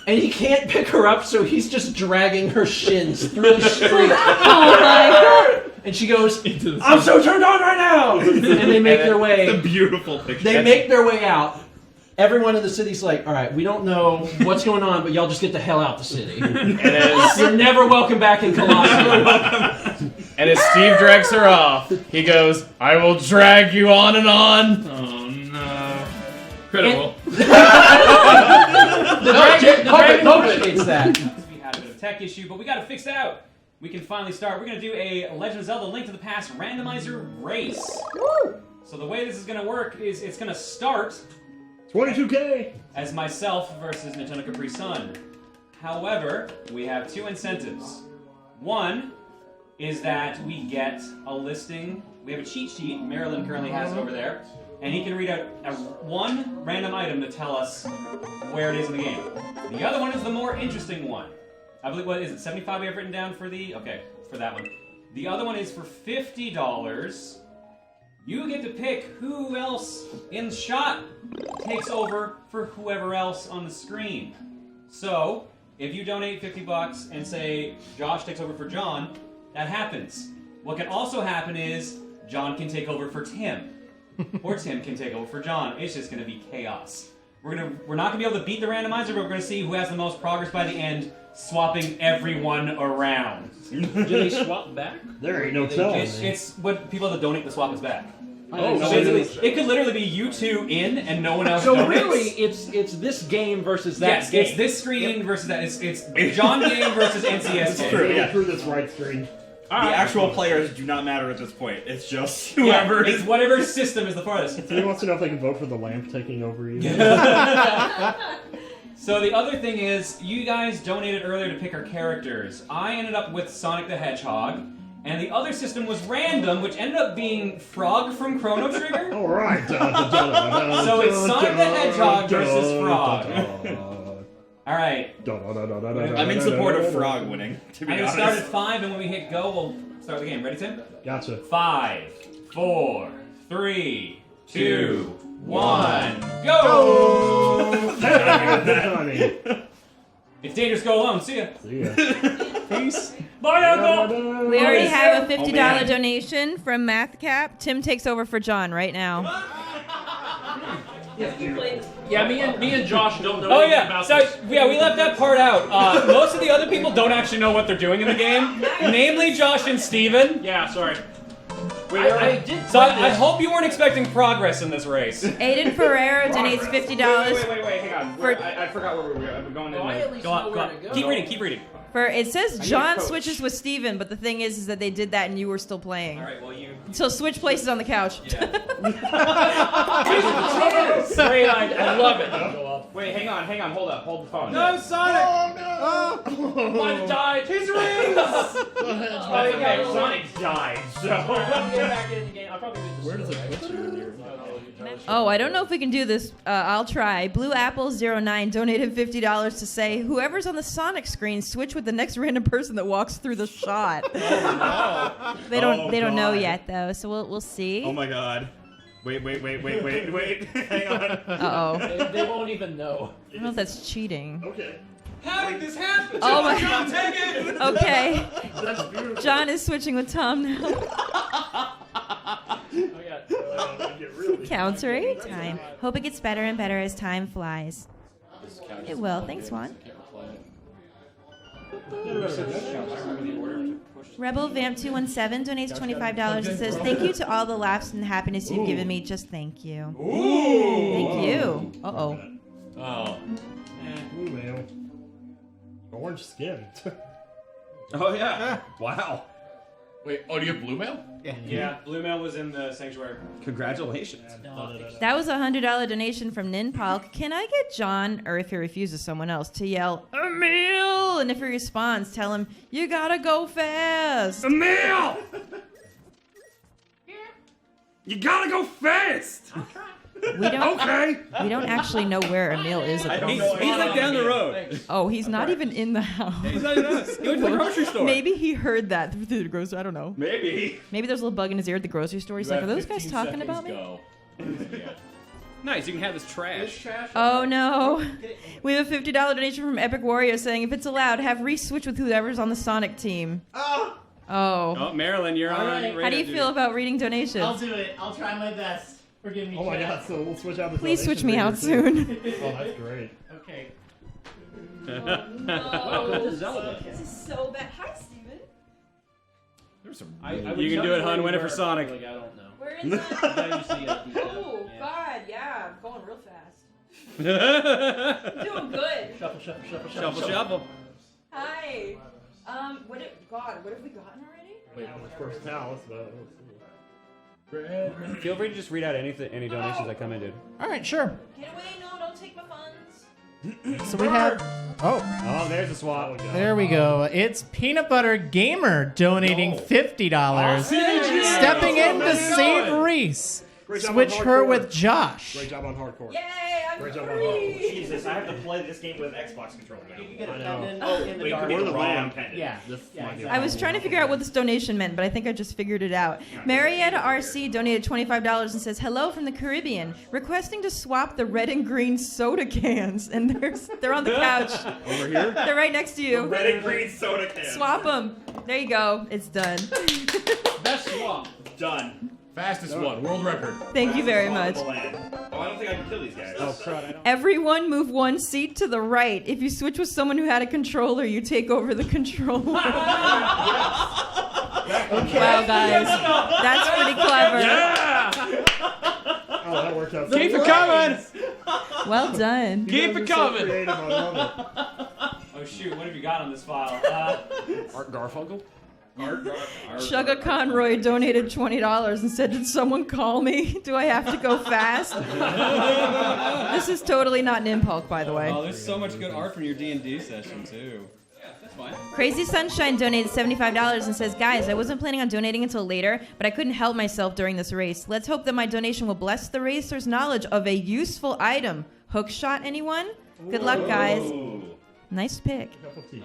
and he can't pick her up, so he's just dragging her shins through the street. Oh my god. And she goes, "I'm so turned on right now!" And they make their way. It's a beautiful picture. They make their way out, everyone in the city's like, all right, we don't know what's going on, but y'all just get the hell out the city. And you're never welcome back in Colosseum. And as Steve drags her off, he goes, I will drag you on and on. Oh no. Critical. The dragon appreciates that. We had a bit of a tech issue, but we got it fixed out. We can finally start. We're going to do a Legend of Zelda Link to the Past randomizer race. So the way this is going to work is it's going to start 22K as myself versus Nintendo Capri Sun. However, we have two incentives. One is that we get a listing. We have a cheat sheet. Marilyn currently has it over there. And he can read out one random item to tell us where it is in the game. The other one is the more interesting one. I believe, what is it, 75 we have written down for the... Okay, for that one. The other one is for $50. You get to pick who else in shot takes over for whoever else on the screen. So, if you donate $50 and say Josh takes over for John, that happens. What can also happen is John can take over for Tim. Or Tim can take over for John. It's just going to be chaos. We're not going to be able to beat the randomizer, but we're going to see who has the most progress by the end, swapping everyone around. Do they swap back? There ain't no telling. It's what people that donate the swap us back. Oh, so it could literally be you two in and no one else. So donates. really, it's this game versus that game. It's this screen versus that. It's John game versus NCS game. True, yeah. Through this right screen. The actual players do not matter at this point. It's just whoever it's whatever system is the farthest. So he wants to know if they can vote for the lamp taking over you. So the other thing is, you guys donated earlier to pick our characters. I ended up with Sonic the Hedgehog, and the other system was random, which ended up being Frog from Chrono Trigger. All right. So it's Sonic the Hedgehog versus Frog. All right. I'm in support of Frog winning, to be I'm going honest. to start at 5, and when we hit go, we'll start the game. Ready, Tim? Gotcha. 5, 4, 3, 2, 1, go! It's dangerous, go alone. See ya. See ya. Peace. Bye, Uncle. We already have a $50 man. donation from MathCap. Tim takes over for John right now. Yeah, me and Josh don't know Oh anything yeah, about so this. yeah, we left that part out. Most of the other people don't actually know what they're doing in the game, namely Josh and Steven. Yeah, sorry. I did. So I hope you weren't expecting progress in this race. Aiden Ferrero donates $50. Wait, hang on. I forgot where we were. We're going in. Go on. Keep reading. For it says need a John coach. switches with Steven, but the thing is that they did that and you were still playing. All right, well you. So switch places on the couch. Yeah. Great idea. I love it. Wait, hang on, hold the phone. No, Sonic! Mine died. His rings. Okay, Sonic died, so. Where does it put you in your... Oh, I don't know if we can do this. I'll try. Blue Apple 09 donated $50 to say whoever's on the Sonic screen switch with the next random person that walks through the shot. They don't know yet though, so we'll see. Oh my god. Wait. Hang on. Uh-oh. They won't even know. I don't know if that's cheating. Okay. How did this happen? Oh my John, take it! Okay. That's beautiful. John is switching with Tom now. Counts right? Time. Hope it gets better and better as time flies. It will. Thanks, Juan. Rebel Vamp 217 donates $25 and says, "Thank you to all the laughs and happiness you've given me. Just thank you." Ooh. Thank you. Uh-oh. Oh. Ooh, man. Orange skin. Oh yeah. Wow. Wait, do you have blue mail? Yeah, Blue Mail was in the sanctuary. Congratulations. That was a $100 donation from Ninpal. Can I get John, or if he refuses, someone else, to yell, "Emil!" And if he responds, tell him, "You gotta go fast." Emil! You gotta go fast! We don't. Okay. We don't actually know where Emil is at the He's moment. like down the road. Oh, he's not even in the house. He's not even us. He went to the grocery store. Maybe he heard that through the grocery. I don't know. Maybe. Maybe there's a little bug in his ear at the grocery store. He's like, "Are those guys talking about me?" Nice, you can have this trash. Oh no. We have a $50 donation from Epic Warrior saying, "If it's allowed, have Reese switch with whoever's on the Sonic team." Oh. Oh, Marilyn, you're on. How do you feel about reading donations? I'll do it. I'll try my best. Forgive me. Oh my god, so we'll switch out the Please switch me donation out figure, soon. too. Oh, that's great. Okay. Welcome to Zelda. This is so bad. Hi, Steven. There's some. You can do it, hun. Win it for Sonic. Like, I don't know. Where is that? Oh, God, yeah. I'm going real fast. I'm doing good. Shuffle. Hi. What have we gotten already? Wait, on the first house, but Feel free to just read out any donations that come in, dude. All right, sure. Get away, no, don't take my funds. So we have. Oh, there's a swap. there we go. It's Peanut Butter Gamer donating $50. Stepping in to save Reese. Great job Switch on her hardcore. with Josh. Great job on hardcore. Yay, I'm Great job on free. hardcore. Jesus, I have to play this game with Xbox controller now. You get a I know. pendant in the Wait, dark. could be Or the the wrong lamp. pendant. Yeah. This Yeah, might be I was trying to figure out what this donation meant, but I think I just figured it out. Marietta RC donated $25 and says, "Hello from the Caribbean, requesting to swap the red and green soda cans." And they're on the couch. Over here? They're right next to you. Red and green soda can. Swap them. There you go. It's done. Best swap. Done. Fastest one, world record. Thank you very much. Oh, I don't think I can kill these guys. Oh, crud. I don't. Everyone move one seat to the right. If you switch with someone who had a controller, you take over the controller. Wow, guys. That's pretty clever. Oh, that worked out. Keep it coming! Well done. Keep it coming! Creative, I love it. Oh, shoot. What have you got on this file? Art Garfunkel? Shugga Conroy donated $20 and said, "Did someone call me? Do I have to go fast?" This is totally not an impulse, by the way. Oh, there's so much good art from your D&D session, too. Yeah, that's fine. Crazy Sunshine donated $75 and says, "Guys, I wasn't planning on donating until later, but I couldn't help myself during this race. Let's hope that my donation will bless the racer's knowledge of a useful item. Hook shot, anyone? Good luck, guys." Nice pick.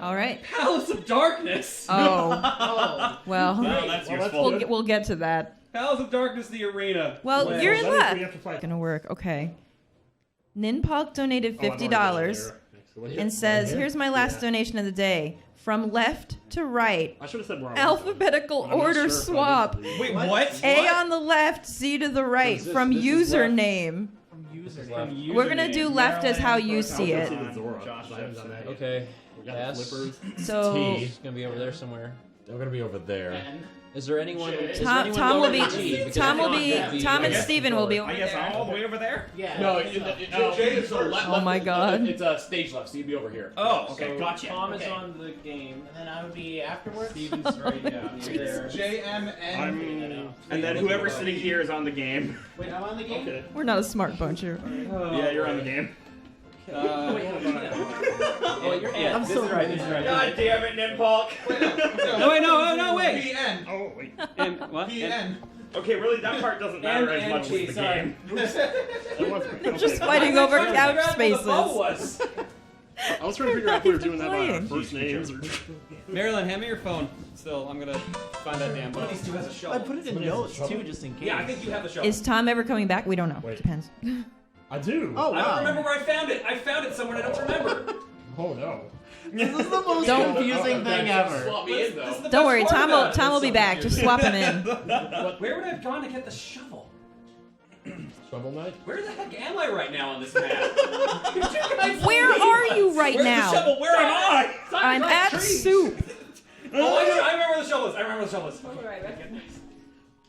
All right. Palace of Darkness! Oh. Well, No, that's useful. we'll get to that. Palace of Darkness, the arena. Well, you're in That means we have luck. to fight. Gonna work. Okay. Ninpalk donated $50 and says, "Here's my last donation of the day. From left to right. I should have said wrong. Alphabetical I'm not order sure if I swap. need to Wait, what? A on the left, C to the right. From this is username. From We're gonna do left as how you see it. Okay. We got S. flippers. So It's gonna be over there somewhere. They're gonna be over there. Is there anyone? Is there Tom anyone will lower be than T? Because Tom will John be could Tom and a Steven will be controller. over I guess I'm there. all the way over there? Yeah. No, Jay is the left. Oh my God. It's stage left, so you'd be over here. Oh, okay, So gotcha. Tom is Okay. on the game. And then I would be afterwards. Steven's right there. And then whoever's sitting here is on the game. Wait, I'm on the game? Okay. We're not a smart bunch here. Yeah, you're on the game. Oh, you're in. I'm so right. This is right. God damn it, Nimpalk. No, wait, no, wait. PN. Oh, wait. And what? PN. Okay, really, that part doesn't matter as much as the game. They're just fighting over couch spaces. I was trying to figure out if we were doing that by our Playing. first names or. Marilyn, hand me your phone. Still, I'm gonna find that damn book. These two has a shovel. I put it in notes too, just in case. Yeah, I think you have the shovel. Is Tom ever coming back? We don't know. Wait. Depends. I do. Oh, I don't wow. remember where I found it. I found it somewhere and I don't remember. Oh no. This is the most Don't- confusing thing ever. Swap me in though. Don't worry, Tom will be back. Just swap him in. Where would I have gone to get the shovel? Shovel Knight. Where the heck am I right now on this map? Where are you right Where's now? the shovel? Where am I? I'm at soup. Oh, I remember the shovel is. I remember the shovel is.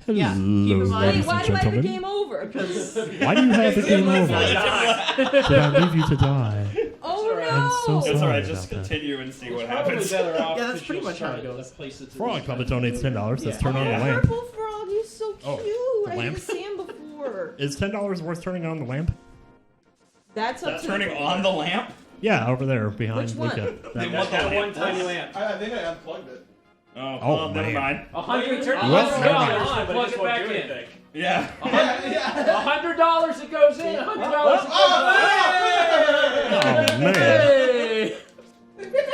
Yeah. Keep in mind. Why do I have the game over? Why do you have the game over? Die. Did I leave you to die? Oh I'm so no! sorry It's alright, about just that. continue and see what Probably happens. better off. Yeah, that's to pretty just much how try it to goes. place it to Frog the probably side. donates $10. Let's Yeah. turn on the lamp. Purple frog, he's so cute. Oh, the I lamp? didn't see him before. Is $10 worth turning on the lamp? That's up That's to turning on the lamp? Yeah, over there behind Which one? Luca. They That- want that one tiny lamp. I think I unplugged it. Oh, Oh, well, never man. mind. 100. Turn Well, it never on, mind. but Plug just it won't back do in. anything. Yeah. $100 it goes in. $100. Oh, man. Hey!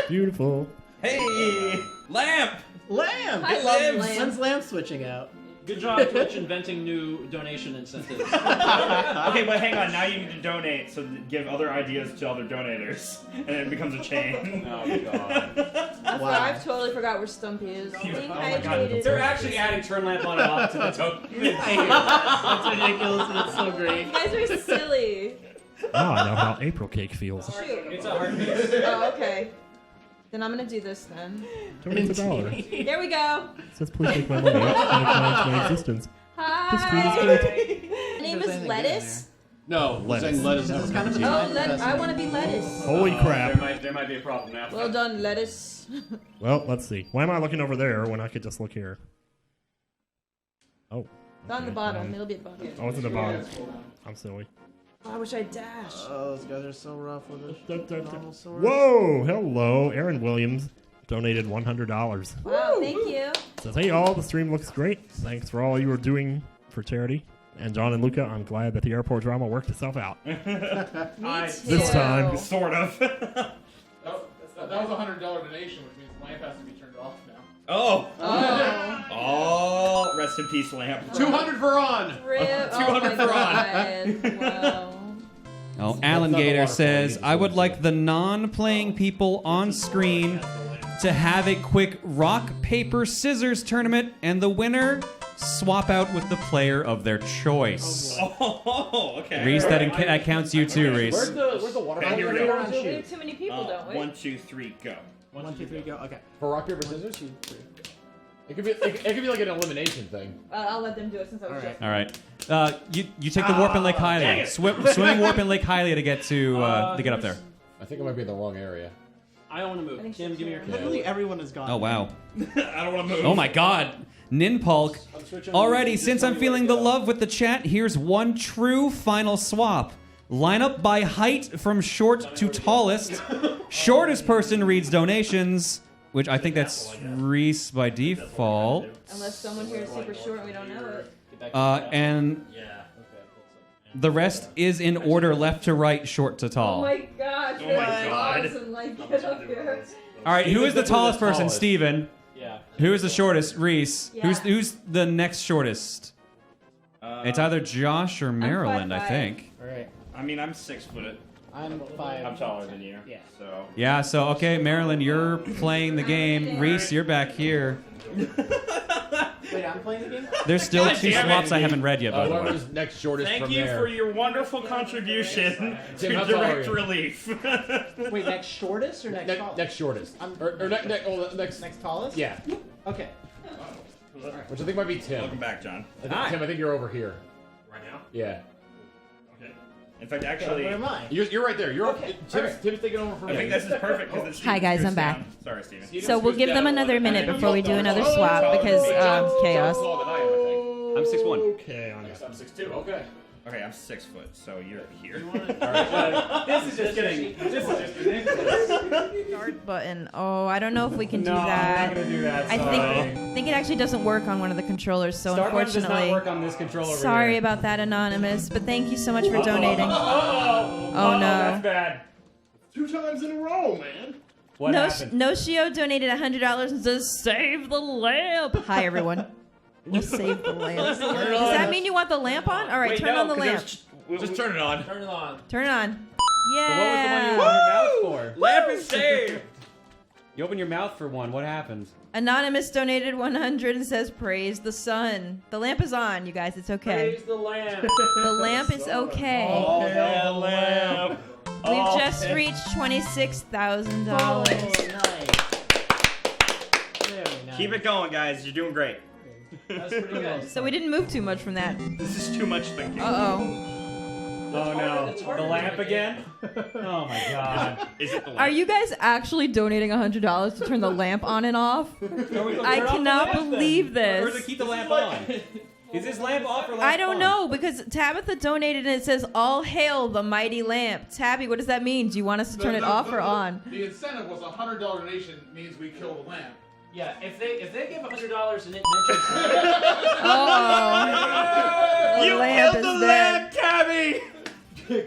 Beautiful. Hey! Lamp! Lamb! I love Lamb. lamb. When's lamb switching out? Good job, Twitch, inventing new donation incentives. Okay, but hang on. Now you need to donate, so give other ideas to other donators, and it becomes a chain. Oh god. I've totally forgot where Stumpy is. Being hydrated. They're actually adding turn lamp on and off to the token. That's ridiculous and it's so great. You guys are silly. Now I know how April cake feels. Shoot. It's a hard piece. Oh, okay. Then I'm gonna do this then. Donate $1. There we go. It says please take my money and acknowledge my existence. This tweet is great. My name is Lettuce. No, Lettuce. saying lettuce never comes to Oh, I want to be Lettuce. Holy crap. There might be a problem now. Well done, Lettuce. Well, let's see. Why am I looking over there when I could just look here? Oh. It's on the bottom. It'll be at the bottom. Oh, it's at the bottom. I'm silly. Oh, I wish I dashed. Oh, those guys are so rough with it. Whoa! Hello. Aaron Williams donated $100. Wow, thank you. Says, hey all, the stream looks great. Thanks for all you were doing for charity. And John and Luca, I'm glad that the airport drama worked itself out. Me too. This time. Sort of. That was a $100 donation, which means the lamp has to be turned off now. Oh. Oh. Oh. Rest in peace, lamp. 200 for on. Rip. 200 for on. Wow. Oh, Alan Gator says, I would like the non-playing people on screen to have a quick rock, paper, scissors tournament, and the winner swap out with the player of their choice. Oh, okay. Reese, that counts you too, Reese. Where's the water? Okay, here we go. We have too many people, don't we? 1, 2, 3, go. 1, 2, 3, go. Okay. For rock, paper, scissors? It could be like an elimination thing. I'll let them do it since I was just. All right. You take the warp in Lake Hylia. Swimming warp in Lake Hylia to get to get up there. I think it might be in the wrong area. I don't want to move. Kim, give me your Literally everyone is gone. Oh wow. I don't want to move. Oh my God. Ninpulk. Alrighty, since I'm feeling the love with the chat, here's one true final swap. Line up by height from short to tallest. Shortest person reads donations, which I think that's Reese by default. Unless someone here is super short and we don't know it. And the rest is in order left to right, short to Oh tall. my gosh, Oh my that's God. awesome. Like, get up here. All right, who is the tallest person? Steven. Yeah. Who is the shortest? Reese. Yeah. Who's the next shortest? It's either Josh or Maryland, I 5'5". think. All right. I mean, I'm 6 foot. I'm 5. I'm taller than you. Yeah. So. Yeah, so okay, Maryland, you're playing the game. Reese, you're back here. Wait, I'm playing the game? There's still God two damn it. swaps I haven't read yet, by the way. Whoever's next shortest Thank from you there. for your wonderful contribution Tim, to how tall are direct you? relief. Wait, next shortest or next tallest? Next shortest. I'm- Or next. Next tallest? Yeah. Okay. Which I think might be Tim. Welcome back, John. Tim, I think you're over here. Right now? Yeah. Okay. In fact, actually, Where am I? You're right there. You're Okay. Tim's taking over from I me. think this is perfect because it's Hi, guys, I'm back. Sorry, Steven. So we'll give them another minute before we do another swap because chaos. I'm 6'1". Okay, I'm I'm 6'2". Okay. Okay, I'm 6 foot, so you're here. This is just getting. This is just ridiculous. Start button. Oh, I don't know if we can do No, I'm that. not gonna do that. I Sorry. think it actually doesn't work on one of the controllers, so Start button does not unfortunately. work on this controller over Sorry here. about that, Anonymous, but thank you so much for donating. Oh no. That's bad. 2 times in a row, man. What happened? Noshio donated $100 and says, "Save the lamp." Hi, everyone. We'll save the lamp. Does that mean you want the lamp on? All right, Wait, turn no, on the 'cause lamp. Just turn it on. Turn it on. Turn it on. But what was the one you Yeah. opened your mouth for? Lamp is saved! You open your mouth for one. What happens? Anonymous donated 100 and says, "Praise the sun." The lamp is on, you guys. It's okay. Praise the lamp. The lamp is okay. Oh, yeah, lamp. We've just reached $26,000. Very nice. Keep it going, guys. You're doing great. That's pretty good. So we didn't move too much from that. This is too much thinking. Uh-oh. Oh no. The lamp again? Oh my God. Is it the lamp? Are you guys actually donating $100 to turn the lamp on and off? I cannot believe Or this. to keep the lamp on? Is this lamp off or lamp I don't on? know because Tabitha donated and it says, "All hail the mighty lamp." Tabby, what does that mean? Do you want us to turn it off or on? The incentive was a $100 donation means we kill the lamp. Yeah, if they give $100 and it mentions Oh. The You lamp killed the is lamp, Tabby!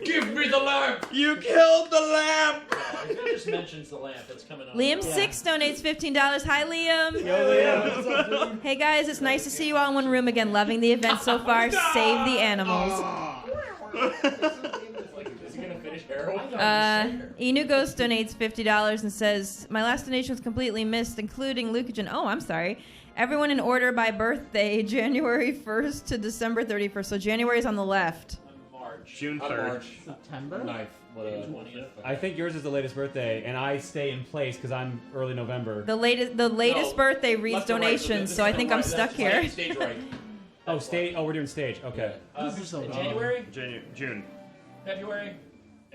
Give me the lamp. You killed the lamp! He's gonna just mentions the lamp that's coming on. Liam 6 donates $15. Hi, Liam. Yo, Liam. Hey, guys, it's nice to see you all in one room again. Loving the event so far. Save the animals. Is he gonna finish heroin? Inu Ghost donates $50 and says, my last donation was completely missed, including Lucagen. Oh, I'm sorry. Everyone in order by birthday, January 1st to December 31st. So January's on the left. June 3rd. September? 9th. June 20th. I think yours is the latest birthday, and I stay in place because I'm early November. The latest birthday reads donations, so I think I'm stuck here. Stage right. Oh, stage. Oh, we're doing stage. Okay. January? June. February?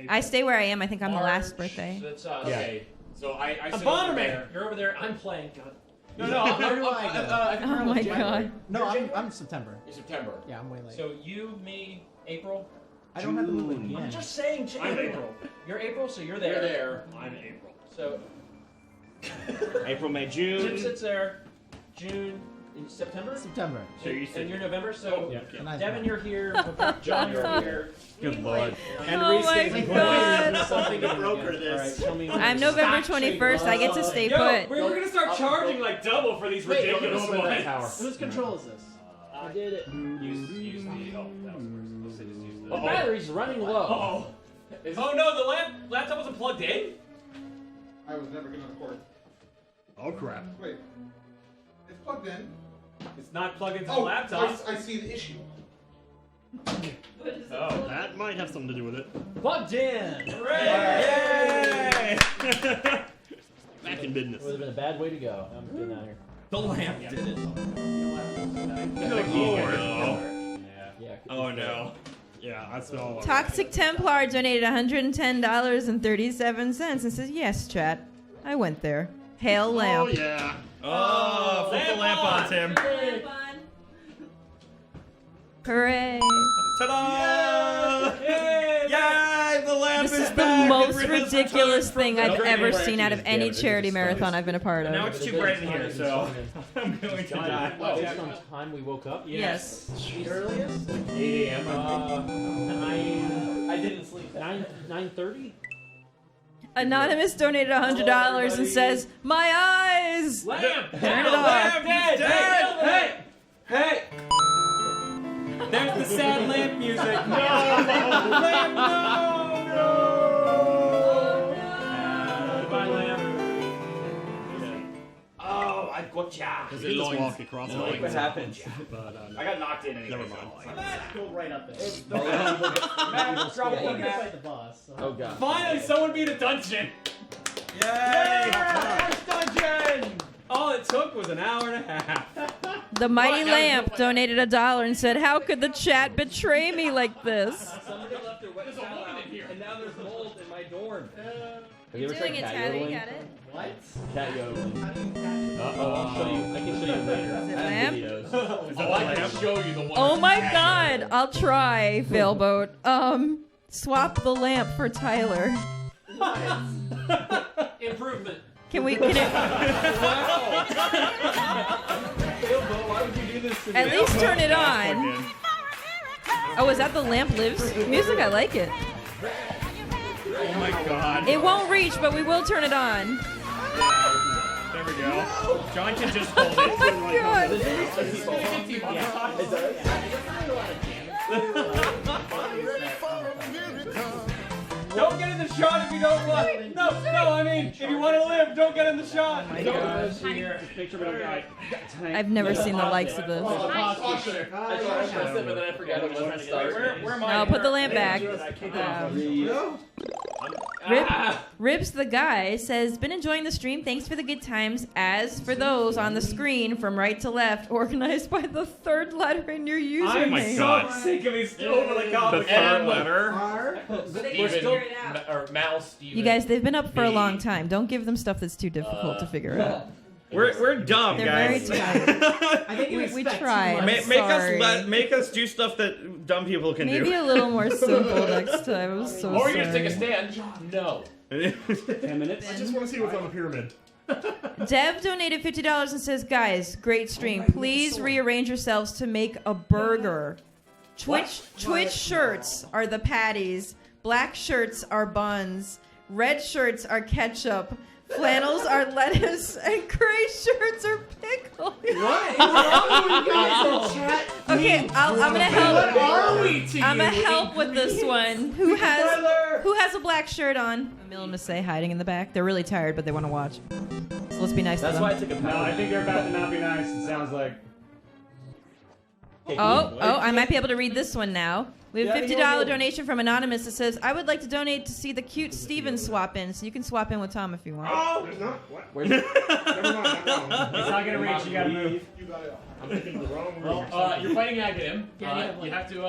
I stay where I am. I think I'm the last birthday. That's, Yeah. Okay. So I I'm sit over Bonnerman. there. You're over there. I'm playing. God. Where do I go? I think Oh we're my in January. god. No, I'm September. In September. Yeah, I'm way late. So you, me, April. I don't have to move again. I'm just saying. I'm April. You're April, so you're there. You're there. I'm April. So April, May, Jim June. sits there. June, in September. September. So you And you're November. So And I- Devin, you're here. John, you're here. Good lord. And Oh Reese my stays in place. god. Something to broker All this. right, tell me. I'm November 21st. I get to stay Yo, put. we're gonna start charging like double for these Wait, ridiculous open that ones. tower. Whose control is this? I did it. Use the. Oh, that was worse. Let's say just use the. The battery's running low. Oh. Oh no, the laptop wasn't plugged in? I was never gonna record. Oh crap. Wait. It's plugged in. It's not plugged into the Oh, laptop. I see the issue. Oh. That might have something to do with it. Plugged in. Yay! Back in business. Would have been a bad way to go. I'm getting out of here. The lamp did it. Good lord. Yeah. Oh no. Yeah, I smell. Toxic Templar donated $110.37 and says, yes, chat. I went there. Hail Oh lamp. yeah. Oh, flip the lamp on, Tim. Hooray. Ta-da! Yay! The lamp This is the back. most It has ridiculous returned thing from I've the ever grave. seen out of any charity marathon I've been a part Now of. it's too bright in here, so I'm going to die. Based on time we woke up. Yes. The earliest? 8 a.m. 9. I didn't sleep. 9:30. Anonymous donated $100 and says, my eyes! Lamp. Turn it off. Lamp dead! Hey! Hey! There's the sad lamp music. No! Lamp, no! Goodbye, lamp. Oh, I gotcha. Because it just walk across the Look what happened. But I got knocked in anyway. never mind. Go right up there. Matt, drop one, You Matt. fight the boss. So. Oh god. Finally, someone beat a dungeon. Yay! First dungeon! All it took was an hour and a half. The Mighty Lamp donated $1 and said, how could the chat betray me like this? Somebody left their wet towel out, and now there's mold in my dorm. Have you ever tried cat yodeling? it? What? Cat yodeling. Uh-oh, I'll show you. I can show you later. Is it I have lamp? videos. Oh, I can show you the one. Oh my god, I'll try, Failboat. Swap the lamp for Tyler. Improvement. Can it... Why would you do this to me? At least turn it on. Oh, is that the lamp lives music? I like it. Oh my god. It won't reach, but we will turn it on. There we go. John can just hold Oh my Don't get in the shot if you don't want. No, I mean, if you want to live, don't get in the shot. Picture of a guy. I've never seen the likes of this. Where am I? I'll put the lamp back. Ribs the guy says, been enjoying the stream. Thanks for the good times. As for those on the screen from right to left, organized by the third letter in your username. Oh my god. Sick of these overly The complicated. third letter. We're still or Mal Steven. You guys, they've been up for a long time. Don't give them stuff that's too difficult to figure out. We're dumb, They're guys. very tired. I think We tried. I'm Make sorry. make us do stuff that dumb people can Maybe do. a little more simple next time. I'm so Or sorry. you're gonna take a stand? No. 10 minutes. I just want to see what's on the pyramid. Dev donated $50 and says, guys, great stream. Please rearrange yourselves to make a burger. Twitch shirts are the patties. Black shirts are buns. Red shirts are ketchup. Flannels are lettuce, and gray shirts are pickles. What? Okay, I'm gonna help. What are we to I'm gonna you, help with this one. Who has a black shirt on? I'm gonna say hiding in the back. They're really tired, but they want to watch. So let's be nice to them. That's why I took a No, I think they're about to not be nice. It sounds like. I might be able to read this one now. We have a $50 donation from Anonymous that says, I would like to donate to see the cute Steven swap in, so you can swap in with Tom if you want. Oh, there's not. What? Where's Never mind. It's not gonna reach. You gotta move. You got it. I'm thinking the wrong room. Well, you're fighting Aghanim. You have to. You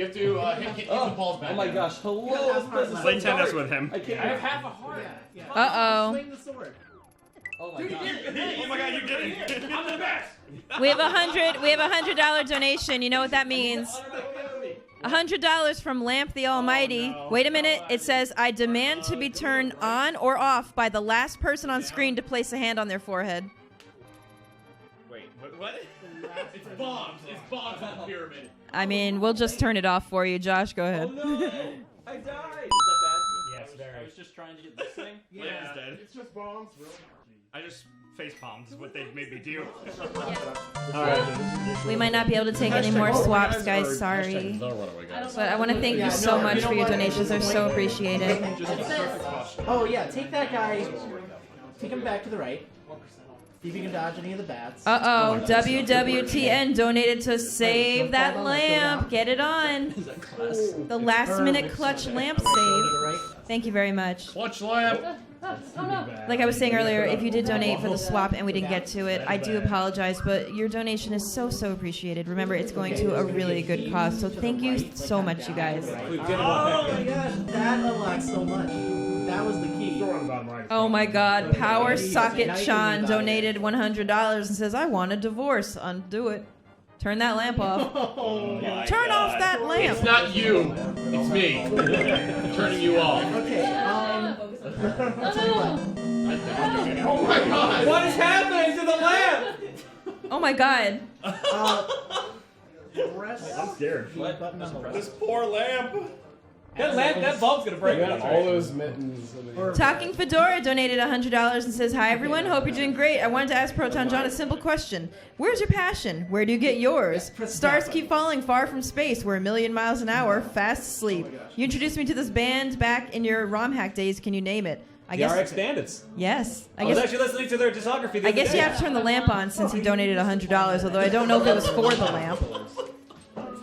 have to hit the balls back. Oh my gosh! Hello. Play tennis with him. I can't. I have half a heart. Uh-oh. Swing the sword. Oh my gosh! Oh my god, you did it! I'm the best. We have $100 donation. You know what that means. $100 from Lamp the Almighty. Wait a minute. It says, I demand to be turned on or off by the last person on screen to place a hand on their forehead. Wait, what? It's bombs. It's bombs on the pyramid. I mean, we'll just turn it off for you. Josh, go ahead. Oh no! I died. Is that bad? Yes, very. I was just trying to get this thing. Lamp is dead. It's just bombs, really. I just face palmed is what they made me do. We might not be able to take any more swaps, guys. Sorry. But I want to thank you so much for your donations. They're so appreciated. Oh yeah, take that guy. Take him back to the right. See if you can dodge any of the bats. Uh-oh. WWTN donated to save that lamp. Get it on. The last-minute clutch lamp save. Thank you very much. Clutch lamp. Like I was saying earlier, if you did donate for the swap and we didn't get to it, I do apologize, but your donation is so appreciated. Remember, it's going to a really good cause, so thank you so much, you guys. Oh my gosh, that unlocks so much. That was the key. Oh my God, Power Socket Sean donated $100 and says, I want a divorce. Undo it. Turn that lamp off. Turn off that lamp. It's not you. It's me. Turning you off. Okay, Oh my god! What is happening to the lamp? Oh my God. I'm scared. This poor lamp. That bulb's gonna break. All those mittens. Talking Fedora donated $100 and says, Hi everyone, hope you're doing great. I wanted to ask Proton John a simple question. Where's your passion? Where do you get yours? Stars keep falling far from space. We're 1,000,000 miles an hour, fast asleep. You introduced me to this band back in your ROM hack days. Can you name it? I guess. RX Bandits. Yes. I was actually listening to their discography. I guess you have to turn the lamp on since he donated $100, although I don't know if it was for the lamp.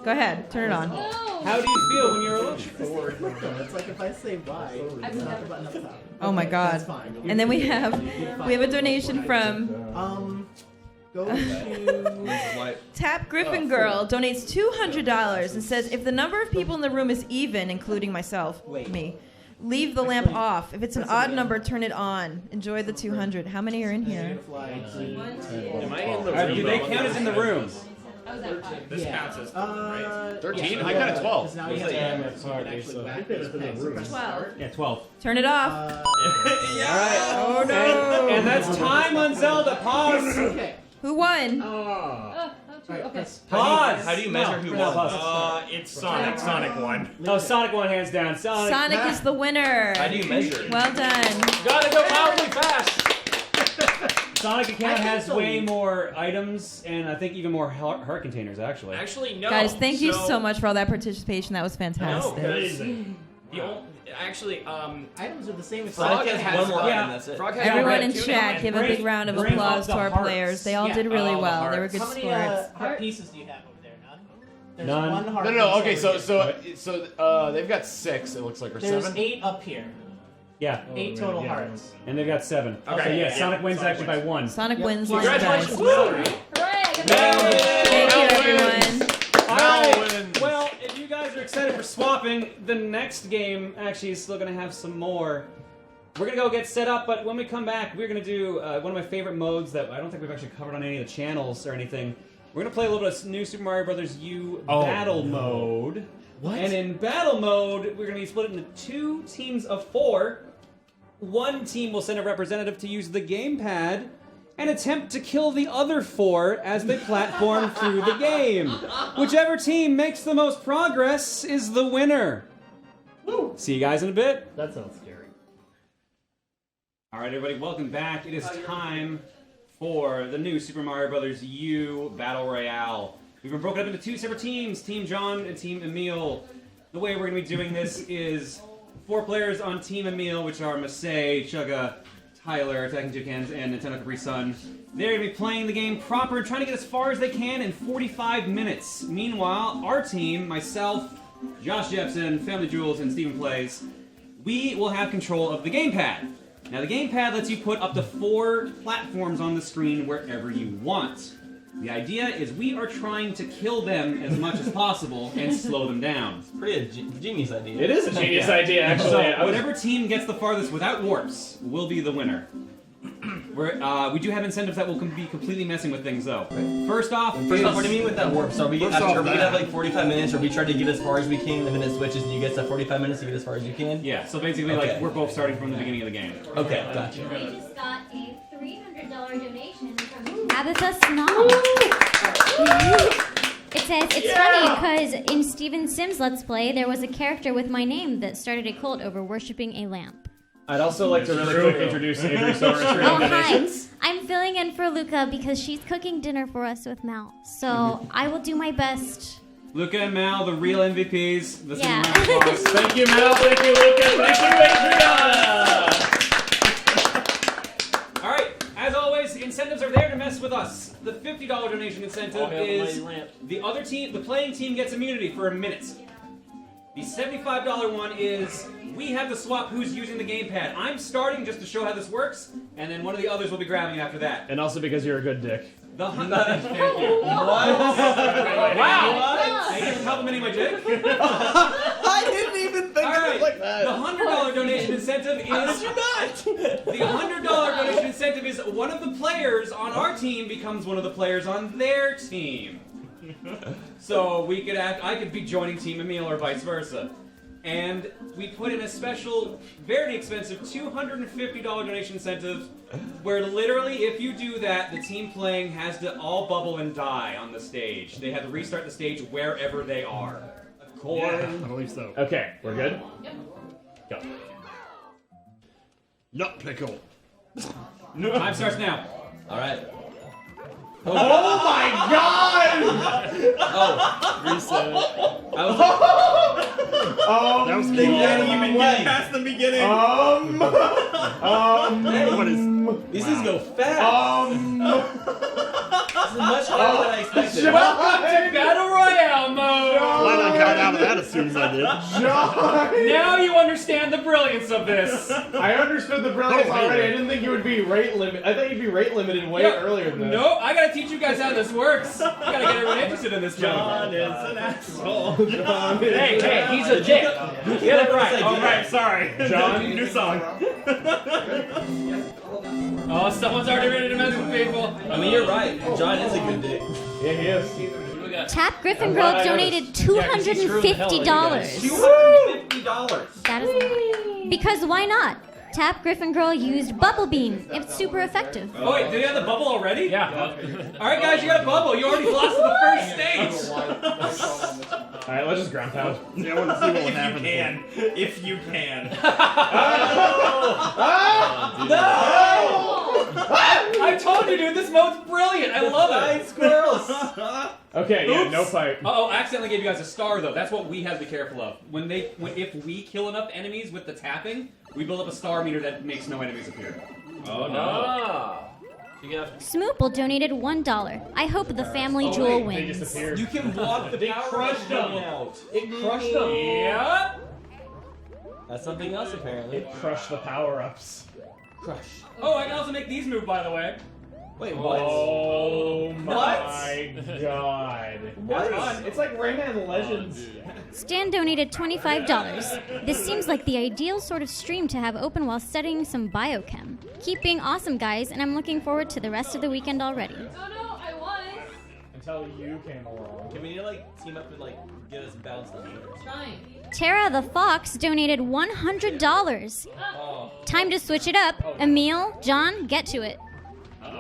Go ahead, turn it on. How do you feel when you're alone? It's like if I say bye, it's not the button up top. Oh my God. That's fine. And then we have a donation from Go to Tap Griffin Girl donates $200 and says, if the number of people in the room is even, including myself, me, leave the lamp off. If it's an odd number, turn it on. Enjoy the 200. How many are in here? Am I in the room? Do they count as in the room? This counts as 13? I got a 12. Now you have to 12. Yeah, 12. Turn it off. Alright. Oh no. And that's time on Zelda. Pause. Okay. Who won? Okay. Pause. How do you measure who won? It's Sonic. Sonic won. Oh, Sonic won hands down. Sonic is the winner. How do you measure? Well done. Gotta go wildly fast. Sonic account has way more items and I think even more heart containers, actually. Actually, no. Guys, thank you so much for all that participation. That was fantastic. Items are the same as Frog Sonic. has one more item. That's it. Everyone in chat, give a big round of applause to our players. They all did really well. They were good How many sports. heart pieces do you have over there? None? There's None. one heart No. piece Okay, over here. so they've got 6. It looks like, or There's 7. 8 up here. Yeah. 8 total hearts. And they've got 7. Okay, So yeah, yeah. Sonic wins actually by 1. Sonic wins. Congratulations, guys. Thank you, everyone. Alright, well, if you guys are excited for swapping, the next game actually is still going to have some more. We're going to go get set up, but when we come back, we're going to do one of my favorite modes that I don't think we've actually covered on any of the channels or anything. We're going to play a little bit of new Super Mario Bros. U Battle Mode. What? And in Battle Mode, we're going to be split into 2 teams of 4. One team will send a representative to use the gamepad and attempt to kill the other 4 as they platform through the game. Whichever team makes the most progress is the winner. See you guys in a bit. That sounds scary. All right, everybody, welcome back. It is time for the new Super Mario Bros. U Battle Royale. We've been broken up into 2 separate teams, Team John and Team Emil. The way we're going to be doing this is 4 players on Team Emil, which are Masay, Chugga, Tyler, Attacking Toucans, and Nintendo Capri Sun. They're going to be playing the game proper and trying to get as far as they can in 45 minutes. Meanwhile, our team, myself, Josh Jepson, Family Jewels, and Steven Plays, we will have control of the gamepad. Now, the gamepad lets you put up to 4 platforms on the screen wherever you want. The idea is we are trying to kill them as much as possible and slow them down. It's pretty genius idea. It is a genius idea, actually. So, whatever team gets the farthest without warps will be the winner. We do have incentives that will be completely messing with things, though. First off, what do you mean with that warp? So are we gonna have like 45 minutes, or we try to get as far as we can, and then it switches, and you get that 45 minutes to get as far as you can? Yeah, so basically, like, we're both starting from the beginning of the game. Okay, gotcha. We just got a $300 donation from Tabitha Snob. It says, it's funny because in Steven Sims' Let's Play, there was a character with my name that started a cult over worshipping a lamp. I'd also like to really quick introduce Avery Soares for Oh, hi. donations. I'm filling in for Luca because she's cooking dinner for us with Mal. So I will do my best. Luca and Mal, the real MVPs. This Yeah. is my applause. Thank you, Mal. Thank you, Luca. Thank you, Adriana. All right, as always, incentives are there to mess with us. The $50 donation incentive is the other team, the playing team gets immunity for a minute. The $75 one is we have to swap who's using the gamepad. I'm starting just to show how this works, and then one of the others will be grabbing after that. And also because you're a good dick. The Thank you. What? Wow! I get complimenting my dick? I didn't even think of it like that. The $100 donation incentive is... How did you not? The $100 donation incentive is one of the players on our team becomes one of the players on their team. So we could I could be joining Team Emil or vice versa. And we put in a special, very expensive $250 donation incentive where literally if you do that, the team playing has to all bubble and die on the stage. They have to restart the stage wherever they are. Yeah, I believe so. Okay, we're good? Yep. Go. Nut pickle. Time starts now. All right. Oh my god! Reset. That was They cool. can't even get past the beginning. What is... These things go fast. This is much harder than I expected. Welcome to Battle Royale mode! Glad I got out of that as soon as I did. Now you understand the brilliance of this. I understood the brilliance already. I didn't think you would be rate limit. I thought you'd be rate limited way earlier than this. No, I gotta teach you guys how this works. I gotta get everyone interested in this John junk. is an asshole. Hey, he's a dick. Get it right. All right, sorry. John, new song. Oh, someone's already ready to mess with people. I mean, you're right. John is a good dick. Yeah, he is. Tap Griffin Girl donated $250. $250. That is because why not? Tap Griffin Girl used Bubble Beam. It's super effective. Oh wait, did he have the bubble already? Yeah. All right, guys, you got a bubble. You already lost to the first stage. Alright, let's just ground pound. Yeah, I want to see what would happen. If you can. I told you, dude, this mode's brilliant. I love it. Squirrels. Okay, yeah, no fight. Oh, accidentally gave you guys a star though. That's what we have to be careful of. If we kill enough enemies with the tapping, we build up a star meter that makes no enemies appear. Oh no. Smoople donated $1. I hope the family jewel They wins. disappeared. You can walk the power crushed them. out. It crushed them. Yep. That's something else, apparently. It crushed the power-ups. Crush. Oh, I can also make these move, by the way. Wait, what? Oh my god. What? It's like Rayman Legends. Stan donated $25. This seems like the ideal sort of stream to have open while studying some biochem. Keep being awesome, guys, and I'm looking forward to the rest of the weekend already. Oh no, I won. Until you came along. Can we like team up and like get us bounced on either? Trying. Tara the Fox donated $100. Oh. Time to switch it up. Emil, John, get to it.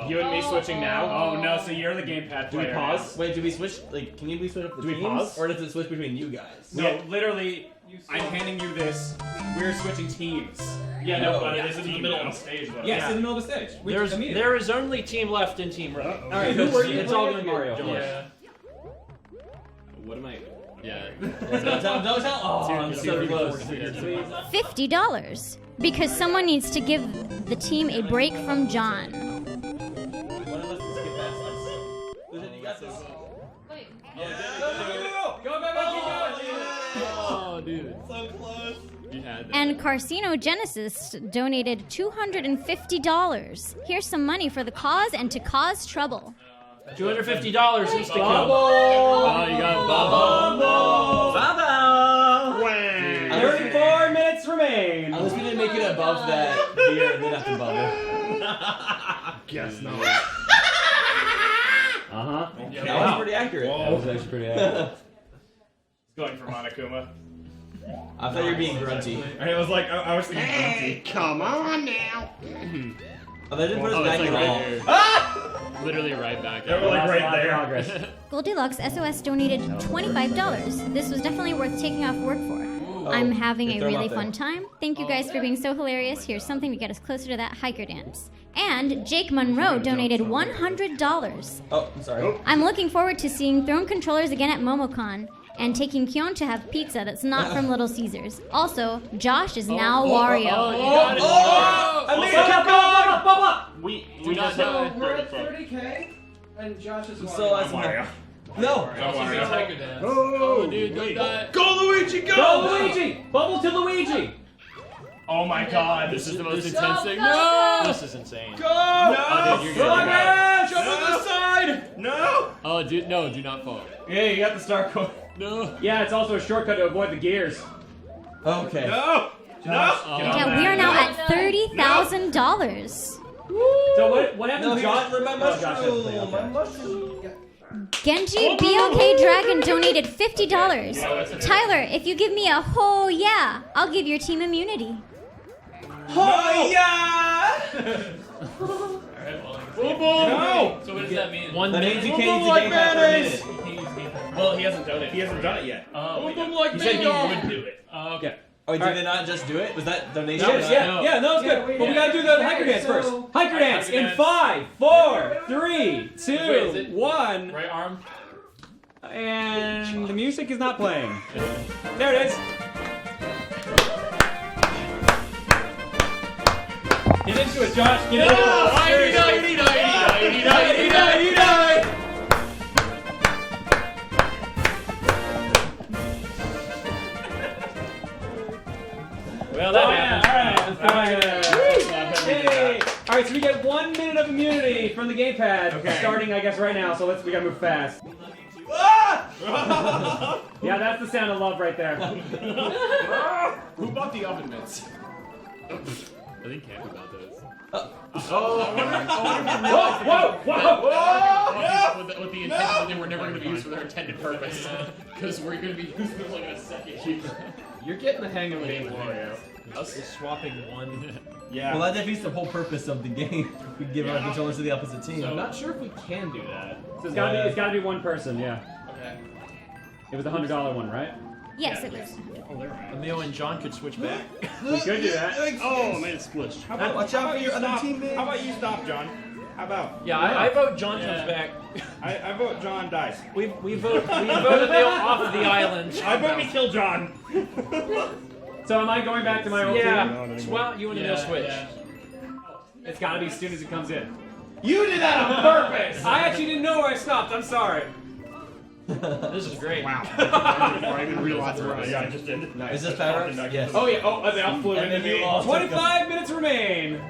You and me switching now? Oh no, so you're the gamepad Do we player. pause? Wait, do we switch? Like, can you switch up the Do we teams? pause? Or does it switch between you guys? No, literally, I'm handing you this. We're switching teams. Yeah, no, but it is in the middle of the stage, though. Yes, in the middle of the stage. There is only team left in Team Red. All right, who were you? It's all playing going as? to Mario. What am I? Yeah. Don't tell. Oh, I'm so close. $50. Because someone needs to give the team a break from John. One of us can skip past us. Listen, you got this. Wait. Go, keep going. Oh, dude. So close. You had that. And Carcinogenesis donated $250. Here's some money for the cause and to cause trouble. $250 is to come. Oh, you got Bubble. Bubble. 34 minutes remain. I was gonna make it above that beer and then after bubble. Guess not. Okay. That was pretty accurate. That was actually pretty accurate. Going for Monokuma. I thought you were being grunty. I was like, I was thinking grunty. Come on now. Oh, they didn't put us Oh, back it's at like all. right here. Literally right back. They were like right there. Goldilocks SOS donated $25. This was definitely worth taking off work for. I'm having they a throw 'em really up there. fun time. Thank you guys for being so hilarious. Here's something to get us closer to that hiker dance. And Jake Monroe donated $100. Oh, I'm sorry. I'm looking forward to seeing Throne Controllers again at MomoCon and taking Kyon to have pizza that's not from Little Caesars. Also, Josh is now Wario. I made it. Bubble. We So not we're at 30K, and Josh is So that's Mario. No. Oh, dude, don't die. Go Luigi, go! Go, Luigi! Bubble to Luigi! Oh my God! This is the most intense thing. No! This is insane. Go! Oh, dude, you're gonna Yes! Jump on the side! No! Oh, dude, no, do not fall. Yeah, you got the star code. No. Yeah, it's also a shortcut to avoid the gears. Okay. No! No! Yeah, we are now at $30,000. So what happened No, to he Josh? was for my Oh, Josh has to play, mushroom. okay. My mushroom. Genji BOK Dragon donated $50. Tyler, if you give me a oh yeah, I'll give your team immunity. Oh yeah! No! So what does that mean? One That minute. means you can't use the like game pad mayonnaise. for a minute. Well, he hasn't done it. He hasn't done it yet. Like He said he would do it. Okay. Oh, did Alright. they not just do it? Was that donation? Yes, yeah, no, it's good. But we gotta do the hiker dance first. Hiker dance in 5, 4, 3, 2, 1. Right arm. And the music is not playing. There it is. Get into it, Josh. Get into it. Well, that happened. All right, so we get 1 minute of immunity from the gamepad, starting, I guess, right now. So we gotta move fast. Yeah, that's the sound of love right there. Who bought the oven mitts? I think Camp about those. Whoa! With the intention that they were never going to be used for their intended purpose. Because we're going to be using them like in a second. You're getting the hang of it, Wario. Us is swapping one. Yeah. Well, that defeats the whole purpose of the game. We give our controllers to the opposite team. I'm not sure if we can do that. So it's gotta be one person, yeah. Okay. It was the $100 one, right? Yes, it was. Emil and John could switch back. We could do that. Oh, man, it's glitched. How about, Watch out for your other stop? teammate. How about you stop, John? How about? Yeah, I vote John comes back. I vote John dies. We vote Emil off of the island. I vote we kill John. So am I going back to my old Yeah. team? Well, you and Emil switch. It's gotta be as soon as it comes in. You did that on purpose. I actually didn't know where I stopped. I'm sorry. This is great. Wow. I didn't realize it was. Yeah, I just did. Is this power up? Yes. Oh yeah. Oh, they all flew And then into you me. all took 25 minutes remain.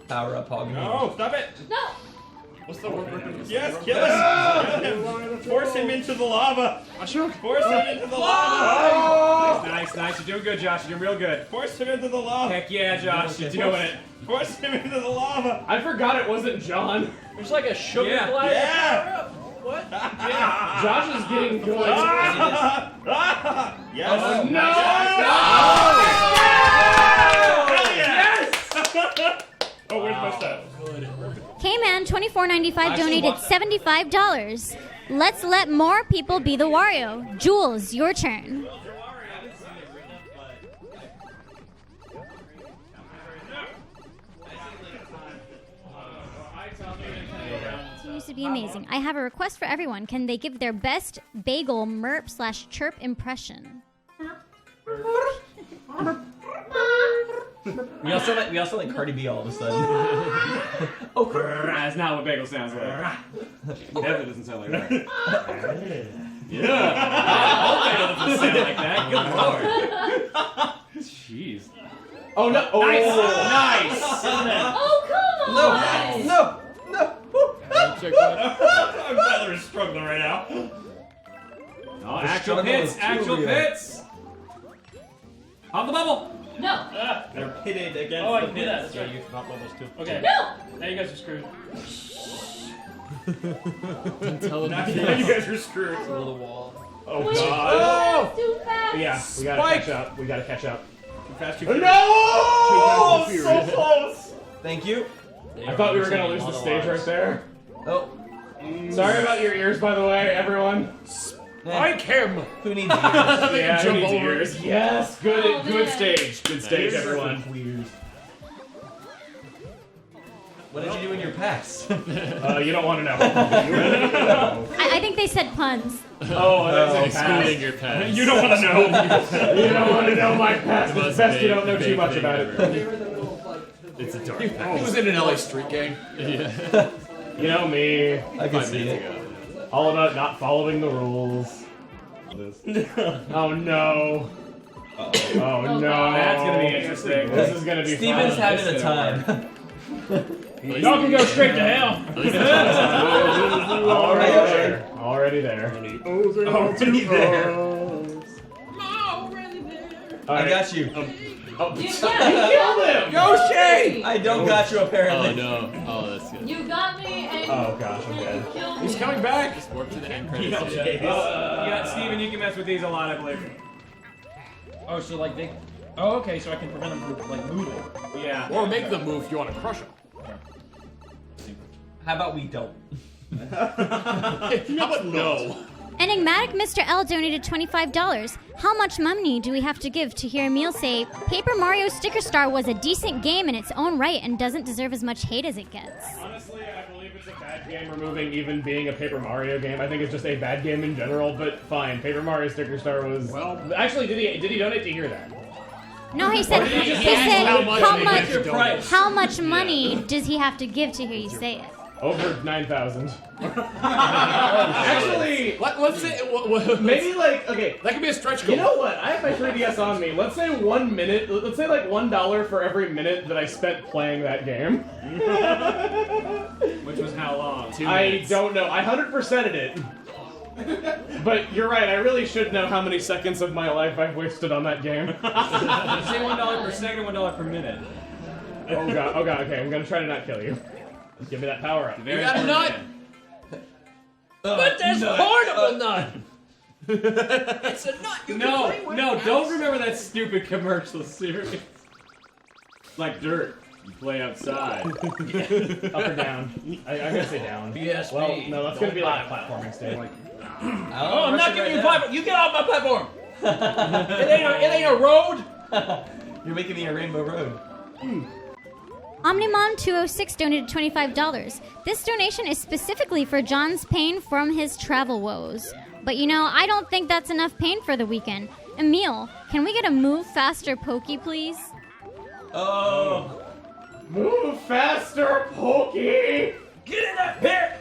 Power up, Hog. No, stop it. No! What's the word? Yes, kill him. Kill him. Force him into the lava. Force him into the lava. Nice. You're doing good, Josh. You're doing real good. Force him into the lava. Heck yeah, Josh. You're doing it. Force him into the lava. I forgot it wasn't John. There's like a sugar Yeah. glass. Yeah. What? Josh is getting good. Yes. Oh, no. Yes. Oh, where's my stuff? K-Man 24.95 donated $75. Let's let more people be the Wario. Jules, your turn. continues to be amazing. I have a request for everyone. Can they give their best bagel merp/chirp impression? We also like Cardi B all of a sudden. Oh, that's not what bagel sounds like. Definitely doesn't sound like that. Yeah. All bagel doesn't sound like that. Good lord. Jeez. Oh no! Oh, Nice. Oh, come on! No. I'm Tyler is struggling right now. Oh, actual hits. Pop the bubble. No. They're pitted against Oh, I the can do that. pits. That's right. You can pop bubbles too. Okay. No. Now you guys are screwed. Now you guys are screwed. It's a little wall. Oh Wait, god. too fast. Yeah, we gotta catch up. We gotta catch up. Too fast, too No! furious. So close. Thank you. I thought we were gonna lose the stage right there. Oh. Sorry about your ears, by the way, everyone. Spike him. Who needs ears? Yeah, who needs Jump over ears? it. Yes, good stage. Good stage, everyone. What did you do in your packs? You don't want to know. I think they said puns. Oh, that's Excluding your past. You don't want to know. You don't want to know my past. It's best you don't know too much about it. It's a dark He was in an LA street gang. Yeah. You know me. I can see it. All about not following the rules. Oh no. Oh no. That's gonna be interesting. This is gonna be Steven's fun. having a time. Y'all can go straight to hell. Already there. I got you. You killed him! Go, Shay! I don't got you, apparently. Oh no. Oh, that's good. You got me, and Oh gosh, I'm dead. you killed me. He's coming back. Just warp to the end credits. Yeah, Steven, you can mess with these a lot, I believe. Oh, so like they. Oh, okay. So I can prevent them from like moving. Yeah. Or make them move if you want to crush them. How about we don't? How about no? Enigmatic Mr. L donated $25. How much money do we have to give to hear Emil say, Paper Mario Sticker Star was a decent game in its own right and doesn't deserve as much hate as it gets? Honestly, I believe it's a bad game removing even being a Paper Mario game. I think it's just a bad game in general, but fine. Paper Mario Sticker Star was... Well, actually, did he donate to hear that? No, he said, how much money does he have to give to hear you say it? Over 9,000. Actually, let's say maybe like okay. That could be a stretch goal. You know what? I have my 3DS on me. Let's say 1 minute. Let's say like $1 for every minute that I spent playing that game. Which was how long? 2 I minutes. don't know. I 100%ed it. But you're right. I really should know how many seconds of my life I've wasted on that game. Say $1 per second, $1 per minute. Oh god. Oh god. Okay, I'm gonna try to not kill you. Give me that power up. You got a nut. But there's portable nut. It's a nut. You can play with No, it. don't remember that stupid commercial series. Like dirt. You play outside. Up or down? I'm gonna say down. PSP. Well, no, that's gonna be like a platforming stage. Oh, I'm not giving you a platform. You get off my platform. it ain't a road. You're making me a rainbow road. Omnimon206 donated $25. This donation is specifically for John's pain from his travel woes. But you know, I don't think that's enough pain for the weekend. Emil, can we get a move faster pokey, please? Oh. Move faster, Pokey! Get in that pit.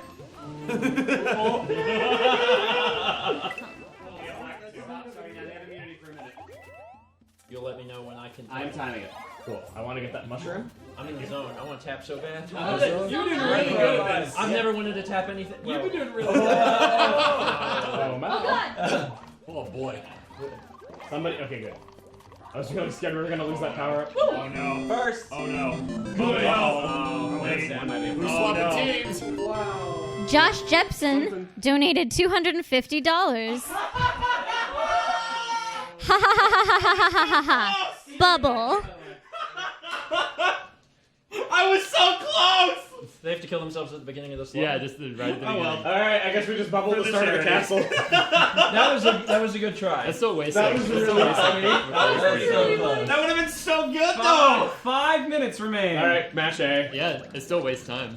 You'll let me know when I can. I'm timing it. Cool. I want to get that mushroom. I'm in the zone. I want to tap so bad. You're doing really good at this. I've never wanted to tap anything. You've been doing really Oh, God. Oh boy. Somebody. Okay, good. I was really scared we were gonna lose that power up. Oh no. First. Oh no. Wait. Who's swapping teams? Josh Jepson donated $250. Ha ha ha ha ha ha ha ha. Bubble. I was so close! They have to kill themselves at the beginning of this. Yeah, just right at the beginning. Alright, I guess we just bubbled the start of the castle. That was a good try. That's still wasted. That was really That would have been so good, though! 5 minutes remain. Alright, mash A. Yeah, it still wastes time.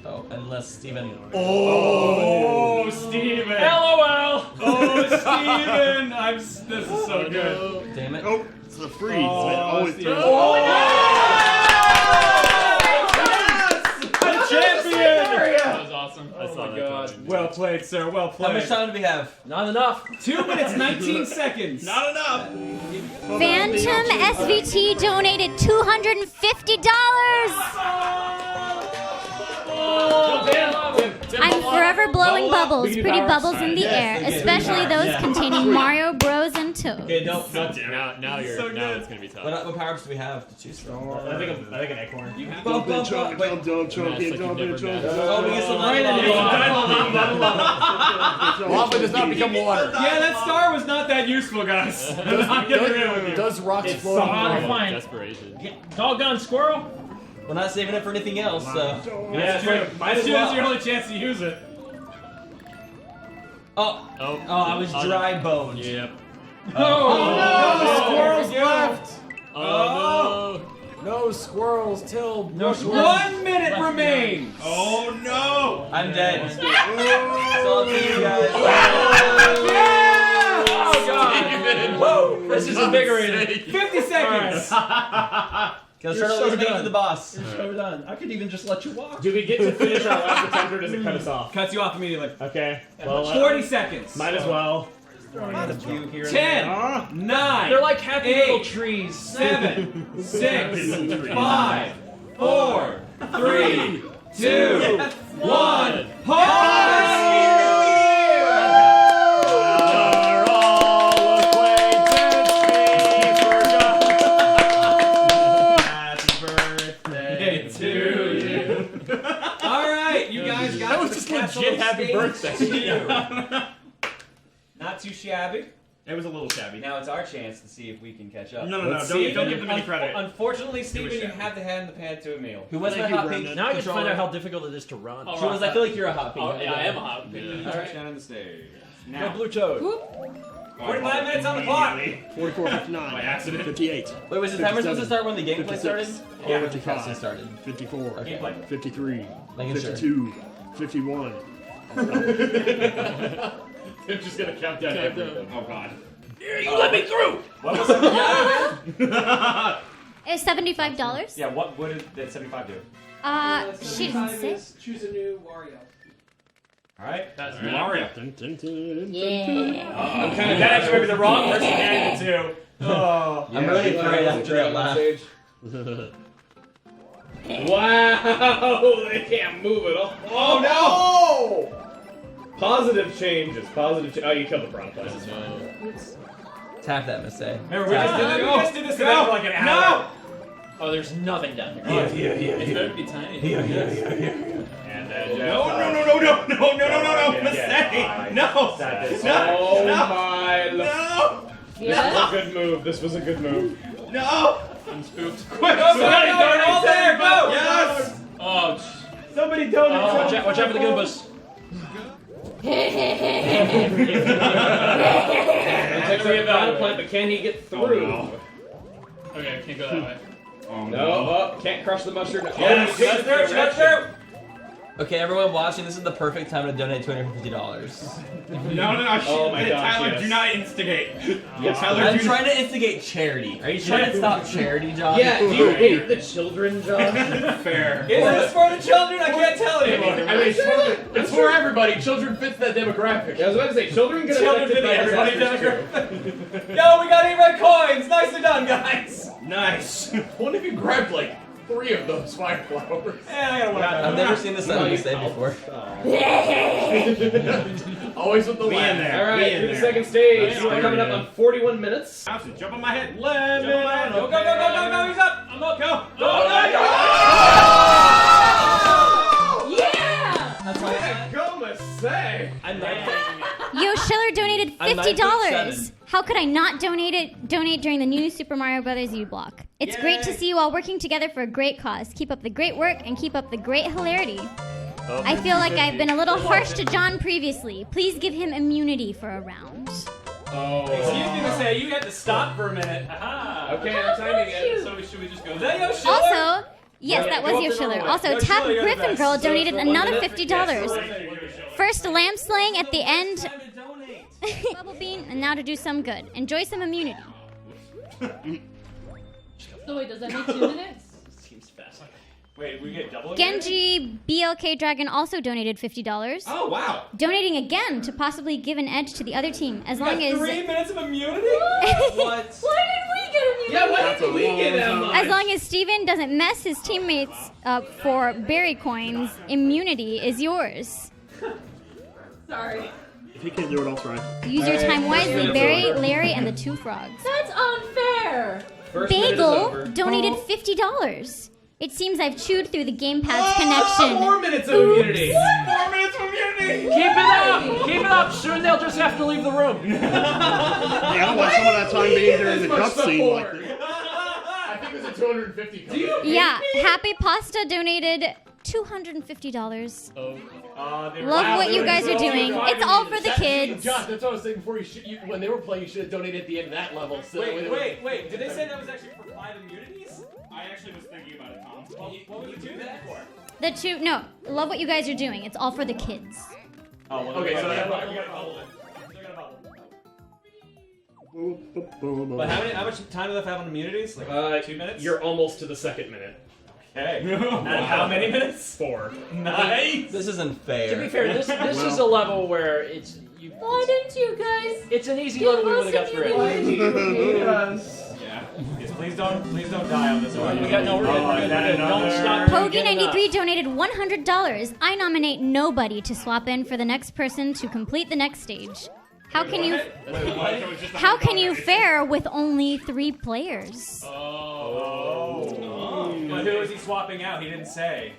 Oh, unless Steven. Oh, Steven. LOL. Oh, Steven. This is so good. Damn it. Oh, it's the freeze. Oh, It always Steven. does. Oh, yes! The champion. That was awesome. Oh my god. Well played, sir. Well played. How much time do we have? Not enough. 2 minutes, 19 seconds. Not enough. Phantom SVT donated $250. I'm forever blowing bubbles, pretty bubbles in the air, especially those containing Mario Bros. And Toad. Okay, don't. Now it's gonna be tough. What power-ups do we have to choose from? I think an acorn. You have Jump in, jump in, jump in, jump in. Oh, we get some Lava does not become water. Yeah, that star was not that useful, guys. I'm not getting rid of it. Does rocks It's float? Fine. Desperation. Doggone squirrel. We're not saving it for anything else, so. Yeah, That's true. might as well. It's your only chance to use it. Oh, I was dry boned. Yep. Oh, no! Squirrels left. Oh No squirrels till no. 1 minute remains. Oh no! I'm dead. It's all to you guys. Yeah! Oh god. Whoa! This is invigorating. 50 seconds. Let's try to lose to the boss. You're so done. I could even just let you walk. Do we get to finish our last attempt or does it cut us off? Cuts you off immediately. Okay. Well, 40 seconds. might as well. 10, 9. They're like happy 8, little trees. 7, 6, 5, 4, 3, 2, 1. Pause! That was just legit happy birthday. Not too shabby. It was a little shabby. Now it's our chance to see if we can catch up. No, don't give them any credit. Unfortunately, Steven, you have to hand the pad to Emil. Who was my hot pink? Now I get to find out how difficult it is to run. Jules, I feel like you're a hot pink. Oh, yeah, I am a hot pink. Touchdown on the stage. Go Now, blue toad. 45 minutes on the clock. 44, 59. By accident. 58. Wait, was the timer supposed to start when the gameplay 56, started? Yeah, 55, started. 54, Okay. 53, Making sure. 52, 51. They're just gonna count down everything. Oh god. You let me through! What was that? It's $75. Yeah, what did that 75 do? She didn't say. Choose a new Wario. Alright, that's Mario. Yeah. I'm kind of that actually might be the wrong person to hand it to. Oh, I'm really afraid after that laugh. Wow! They can't move at all. Oh no! Positive changes. Positive. Oh, you killed the brown place. Tap that, Miss A. Remember, we just did this event for like an hour. Oh, there's nothing down here. It's going to be tiny. And then No! Mistake! No! Oh my! This was a good move. No! I'm spooked. Quick! Go, all there, go! Yes! Oh, Somebody donate something. Watch out for the Goombas. Looks like we have a plant, but can he get through? okay, I can't go that way. No, can't crush the mustard. Yes, let's through. Okay, everyone watching, this is the perfect time to donate $250. No. Oh my gosh, Tyler, yes. do not instigate. I'm trying to instigate charity. Are you trying to stop charity, Josh? Yeah, do you hate the children, Josh? Fair. Is this for the children? I can't tell anymore. I mean, it's for everybody. Children fits that demographic. I was about to say, children get Children affected by everybody disasters too. Yo, we got 8 red coins. Nicely done, guys. Nice. What if you grabbed like 3 of those fire flowers? I gotta work on I've never seen this on Miss A before. Always with the Be in laugh. there. Alright, Be in through the there. second stage. Nice. We're coming up on 41 minutes. Austin, jump on my head. Go, go, he's up. I'm up. Go. Yeah! That's why I'm Yo Schiller donated I'm $50. How could I not donate during the new Super Mario Brothers U Block? It's great to see you all working together for a great cause. Keep up the great work and keep up the great hilarity. I feel like I've been a little harsh to John previously. Please give him immunity for a round. Excuse me, Miss A, you had to stop for a minute. Aha. Okay, I'm timing it. So should we just go Is that Yo Schiller? Also, Yes, that was Yoshiller. Also, Tap Griffin Girl donated another $50. First lamp slaying at the end. Bubble Bean, and now to do some good. Enjoy some immunity. So wait, does that make 2 minutes? Seems fast. Wait, we get double? Genji BLK Dragon also donated $50. Oh, wow. Donating again to possibly give an edge to the other team as long as 3 minutes of immunity? What? What? Why did we get immunity? Yeah, why did we get that much? as long as Steven doesn't mess his teammates up for berry coins, immunity is yours. Sorry. If he can't do it, I'll try. Use your time wisely, Barry, Larry, and the 2 frogs. That's unfair. Bagel donated $50. It seems I've chewed through the gamepad's connection. 4 minutes of immunity. 4 minutes of immunity. Keep it up! Keep it up! Soon they'll just have to leave the room. Yeah, I don't want some of that time being during the cutscene. Like I think there's a 250. Yeah, Happy Pasta donated $250. Love what you guys are doing. It's all for the kids. Josh, that's what I was saying before. When they were playing, you should have donated at the end of that level. So Wait. Did they say that was actually for 5 immunities? I actually was thinking about it, Tom. What would you do that for? Love what you guys are doing. It's all for the kids. Oh, well, Okay, so we they're got gonna bubble. But how much time do they have on immunities? Like 2 minutes? You're almost to the second minute. Okay. And how many minutes? 4. Nice. This isn't fair. To be fair, this is a level where it's you. Why didn't you guys? It's an easy give level. We us would have got through it. immunity? Yeah. Yes, please don't die on this one. We got no. We're good. Don't stop. Pogi93 donated $100. I nominate nobody to swap in for the next person to complete the next stage. How can you fare with only 3 players? But who is he swapping out? He didn't say.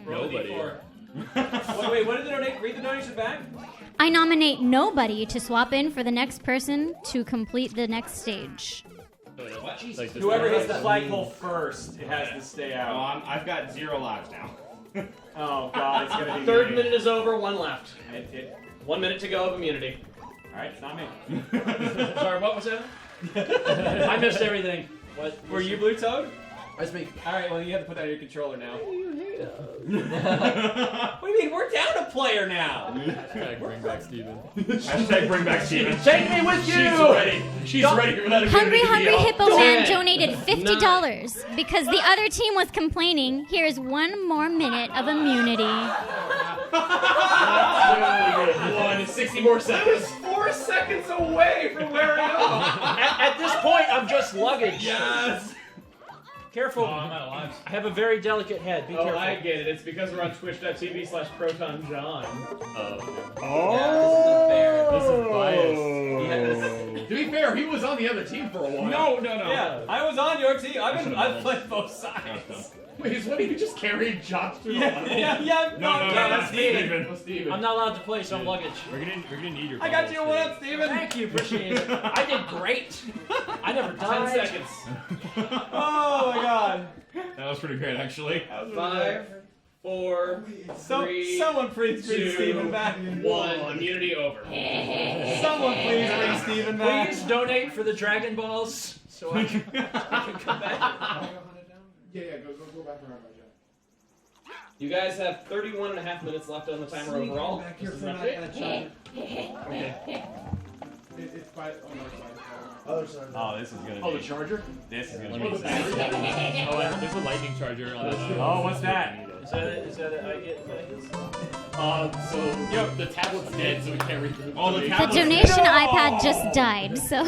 Nobody. Wait, what did they donate? Read the donation back. I nominate nobody to swap in for the next person to complete the next stage. Whoever hits the flagpole first, it has to stay out. Oh, I've got 0 lives now. Oh God, it's gonna be. Third minute is over. 1 left. 1 minute to go of immunity. All right, it's not me. Sorry, what was that? I missed everything. What? Were you Blue Toad? That's me. All right, well you have to put that on your controller now. What do you mean? We're down a player now. Hashtag bring back Steven. Hashtag bring back Steven. Take me with you. She's ready. She's ready for that. Hungry Hippo Man donated $50 because the other team was complaining. Here's 1 more minute of immunity. 60 more seconds. 4 seconds away from where I am. At this point, I'm just luggage. Yes. Careful. I'm out of lives. I have a very delicate head. Be careful. I get it. It's because we're on twitch.tv/ProtonJohn. This is biased. To be fair, he was on the other team for a while. No. Yeah, I was on your team. I've played both sides. Wait, what, you just carried Josh through the level? Yeah. No, that's Steven. Steven. I'm not allowed to play, so I'm luggage. We're gonna need your. I got you. What up, Steven? Thank you, appreciate it. I did great. I never died. 10 seconds. Oh my God. That was pretty great, actually. 5, 4, 3, someone please bring Steven back. 1. Immunity over. Someone please bring Steven back. Please donate for the Dragon Balls so I can come back. Yeah, go back around, Joe. You guys have 31.5 minutes left on the timer overall. Back here for Okay. Okay. It's by. Oh no, it's other side. Oh, this is gonna be. Oh, the charger? This is gonna Oh, be. there's a lightning charger on this. Oh, what's that? Is that it? I get things? So the tablet's dead, so we can't read the. Oh, the The tablet's donation iPad just died, so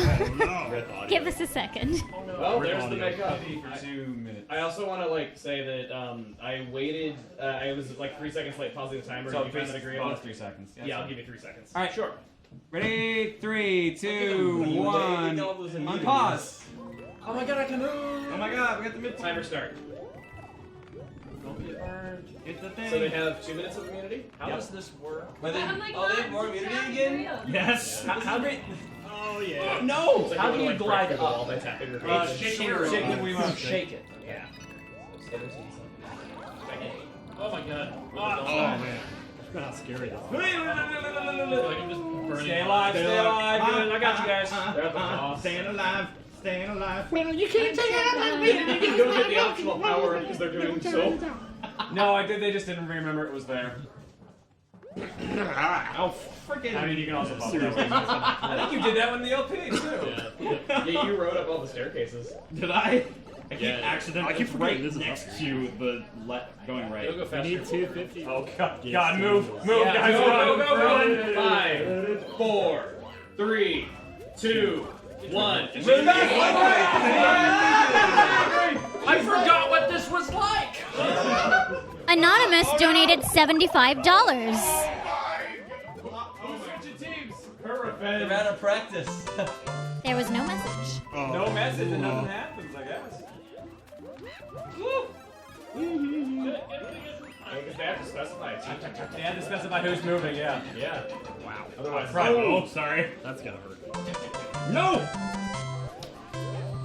give us a second. Well, there's the makeup. For 2 minutes. I also want to say that I waited. I was like 3 seconds late pausing the timer. So you find that agreeable? 3 seconds. Yeah, I'll give you 3 seconds. All right, sure. Ready? 3, 2, 1. On pause. Oh my God, I can move. Oh my God, we got the mid Timer start. Don't get burned. Get the thing. So they have 2 minutes of immunity. How does this work? But they, I'm like, they have more immunity again? Yes. How do Oh yeah. No. How do you glide up? by tapping your Shake it, we want. Shake it. Yeah. Oh my God. Oh man. That's how scary this is. I feel like I'm just burning. Stay alive. Stay alive. I got you guys. Staying alive. staying alive. Well, you can't take it. You can go get the optional power because they're doing so. No, I did. They just didn't remember it was there. Oh, freaking! I mean, you can also pop I think you did that one in the LP too. Yeah, you wrote up all the staircases. Did I? I keep Yeah. accidentally. I keep forgetting right this is next up. to the going right. You'll go faster. We need 250. Oh God! Yes, God, move, yes. move, Yeah, guys! go, Run, go, go, run! go. 5, 4, 3, 2, 1. I forgot what this was like. Anonymous donated $75. They're out of practice. There was no message. No message and nothing happens, I guess. Because they have to specify. They had to specify who's moving, yeah. Yeah. Wow. Otherwise, Oh, sorry. That's gotta hurt. No.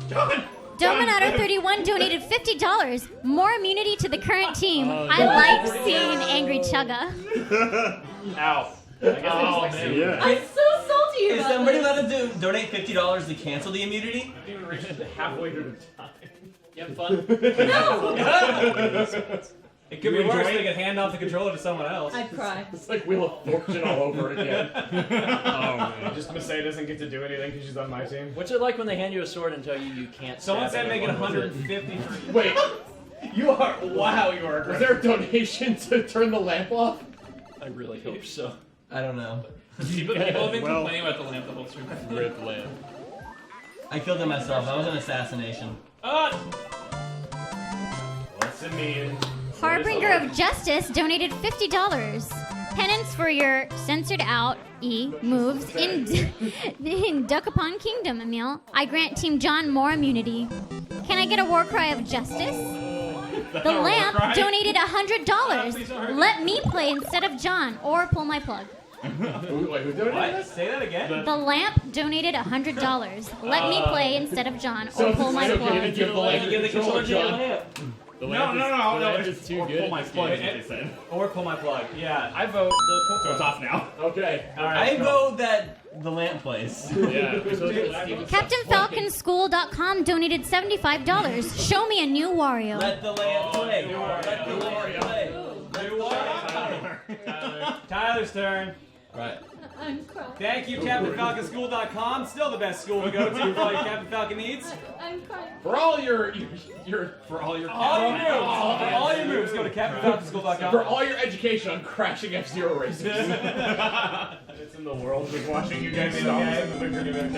John. Dominator31 donated $50. More immunity to the current team. I like seeing Angry Chugga. Ow. Yeah. I'm so salty Is about somebody this. allowed to donate $50 to cancel the immunity? I didn't even reach halfway through the time. You having fun? It could be worse. They could hand off the controller to someone else. I'd cry. It's like Wheel of Fortune all over again. Oh, man. Just Masay doesn't get to do anything because she's on my team. What's it like when they hand you a sword and tell you can't? Someone stab said make it anyone with 150. Wait, you are. Wow, you are. Was there a donation to turn the lamp off? I really hope so. I don't know. People have been Well- complaining about the lamp the whole stream. Rip lamp. I killed him myself. That was an assassination. What's it mean? Harbinger of Justice donated $50. Penance for your censored out moves in Duckapon Kingdom, Emil. I grant Team John more immunity. Can I get a war cry of justice? The lamp donated $100. Let me play instead of John, or pull my plug. Wait, who donated What? this? Say that again. The lamp donated $100. Let me play instead of John, or pull my so plug. can you give the lamp Give the controller to the John? lamp. The No, lamp no, is- no, the no. lamp is too Or good. pull my This plug, game. is what they said. Or pull my plug. Yeah. I vote the So it's off now. Okay. All right. I vote that the lamp plays. Yeah. CaptainFalconSchool.com donated $75. Show me a new Wario. Let the lamp play. Let the lamp play. Tyler's turn. Right. I'm crying. Thank you, CaptainFalconSchool.com. Still the best school to go to for all your Captain Falcon needs. I'm crying. For all your For all your all your moves, go to CaptainFalconSchool.com. for all your education on crashing F-Zero races. It's in the world. We're watching you guys stop in the beginning of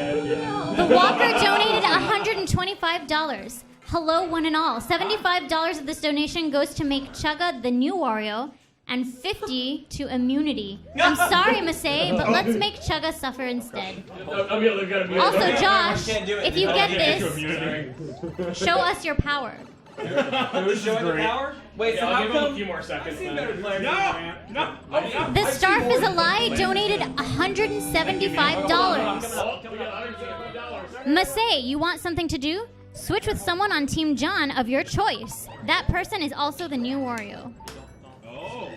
The Walker donated $125. Hello, one and all. $75 of this donation goes to make Chugga the new Wario, and $50 to immunity. I'm sorry, Masay, but let's make Chugga suffer instead. Also, Josh, if you get this, show us your power. Who's showing the power? Wait, so I'll how give him a come? few more seconds. I've seen better players. No. The Starf is a lie donated $175. Masay, you want something to do? Switch with someone on Team John of your choice. That person is also the new Wario. Oh.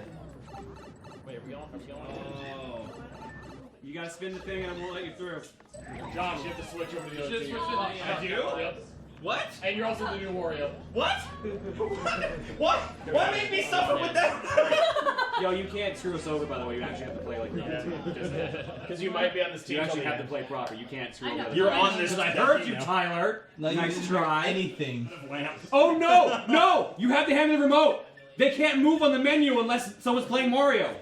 Wait, are we going? You gotta spin the thing and I won't let you through. Josh, you have to switch over to the other team. I do? Yep. What? And you're also the new Wario. What? What? What made me suffer with that? Yo, you can't screw us over, by the way. You actually have to play like Because you might be on this team. You actually till have the to play proper. You can't screw I know. over. You're on this. Because I heard you, Tyler. No, you Nice didn't try. hear anything. Oh no, no! You have to hand me the remote. They can't move on the menu unless someone's playing Mario.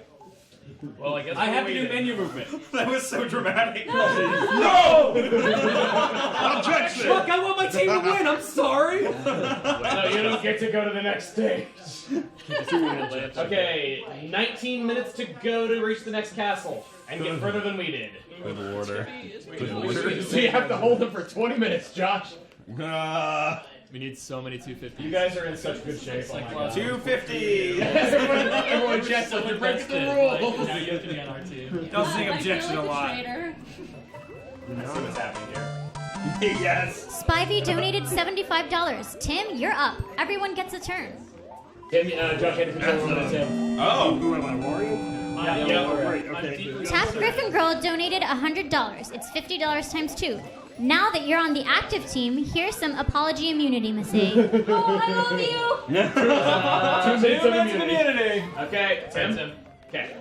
Well, I guess I have to we're do waiting. menu movement. That was so dramatic. No! Objection. Look, I want my team to win. I'm sorry. No, you don't get to go to the next stage. Okay, 19 minutes to go to reach the next castle and get further than we did. Good order. So you have to hold them for 20 minutes, Josh. We need so many 250s. You guys are in such good shape. Oh my God. 250. Everyone checks like you're breaking the rules. Now you have to be on our team. Don't sing I objection feel a like lot. traitor. Let's see what's happening here. Yes. Spivey donated $75. Tim, you're up. Everyone gets a turn. Tim, Josh had to control over to Tim. Oh. Who am I, Wario? Yeah. Right, okay. Tap Griffin Girl donated $100. It's $50 times 2. Now that you're on the active team, here's some apology immunity, Miss A. Oh, I love you. 2 minutes of immunity. Okay, Tim. Okay.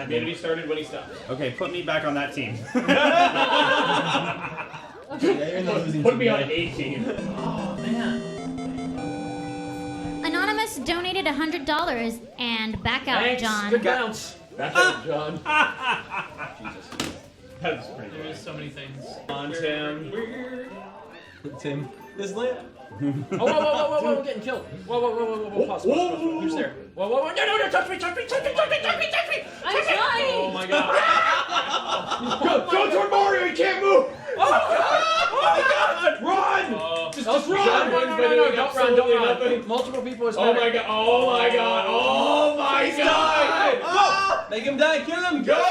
Immunity started when he stopped. Okay, put me back on that team. Put me on A team. Oh, man. Anonymous donated $100 and back out, Thanks. John. Good bounce. Back out, John. Jesus. That was pretty There's good. so many things. On Tim. Tim, this lamp. Whoa, we're getting killed. Whoa, pause. Who's there? Whoa, no, touch me. I'm trying. Oh my god. Go toward Mario, he can't move! Oh my god! Run! Just run! John, no, don't run. Multiple people is better. Oh my god, oh my god! Make him die, kill him. Go!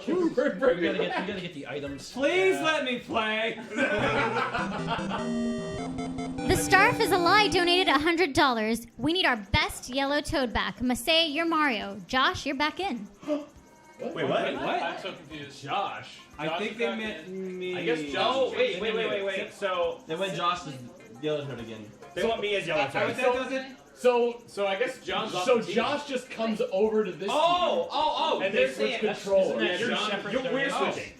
We gotta get the items. Please let me play. The Starf is a lie donated $100. We need our best yellow toad back. Masay, you're Mario. Josh, you're back in. Wait, what? I'm so confused. Josh. I think they meant me. I guess Josh. Oh, Wait. So Then when Josh is yellow toad again. they want me as yellow toad. So I guess John's off the team. Josh just comes over to this team. And they switch control. Yeah, we're switching.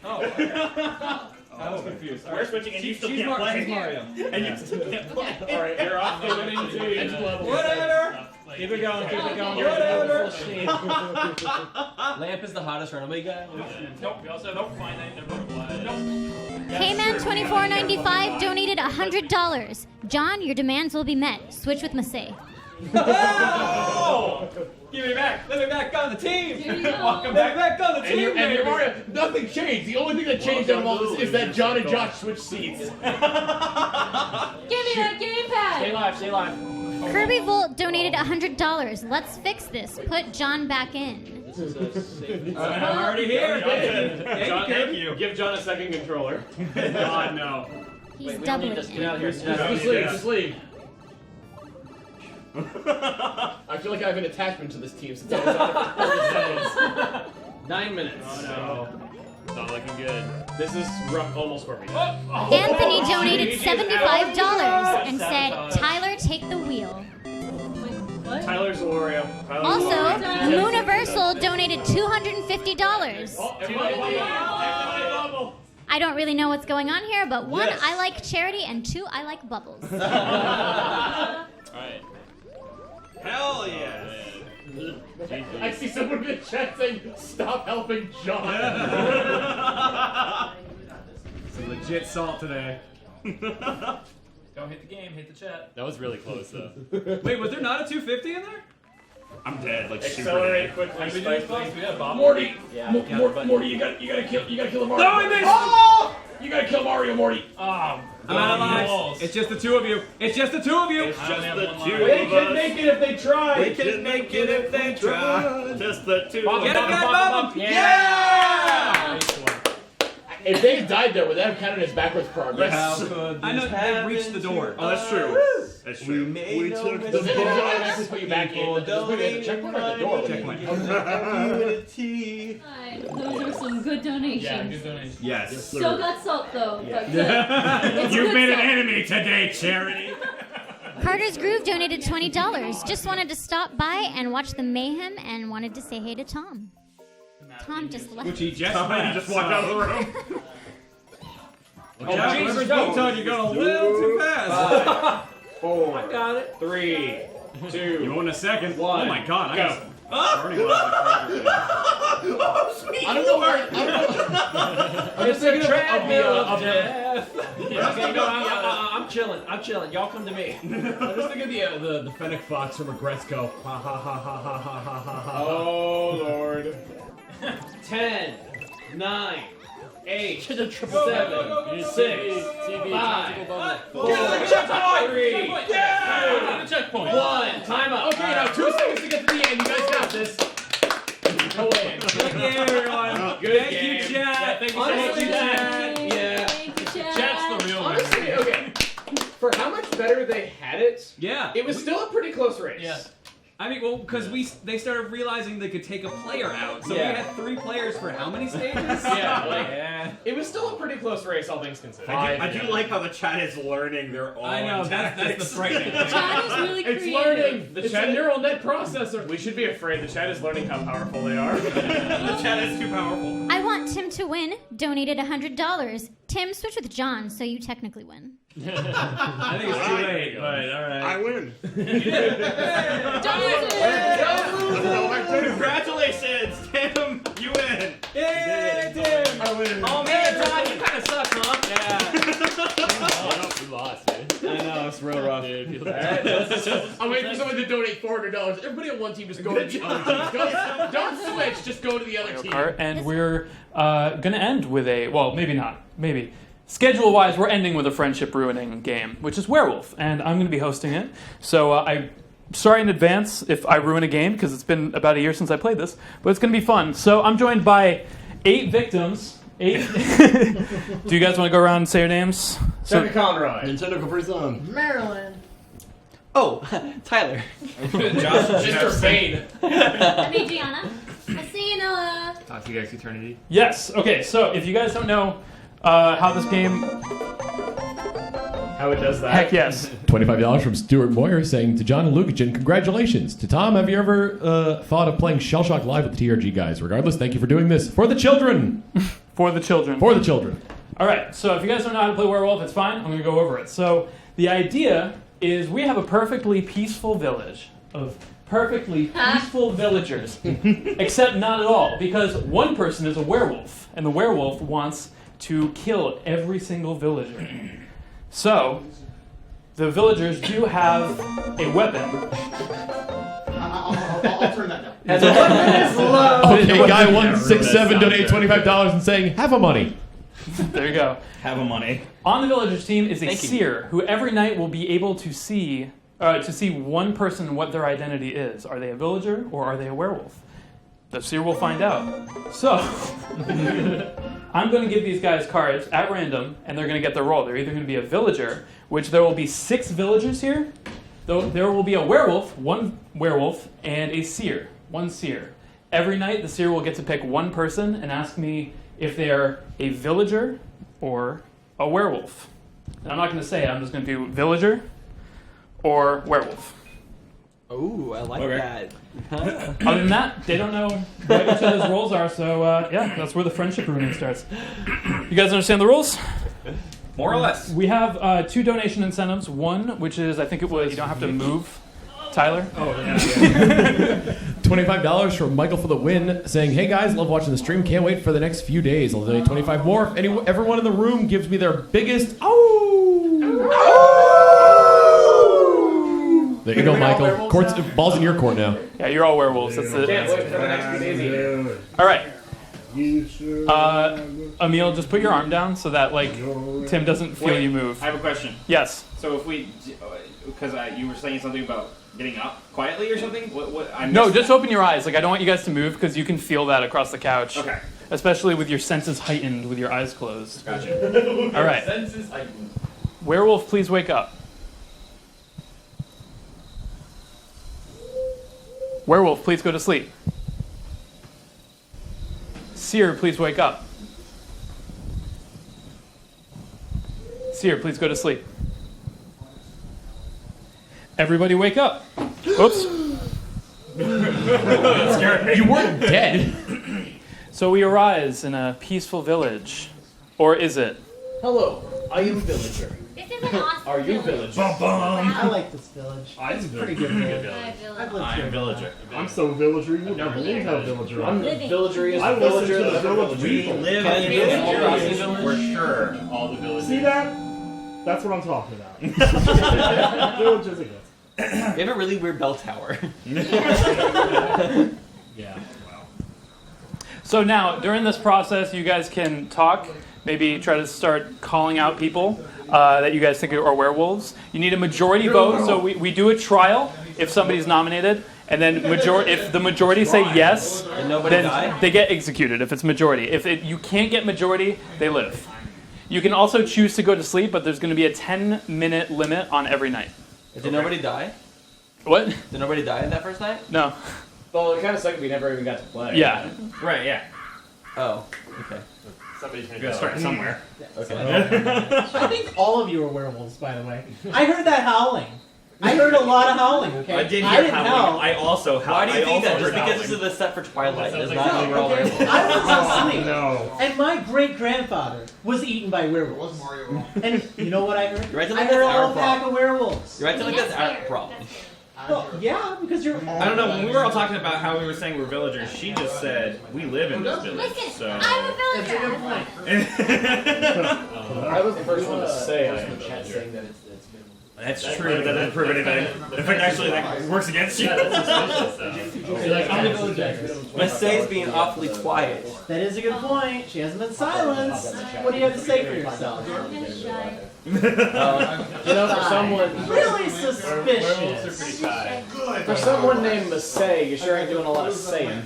I was confused. We're switching, and you still She's can't play. Mario. And you still can't play. All right, you're off the winning team. Whatever. Keep it going. Whatever. Lamp is the hottest runaway guy. Nope, we also have to find that in their Nope. K-Man2495 donated $100. John, your demands will be met. Switch with Masay. Oh! Give me back. Let me back on the team. Here you go. Welcome back on the team. And you're Mario. Nothing changed. The only thing that changed out of all this is that John and Josh switched seats. Give me that gamepad. Stay alive. Kirby Volt donated $100. Let's fix this. Put John back in. I'm already here. John, thank you. Give John a second controller. God, no. He's doubling Get in. out of here. Just leave. I feel like I have an attachment to this team since I was on it for 40 seconds. 9 minutes. Oh no. Not looking good. This is rough almost for me. Anthony donated $75 and said, Tyler, take the wheel. What? Tyler's Wario. Also, Mooniversal donated $250. I don't really know what's going on here, but one, Yes. I like charity, and two, I like bubbles. Alright. Hell yeah. I see someone in the chat saying, "Stop helping John." It's a legit salt today. Don't hit the game, hit the chat. That was really close, though. Wait, was there not a 250 in there? I'm dead, like super Accelerate dead. quickly, We Spike. got Bob. Morty, Yeah, Morty, you gotta kill the Mario. No, I missed! Oh! You gotta kill Mario, Morty. Oh, I'm out of lives. It's just the two of you. It's just the two of you. It's I just only have the one two line. of They can us. make it if they try. They can make it if they try. Just the two of Get it, us. guys, Bob! Yeah! If they died there, would that have counted as backwards progress? I know they reached the door. Oh, that's true. That's true. We took Does it automatically put you back in? Does it put you at the checkpoint or at the door? Checkpoint. community. Alright, those are some good donations. Yeah, good donation. Yes. Still got salt though. But You've made an enemy today, Charity. Carter's Groove donated $20. Just wanted to stop by and watch the mayhem and wanted to say hey to Tom. Tom just left. Which he just Somebody just walked out of the room. Oh, Jesus, Boton, you're going a little too fast. 4. I got it. 3, 2. You won a second. One. Oh my God! I Go. just already lost. I don't know where. I'm just thinking of the. Okay, no, I'm chilling. I'm chilling. Y'all come to me. I'm just thinking the Fennec Fox from Regresco. Ha ha ha ha ha ha ha ha ha. Oh Lord. 10, 9, 8, 7, 6, 5, 4, 3, Checkpoint. 1. Time up. Okay, now 2 seconds to get to the end. You guys got this. Go in. Good game, everyone. Good Thank game. you, chat. Thank you so Honestly, much. Chat. Yeah. Thank you, Chad. Chat's the real Honestly, okay. For how much better they had it, Yeah. it was still a pretty close race. Yeah. I mean, well, because they started realizing they could take a player out, so we had 3 players for how many stages? It was still a pretty close race, all things considered. I do like how the chat is learning their own. I know, that's the frightening thing. Chat is really It's creative. learning. The chat neural net processor. We should be afraid. The chat is learning how powerful they are. The chat is too powerful. I want Tim to win. Donated $100. Tim, switch with John, so you technically win. I think it's too late, but alright. I win. Congratulations, Tim! You win! Yay, Tim! I win. Oh man, John, you kind of suck, huh? You lost, dude. I know, it's real rough. I'm waiting for someone to donate $400. Everybody on one team just go to the other team. Don't switch, just go to the other team. And we're going to end with maybe not. Maybe. Schedule-wise, we're ending with a friendship-ruining game, which is Werewolf, and I'm going to be hosting it. So I'm sorry in advance if I ruin a game, because it's been about a year since I played this, but it's going to be fun. So I'm joined by 8 victims. 8. Do you guys want to go around and say your names? Tucker Conroy. Nintendo Capri Sun. Maryland. Oh, Tyler. Josh, Mr. Fane. I mean, Gianna. I see you, Noah. Talk to you guys eternity. Yes. Okay, so if you guys don't know how this game... How it does that? Heck yes. $25 from Stuart Moyer saying to John and Lukagen, congratulations. To Tom, have you ever thought of playing Shell Shock Live with the TRG guys? Regardless, thank you for doing this. For the children! For the children. For the children. All right, so if you guys don't know how to play Werewolf, it's fine. I'm going to go over it. So the idea is we have a perfectly peaceful village of perfectly peaceful villagers, except not at all, because one person is a werewolf, and the werewolf wants to kill every single villager. So the villagers do have a weapon. I'll turn that down. Okay, guy 167 donated $25 and saying, have a money. There you go. Have a money. On the villagers team is a Thank you. seer who every night will be able to see one person what their identity is. Are they a villager or are they a werewolf? The seer will find out. So I'm going to give these guys cards at random, and they're going to get their roll. They're either going to be a villager, which there will be 6 villagers here. Though there will be a werewolf, 1 werewolf, and a seer, 1 seer. Every night, the seer will get to pick 1 person and ask me if they're a villager or a werewolf. And I'm not going to say it. I'm just going to do villager or werewolf. Ooh, I like that. Other than that, they don't know what each other's roles are, so yeah, that's where the friendship ruining starts. You guys understand the rules? More or less. We have 2 donation incentives. One, which is, I think it was, you don't have to move. Tyler? Oh, yeah. $25 from Michael for the win, saying, hey guys, love watching the stream. Can't wait for the next few days. I'll donate 25 more if everyone in the room gives me their biggest There you go, Michael. Ball's in your court now. Yeah, you're all werewolves. That's it. Can't wait for the next few days. All right. Emil, just put your arm down so that Tim doesn't feel you move. I have a question. Yes. So if we, because you were saying something about getting up quietly or something. No, just open your eyes. I don't want you guys to move because you can feel that across the couch. Okay. Especially with your senses heightened with your eyes closed. Gotcha. All right. Senses heightened. Werewolf, please wake up. Werewolf, please go to sleep. Seer, please wake up. Seer, please go to sleep. Everybody wake up. Oops. You weren't dead. So we arise in a peaceful village. Or is it? Hello, I am villager. This is an awesome Are you village. villager? Bum-bum. I like this village. It's a pretty good village. I've lived I here. am villager. I'm so villager, you wouldn't believe how villager I I'm am. the villageriest I listen villager to the that ever village lived. We live Can in you the get village. village? For sure. All the villages. See that? That's what I'm talking about. Village is a good. We have a really weird bell tower. Yeah. Wow. So now, during this process, you guys can talk, maybe try to start calling out people that you guys think are werewolves. You need a majority vote, so we do a trial if somebody's nominated, and then if the majority say yes, And nobody then die? they get executed if it's majority. If you can't get majority, they live. You can also choose to go to sleep, but there's going to be a 10-minute limit on every night. Did nobody die? What? Did nobody die that first night? No. Well, it kind of sucked we never even got to play. Yeah. Right, yeah. Oh, okay. Somebody's You gotta start somewhere. Okay. I think all of you are werewolves, by the way. I heard that howling. I heard a lot of howling. Okay. I did I hear didn't howling. howl. I also howled. Why do you I think also that? Just heard because howling. this is the set for Twilight does like not mean we're all Okay. werewolves. I was asleep. No. And my great grandfather was eaten by werewolves. And you know what I heard? You're right to I think heard a that's our whole pack problem. of werewolves. You're right to think that's our problem. Well, yeah, because you're. I don't know. When we were all talking about how we were saying we're villagers, she just said we live in this village. So. I'm a villager. I was the first one to say I am a villager. That's true. That doesn't prove anything. In fact, actually, that works against you. Messay's being awfully quiet. That is a good point. She hasn't been silenced. What do you have to say for yourself? You know, for someone Really suspicious. for someone named Masay, you sure ain't doing a lot of saying.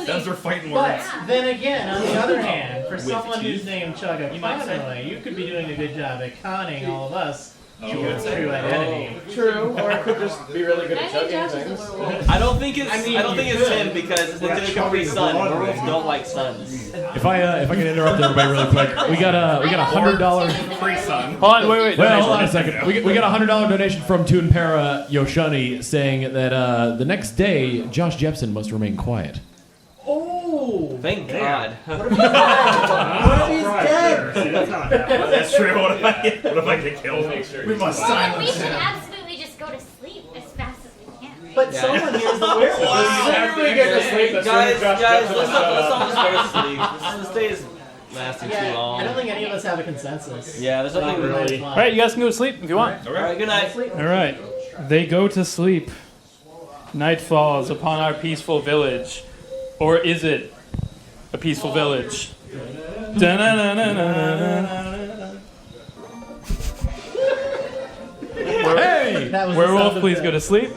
Those are fighting words. But then again, on the other hand, for someone who's named Chugga Conroy, you could be doing a good job at conning all of us. Your true identity. True, or it could just be really good at chugging things. I don't think it's him because it's the Capri Sun. Werewolves don't like suns. If I can interrupt everybody really quick, we got a $100 free sun. Hold on, wait. Well, hold on a second. We got a $100 donation from Toonpara Yoshani saying that the next day Josh Jepson must remain quiet. Oh! Thank God. What if he's dead? That's true. What if I get killed? We must We silence should him. absolutely just go to sleep as fast as we can. But someone here's the werewolf. Everybody get to sleep as soon as Josh Guys, Jepson let's all just go to sleep. This day is lasting too Yeah, long. I don't think any of us have a consensus. Yeah, there's nothing really. All right, you guys can go to sleep if you want. All right, good night. All right. They go to sleep. Night falls upon our peaceful village. Or is it a peaceful village? Hey! That was the Werewolf, sound of please death. go to sleep.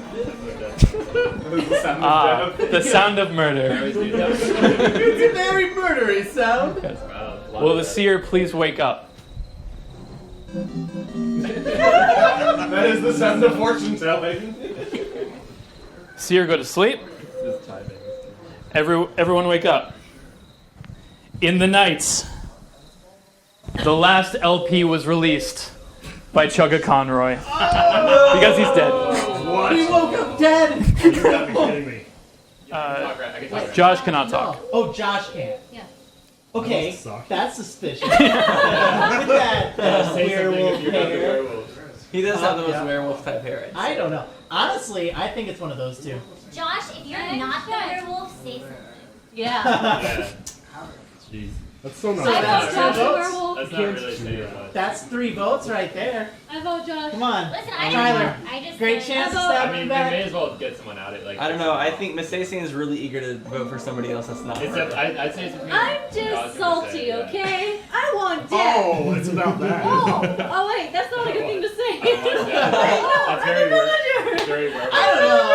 The sound of murder. It's a very murdery sound. Will the seer please wake up? That is the sound of fortune telling. Seer, go to sleep. Everyone wake up. In the night, the last LP was released by Chugga Conroy. Because he's dead. What? He woke up dead. You gotta be kidding me. Josh cannot talk. Oh, Josh can't. Yeah. Okay, That sucks. that's suspicious. With that werewolf hair. He does have those werewolf type hair. I don't know. Honestly, I think it's one of those two. Josh, if you're not the werewolf, say something. Yeah. Jeez. That's so So I nice. vote that's Josh two the votes. werewolf. That's not really saying much. That's 3 votes right there. I vote Josh. Come on, Listen, I Tyler. don't know. I just Great said- chance to I vote- stab I mean, me we back. may as well get someone out. I don't know. I think Miss Stacey is really eager to vote for somebody else that's not. Except her. I'd say it's I'm just salty, okay? I want death. Oh, it's about that. Oh wait, that's not a good thing to say. That's very weird. Villager. Very weird. I don't know.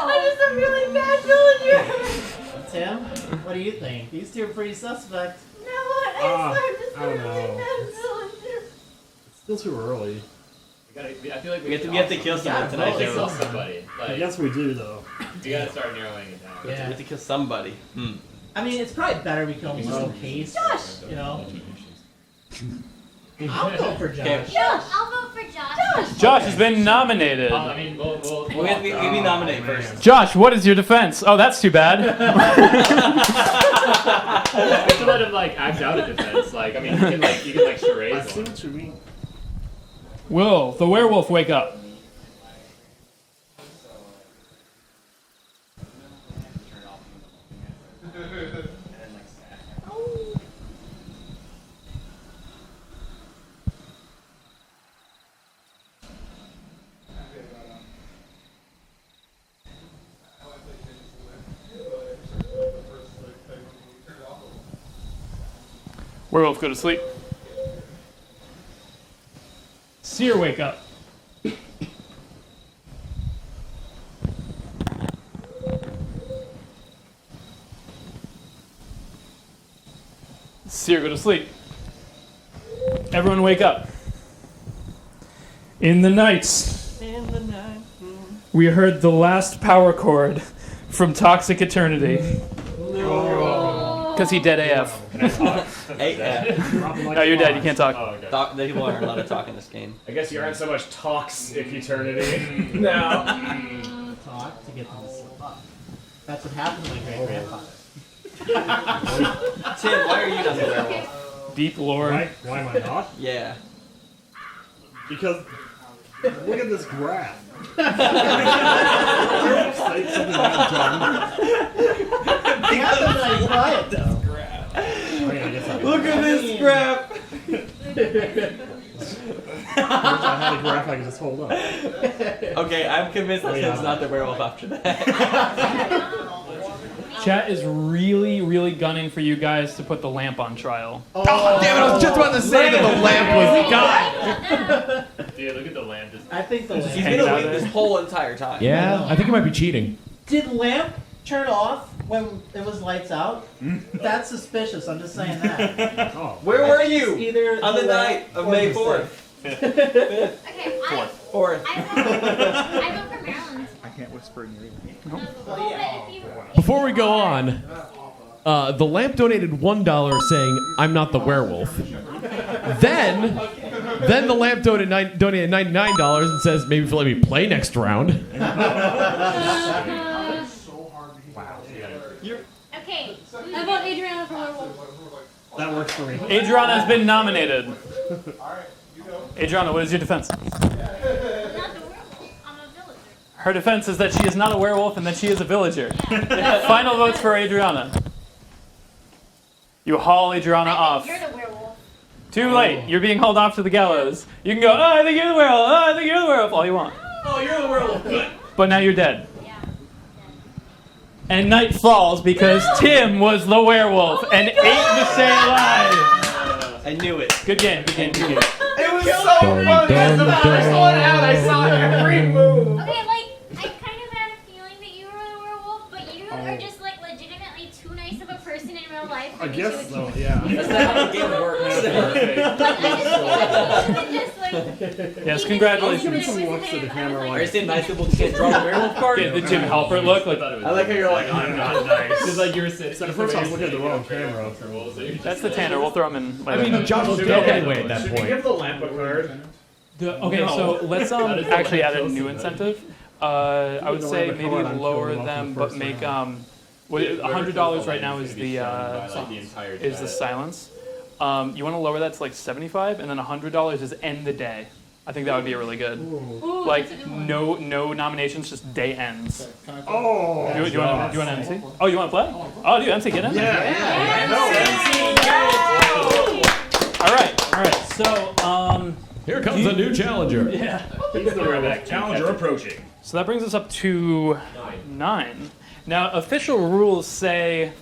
I'm just a really bad villager. Tim, what do you think? These two are pretty suspect. No, I'm just I a don't really know. bad villager. It's still too early. I feel like We have to kill someone tonight, We Joe. kill somebody. I Like, guess we do, though. you gotta start narrowing it down. We Yeah. have to kill somebody. I mean, it's probably better we kill him just in case. Josh! You know? I'll go for Josh. Okay. Josh, I'll vote for Josh. Josh has been nominated. I mean, we'll We have to be nominated first. Josh, what is your defense? Oh, that's too bad. we should let him like act out a defense. Like, I mean, you can like charade. I see what you mean. Will the werewolf wake up? Werewolf, go to sleep. Seer, wake up. Seer, go to sleep. Everyone wake up. In the night, we heard the last power chord from Toxic Eternity. Because he dead AF. Can I talk? No, you're dead. You can't talk. Oh, okay. The people aren't allowed to talk in this game. I guess you aren't so much toxic eternity. No. Talk to get them to slip up. That's what happened to my great grandfather. Tim, why are you not the werewolf? Deep lore. Why am I not? Yeah. Because look at this graph. Say something about quiet though. Look at this graph. I had a graph I could just hold up. Okay, I'm convinced that Tim's not the werewolf after that. Chat is really, really gunning for you guys to put the lamp on trial. Oh, damn it! I was just about to say that the lamp was God. Dude, look at the lamp. I think the lamp. He's been awake this whole entire time. Yeah, I think he might be cheating. Did lamp turn off when it was lights out? That's suspicious. I'm just saying that. Where were you? Either on the night of May 4th. Okay, Fourth. I vote for Maryland. I can't whisper in your ear. Before we go on, the lamp donated $1 saying, "I'm not the werewolf." Then the lamp donated $99 and says, "Maybe if you let me play next round." Okay, I vote Adriana for werewolf. That works for me. Adriana has been nominated. Adriana, what is your defense? Her defense is that she is not a werewolf and that she is a villager. Final votes for Adriana. You haul Adriana off. You're the werewolf. Too late. You're being hauled off to the gallows. You can go, oh, I think you're the werewolf. Oh, I think you're the werewolf. All you want. Oh, you're the werewolf. Good. But now you're dead. And night falls because Tim was the werewolf and ate the stay alive. I knew it. Good game. Good game. Good game. It was so funny. As the first one out, I saw every move. Okay, like, I kind of had a feeling that you were the werewolf, but you are just, like, legitimately too nice of a person in real life. I guess so, yeah. That's not how the game works. Yes, congratulations. Are you saying nice people can't draw the werewolf card? Get the Jim Halpert look. Like, I like how you're like, I'm not nice. It's like you were sitting. So first I was looking at the wrong camera. That's the Tanner. We'll throw him in later. I mean, Josh was dead anyway at that Should we point. give the lamp a card? Okay, so let's actually add a new incentive. I would say maybe lower them, but make $100 right now is the silence. You want to lower that to like $75, and then $100 is end the day. I think that would be really good. Like no nominations, just day ends. Oh. Do you want to MC? Oh, you want to play? Oh, dude, MC, get in. All right. So here comes a new challenger. Yeah. Challenger approaching. So that brings us up to 9. Now, official rules say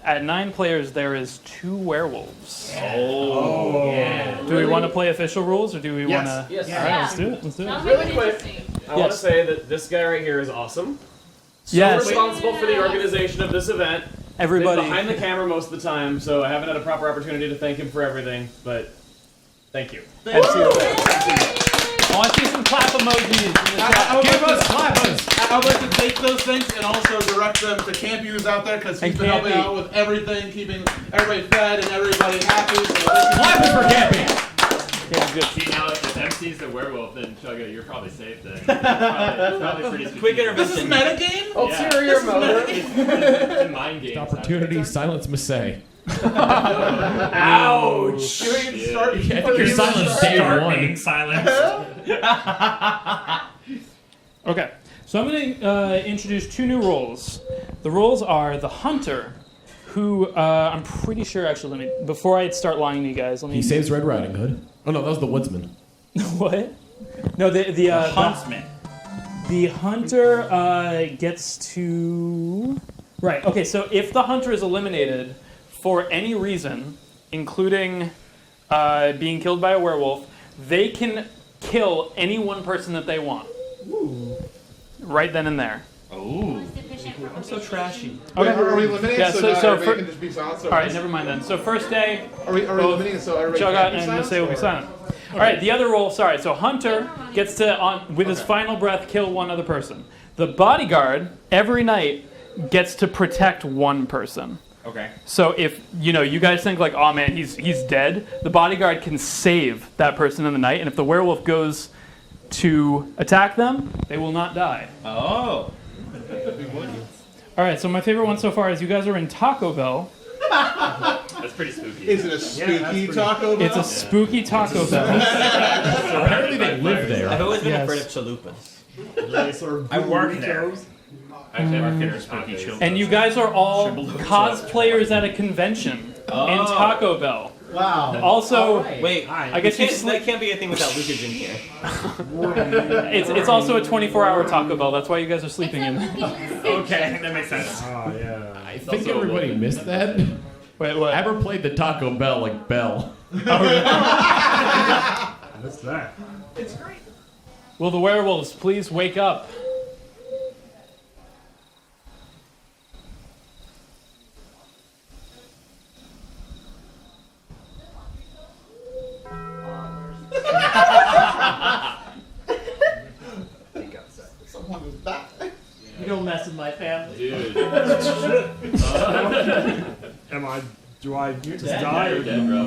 at 9 players there is 2 werewolves. Oh. Yeah. Do we want to play official rules, or do we want to? Yes. All right, let's do it. Let's do it. Really quick, I want to say that this guy right here is awesome. So Yes. responsible for the organization of this event. Everybody Been behind the camera most of the time, so I haven't had a proper opportunity to thank him for everything. But thank you. I want to see some clap emojis in the chat. Give us clappers. I would like to take those things and also direct them to Camp U's out there because he's been helping out with everything, keeping everybody fed and everybody happy. So clappers for Campy. Good. See, now if MC's the werewolf, then Chugga, you're probably safe then. Probably pretty Quick intervention. This is metagame? Ulterior motive. It's mind games. Opportunity, silence, Massey. Ouch! I think you're silenced day one. Okay, so I'm going to introduce 2 new roles. The roles are the hunter, who I'm pretty sure actually. Before I start lying to you guys, let me. He saves Red Riding Hood. Oh no, that was the woodsman. What? No, the huntsman. The hunter gets to. Right. Okay. So if the hunter is eliminated for any reason, including being killed by a werewolf, they can kill any one person that they want. Ooh. Right then and there. Oh. I'm so trashy. Okay. Are we limiting Yeah, it so everybody can just be silent? All right, never mind then. So first day, Are we limiting it so everybody Chugga can be and silent? Massey will be silent. All right, the other role. Sorry, so Hunter gets to, with his final breath, kill one other person. The bodyguard every night gets to protect one person. Okay. So if you guys think like, oh man, he's dead, the bodyguard can save that person in the night, and if the werewolf goes to attack them, they will not die. Oh. All right, so my favorite one so far is you guys are in Taco Bell. That's pretty spooky. Is it a spooky Taco Bell? It's a spooky Taco Bell. Apparently they live there. I've always been afraid of chalupas. I work there. I've never considered spooky children. And you guys are all cosplayers at a convention in Taco Bell. Wow. Also, Wait, I guess that can't be a thing without leakage in here. it's also a 24-hour Taco Bell. That's why you guys are sleeping in. Okay, that makes sense. Oh, yeah. I think everybody missed that. Wait, what? I ever played the Taco Bell like Bell. What's that? It's great. Will the werewolves please wake up? Someone was back. You don't mess with my family. Dude. Do I just dead. die? You're or dead, bro.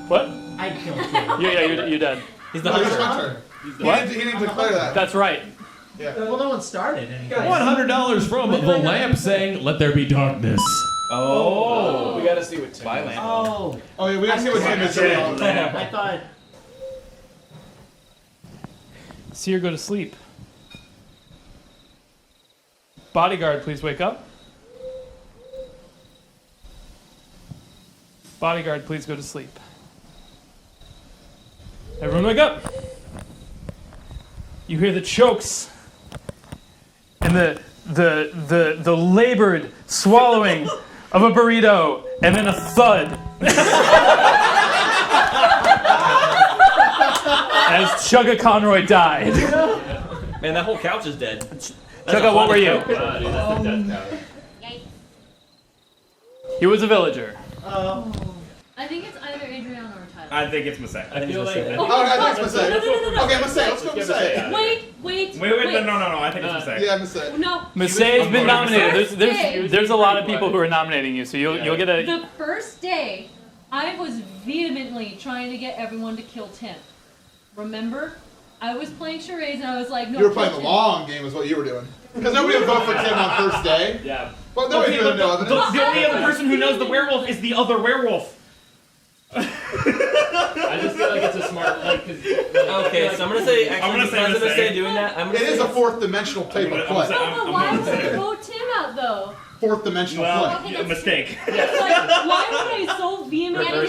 What? I killed him. Yeah, you're dead. He's the He's hunter. Hunter. What? He didn't declare that. That's right. Yeah. Well, no one started anything. $100 from the lamp saying, "Let there be darkness." Oh. We gotta see what Tim By is. lamp. Oh yeah, we gotta see what Tim is doing. I thought. See her go to sleep. Bodyguard, please wake up. Bodyguard, please go to sleep. Everyone wake up. You hear the chokes and the labored swallowing of a burrito and then a thud as Chugga Conroy died. Man, that whole couch is dead. Chugga, what were you? Dude, that's the death couch. He was a villager. I think it's either Adriana or Tyler. I think it's Masai. I feel like. Oh, I think it's Masai. Okay, Masai. Let's go Masai. Wait. Wait, no. I think it's Masai. Yeah, Masai. No. Masay's been nominated. First There's a lot of people who are nominating you, so you'll get a. The first day, I was vehemently trying to get everyone to kill Tim. Remember? I was playing charades and I was like, no. You were playing the long game, is what you were doing. Because nobody would vote for Tim on first day. Yeah. Well, nobody would know evidence. The only other person who knows the werewolf is the other werewolf. I just feel like it's a smart Okay, so I'm gonna say. Actually, because I'm gonna say doing that. It is a fourth dimensional type of play. No, but why would I vote Tim out though? Fourth dimensional play. a mistake. Like, why would I so vehemently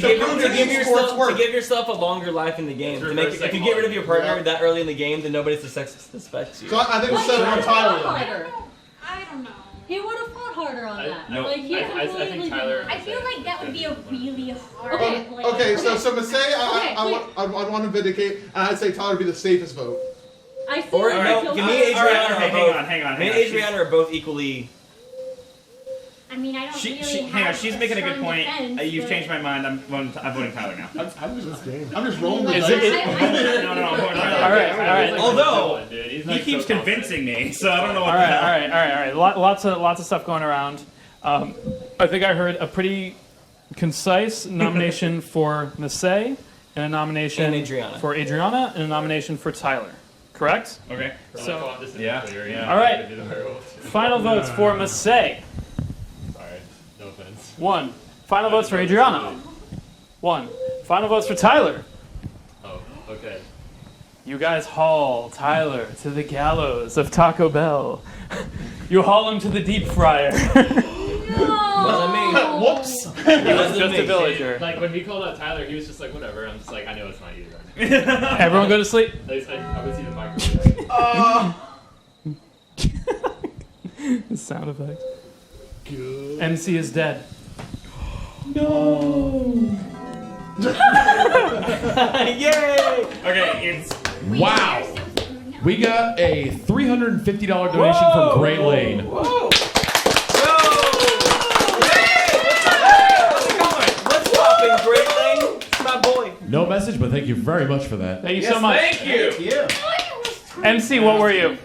to give yourself a longer life in the game. To make, if you get rid of your partner that early in the game, then nobody suspects you. So I think we'll set it on Tyler. I don't know. He would have fought harder on that. No, Like he I completely think Tyler. I feel like that would be a really hard. Okay. Okay, so Masai, Okay, I want to vindicate, and I'd say Tyler would be the safest vote. I see. Or no, give me Adriana. Hang on. Me and Adriana are both equally. I mean, I don't really Hang on, have she's a making a good strong point. defense, You've but- changed my mind. I'm voting Tyler now. I'm just rolling the Is dice. it- No, I'm voting Tyler. All right. Although he keeps convincing me, so I don't know what. All right. Lots of stuff going around. I think I heard a pretty concise nomination for Masay and a nomination for Adriana and a nomination for Tyler. Correct? Okay. So yeah. all right. Final votes for Masay. Sorry, no offense. 1. Final votes for Adriana. 1. Final votes for Tyler. Oh, okay. You guys haul Tyler to the gallows of Taco Bell. You haul him to the deep fryer. Wasn't me. Whoops. He was just a villager. Like when we called out Tyler, he was just like, whatever. I'm just like, I know it's not you. Everyone go to sleep. I would see the microphone. The sound effect. MC is dead. No. Yay! Okay, it's Wow. We got a $350 donation from Gray Lane. Whoa! What's poppin', Great Lane? It's my boy. No message, but thank you very much for that. Thank you so much. Thank you. MC, what were you?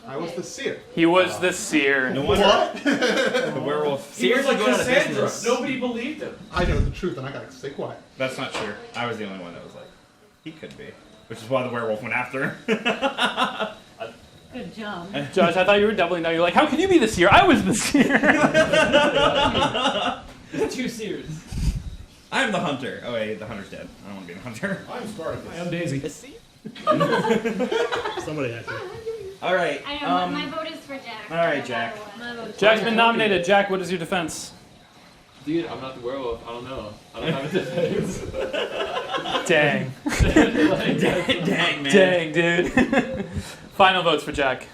I was the seer. He was the seer. No wonder. What? The werewolf. He was Seers like are going out of Cassandra. business. Nobody believed him. I know the truth, and I gotta stay quiet. That's not true. I was the only one that was like, he could be. Which is why the werewolf went after him. Good job. Josh, I thought you were doubling down. You're like, how can you be the seer? I was the seer. There's two seers. I'm the hunter. Oh wait, the hunter's dead. I don't want to be the hunter. I'm Spartacus. I am Daisy. Somebody had to. All right. I know, my vote is for Jack. All right, Jack. Jack's been nominated. Jack, what is your defense? Dude, I'm not the werewolf. I don't know. I don't have a defense. Dang. Dang, man. Dang, dude. Final votes for Jack.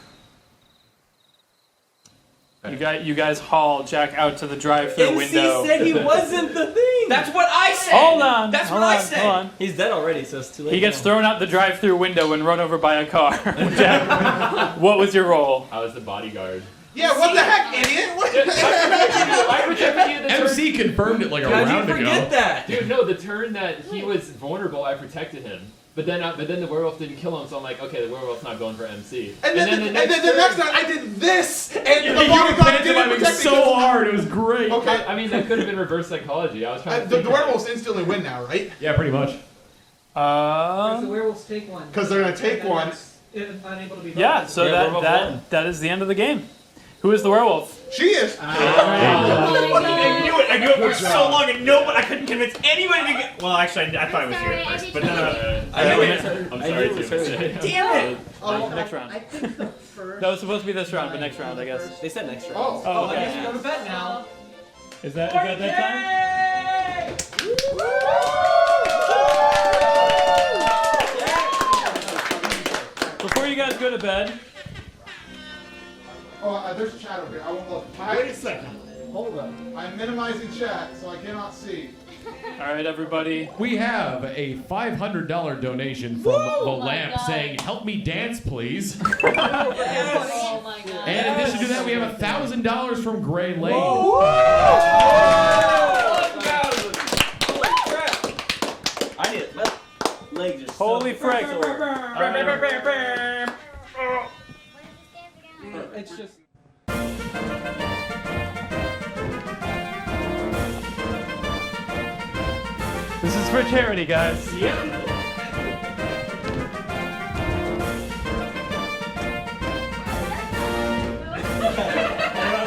You guys haul Jack out to the drive-through window. MC said he wasn't the thing. That's what I said. Hold on. That's hold what I on, said. hold on. He's dead already, so it's too late. He gets thrown out the drive-through window and run over by a car. Jack, what was your role? I was the bodyguard. Yeah, what the heck, idiot? What? I protected you the turn. MC confirmed it like a How'd round you forget ago. that? Dude, no, the turn that he was vulnerable, I protected him. But then the werewolf didn't kill him, so I'm like, okay, the werewolf's not going for MC. And then the next time I did this, and the You bodyguard didn't didn't protect me so hard. It was great. Okay. I mean, that could have been reverse psychology. I was trying to The think werewolves instantly win now, right? Yeah, pretty much. The werewolves take one. Because they're gonna take one. If unable to be Yeah, voted. so that is the end of the game. Who is the werewolf? She is. I knew it. I knew it for so long, and I couldn't convince anybody to get. Well, actually, I thought it was you at first, but no. I'm sorry too. Damn it! Next round. I think the first. That was supposed to be this round, but next round, I guess. They said next round. Oh, Oh, I okay. guess we go to bed now. Is that that time? Before you guys go to bed. Oh, there's a chat over here. I won't look. Wait a second. Hold up. I'm minimizing chat, so I cannot see. All right, everybody. We have a $500 donation from The Lamp saying, "Help me dance, please." Oh my god. And in addition to that, we have $1,000 from Gray Lane. I need it. That leg just. Holy frick. It's just. This is for charity, guys. Hey,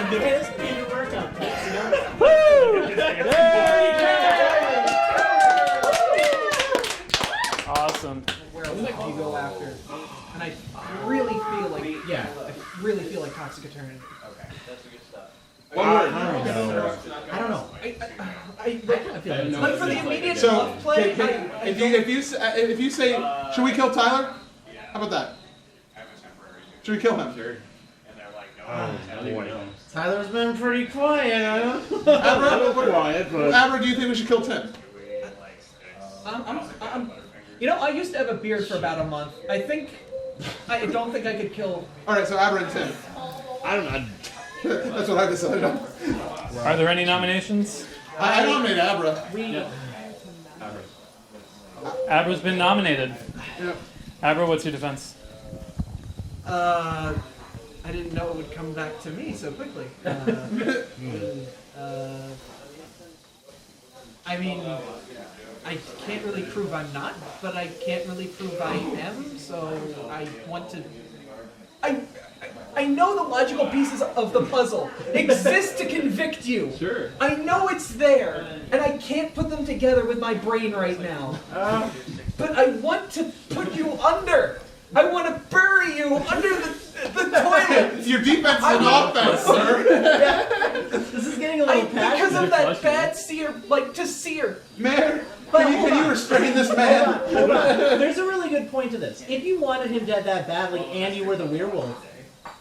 this could be your workout class, you know? Awesome. Where else do you go after? And I really feel like, I really feel like Toxic Eternity. Okay, that's a good stuff. I don't know. I feel like for the immediate So, love play, if you say, should we kill Tyler? How about that? Should we kill him? Sure. Tyler's been pretty quiet, huh? Abra, do you think we should kill Tim? I used to have a beard for about a month. I don't think I could kill. All right, so Abra and Tim. I don't know. That's what I decided on. Are there any nominations? I nominate Abra. Abra's been nominated. Yep. Abra, what's your defense? I didn't know it would come back to me so quickly. I mean, I can't really prove I'm not, but I can't really prove I am, so I want to... I know the logical pieces of the puzzle exist to convict you. Sure. I know it's there, and I can't put them together with my brain right now. But I want to put you under. I want to bury you under the toilet. Your defense is an offense, sir. This is getting a little passionate. Because of that bad seer, to seer. Man, can you restrain this man? Hold on. There's a really good point to this. If you wanted him dead that badly and you were the werewolf,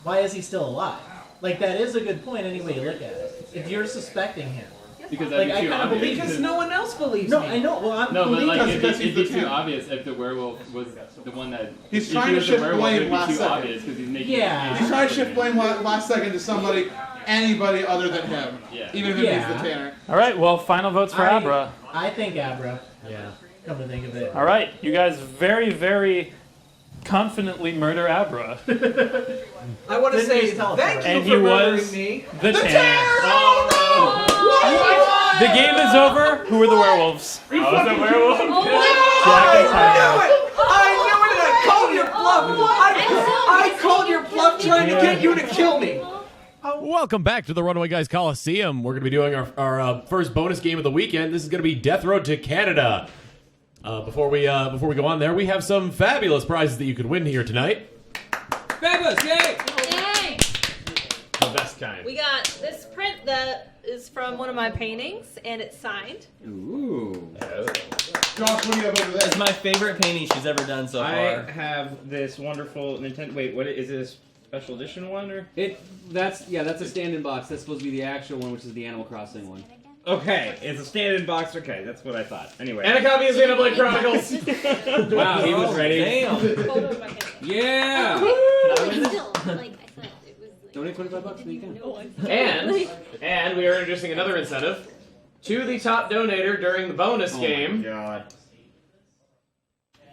why is he still alive? That is a good point any way you look at it. If you're suspecting him. Because that'd be too obvious. Because no one else believes me. No, I know. Well, I'm no, but because it'd be too obvious if the werewolf was the one that. He's trying to shift blame last second. Obvious because he's making. He's trying to shift blame last second to anybody other than him. Yeah. Even if it means the Tanner. All right, well, final votes for Abra. I think Abra. Yeah. Come to think of it. All right, you guys very, very confidently murder Abra. I want to Didn't say use teleport. thank you And for he murdering was me. the champ. The game is over. Who are the werewolves? Oh, is it werewolf? Jack and Tyler. I knew it! I called your bluff! I called your bluff trying to get you to kill me! Welcome back to the Runaway Guys Colosseum. We're going to be doing our first bonus game of the weekend. This is going to be Death Road to Canada. Before we go on there, we have some fabulous prizes that you could win here tonight. Fabulous! Yay! Yay! The best kind. We got this print that is from one of my paintings, and it's signed. Ooh. Josh, what do you have over there? It's my favorite painting she's ever done so far. I have this wonderful Nintendo. Wait, what is this? Special edition one or? That's a stand-in box. That's supposed to be the actual one, which is the Animal Crossing one. Okay, it's a stand-in box. Okay, that's what I thought. Anyway. And a copy of Xenoblade Chronicles. Wow, he was ready. Damn. Yeah. Like, I thought it was like... Donate $25 so you can. And we are introducing another incentive to the top donator during the bonus game. Oh my god.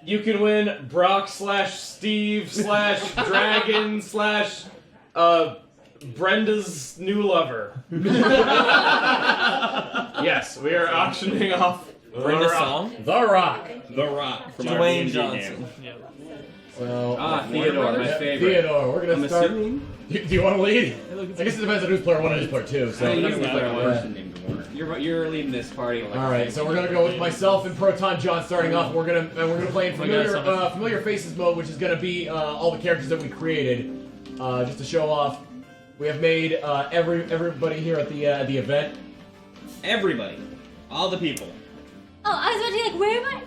You can win Brock / Steve / Dragon / Brenda's new lover. Yes, we are auctioning off Brenda Song? The Rock. The Rock from our Dwayne D&D Johnson. game. Well, Theodore, my favorite. Theodore, we're gonna I'm start. assuming. Do you want to lead? I guess it depends on who's player 1 and who's player 2. So. I mean, you can be player one. Yeah. You're leading this party. All right, so we're gonna go with myself and Proton John starting off. We're gonna play in familiar faces mode, which is gonna be all the characters that we created, just to show off. We have made everybody here at the event. Everybody, all the people. Oh, I was about to be like, where am I?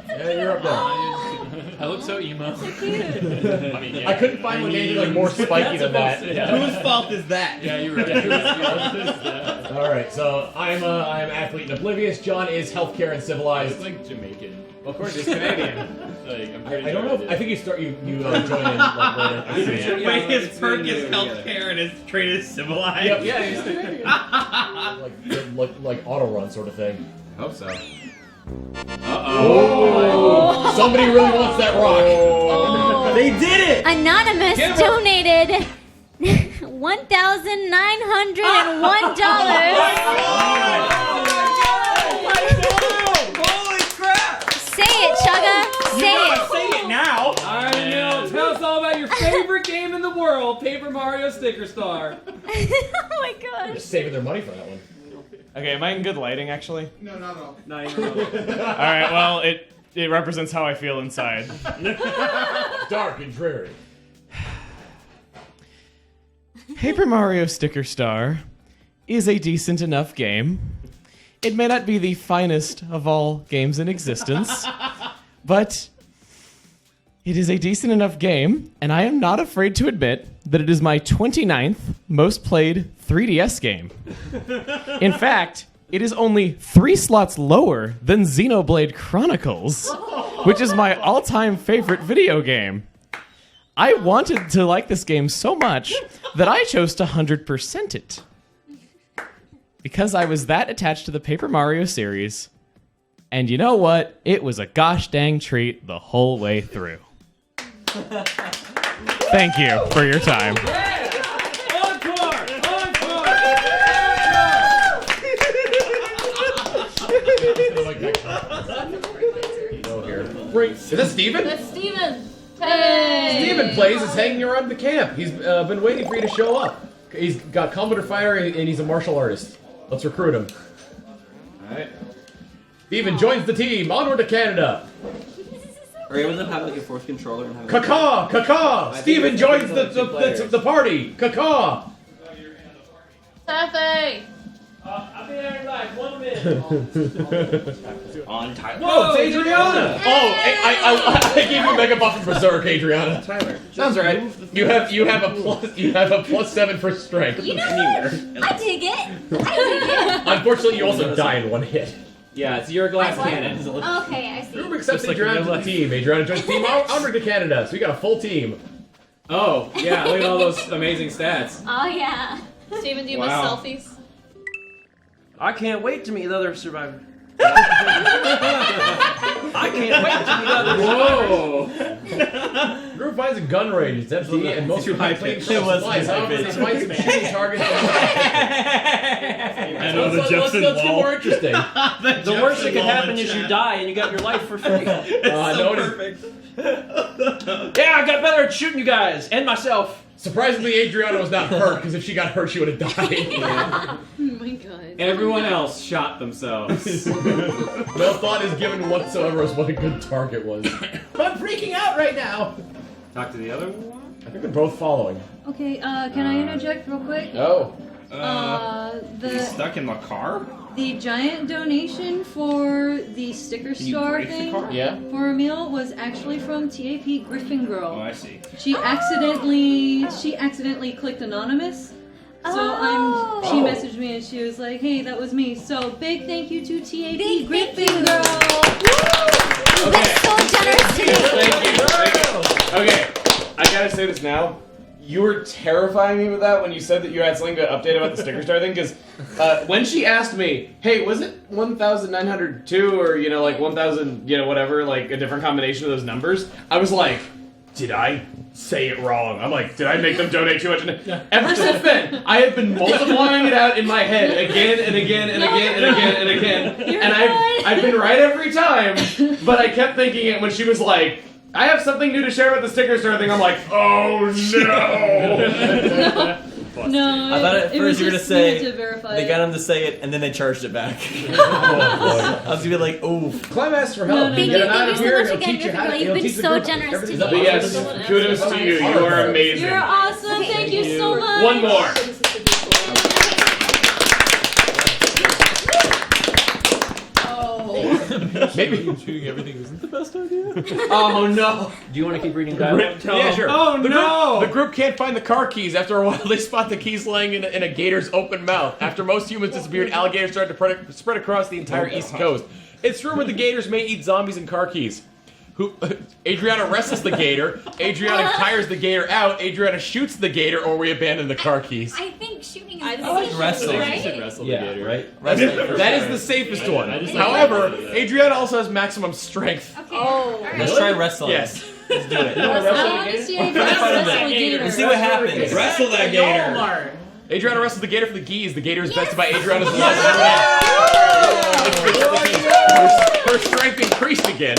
Yeah, you're up there. I look so emo. So cute. I couldn't find anything more spiky than that. Whose fault is that? Yeah, you're right. All right, so I am athlete and oblivious. John is healthcare and civilized. It's like Jamaican. Of course, he's Canadian. I don't know. I think you join in like later. Wait, his perk is healthcare and his trade is civilized. Yep, yeah, he's like auto run sort of thing. I hope so. Oh! Somebody really wants that rock. Oh. They did it! Anonymous donated $1,901. Holy crap! Say it, Chugga. Say it. Say it now. All right, Neil, tell us all about your favorite game in the world, Paper Mario Sticker Star. Oh my gosh. Just saving their money for that one. Okay, am I in good lighting, actually? No, not at all. Alright, well, it represents how I feel inside. Dark and dreary. Paper Mario Sticker Star is a decent enough game. It may not be the finest of all games in existence, but it is a decent enough game, and I am not afraid to admit that it is my 29th most played 3DS game. In fact, it is only 3 slots lower than Xenoblade Chronicles, which is my all-time favorite video game. I wanted to like this game so much that I chose to 100% it. Because I was that attached to the Paper Mario series. And you know what? It was a gosh dang treat the whole way through. Thank you for your time. Is that Steven? That's Steven. Hey. Steven plays is hanging around the camp. He's been waiting for you to show up. He's got combative fire and he's a martial artist. Let's recruit him. Alright. Steven joins the team. Onward to Canada. Are you able to have like a force controller and have Caw! Steven joins the party. Caw! Taffy. I'll be there in like 1 minute. Untitled. Whoa, it's Adriana! I gave you a mega buff and berserk, Adriana. Tyler. Sounds right. You have a +7 for strength. You know what? I dig it. Unfortunately, you also die in 1 hit. Yeah, it's your glass cannon. Okay, I see. Who accepts Adriana to the team? Adriana joins the team. Onward to Canada. So we got a full team. Oh, yeah, look at all those amazing stats. Oh yeah. Steven, do you miss selfies? I can't wait to meet the other survivor. I can't wait to meet others. Whoa! Group finds a gun range. It's empty, and most of high the playing pitch. It was supplies. high However, pitch. they find some shooting targets. I know the Let's Jepson get wall. more interesting. The worst that could happen is you die and you got your life for free. No, perfect. Yeah, I got better at shooting you guys and myself. Surprisingly, Adriana was not hurt, because if she got hurt, she would have died. Oh my god. Everyone else shot themselves. No thought is given whatsoever as what a good target was. I'm freaking out right now. Talk to the other one. I think they're both following. Okay, can I interject real quick? Oh. He's stuck in the car? The giant donation for the sticker Can you store break the thing car? Yeah. for Emil was actually from TAP Griffin Girl. Oh, I see. She accidentally clicked anonymous. So she messaged me and she was like, "Hey, that was me." So big thank you to TAP Griffin Girl. You've been so generous today. Thank you. Okay, I gotta say this now. You were terrifying me with that when you said that you had something to update about the sticker star thing, because when she asked me, hey, was it 1,902 or, like 1,000, whatever, like a different combination of those numbers, I was like, did I say it wrong? I'm like, did I make them donate too much? Ever since then, I have been multiplying it out in my head again and again and again and again and again, and I've been right every time, but I kept thinking it when she was like, I have something new to share about the sticker store thing. I'm like, oh no! No, I thought at it was first you were just gonna say needed to verify they it. got him to say it and then they charged it back. I was gonna be like, ooh. Climb asks for help. Thank Get you him out of so here, much he'll again, teach you how to. Griffin Girl. He'll You've teach been the so group generous everything. today. But yes, kudos to you. You are amazing. You're awesome. Thank you so much. One more. Maybe shooting everything isn't the best idea. Oh no! Do you want to keep reading dialogue? Yeah, sure. Oh no! The group can't find the car keys. After a while, they spot the keys laying in a gator's open mouth. After most humans disappeared, alligators started to spread across the entire East Coast. It's rumored the gators may eat zombies and car keys. Adriana wrestles the gator. Adriana tires the gator out. Adriana shoots the gator, or we abandon the car keys. I think shooting is I the like safest, wrestling. right? You should wrestle the Yeah, gator. right? That is the safest one. However, Adriana also has maximum strength. Okay. Oh. All right. Let's try wrestling. Yes. Let's do it. I want to see if Put in front of wrestle a it. gator. Let's see what happens. Wrestle that gator. Walmart. Adriana wrestles the gator for the geese. The gator is bested by Adriana's blood. Her strength increased again.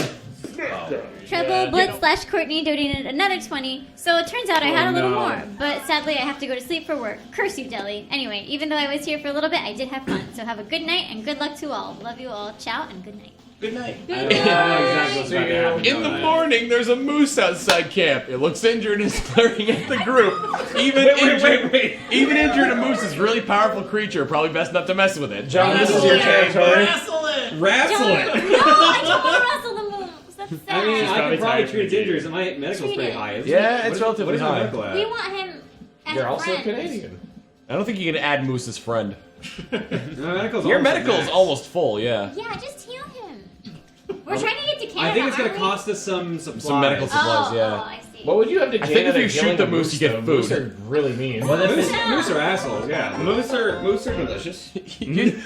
Treble Blitz / Courtney donated another 20, so it turns out I had a little more. But sadly, I have to go to sleep for work. Curse you, Deli. Anyway, even though I was here for a little bit, I did have fun. So have a good night and good luck to all. Love you all. Ciao and good night. Good night. I know exactly what's about to happen. In the morning, there's a moose outside camp. It looks injured and is glaring at the group. Even injured, a moose is a really powerful creature. Probably best not to mess with it. John, this is your territory. Wrestle it. Wrestle it. No, I don't want to wrestle the moose. That's sad. I mean, I probably can probably tired treat its from injuries, and my medical's Treat pretty it. high, isn't Yeah, it? it's relatively what is high. my medical at? We want him as You're a also friend. Canadian. I don't think you can add Moose's friend. My medical's Your almost medical's max. almost full, yeah. Yeah, just heal him. We're trying to get to Canada. I think it's going to aren't we? cost us some supplies. Some medical supplies, Oh, yeah. oh, I see. What would you have to I gain think if out you of shoot killing the a moose, you get though? food. Moose are really mean. Well, moose are assholes, yeah. Moose are delicious.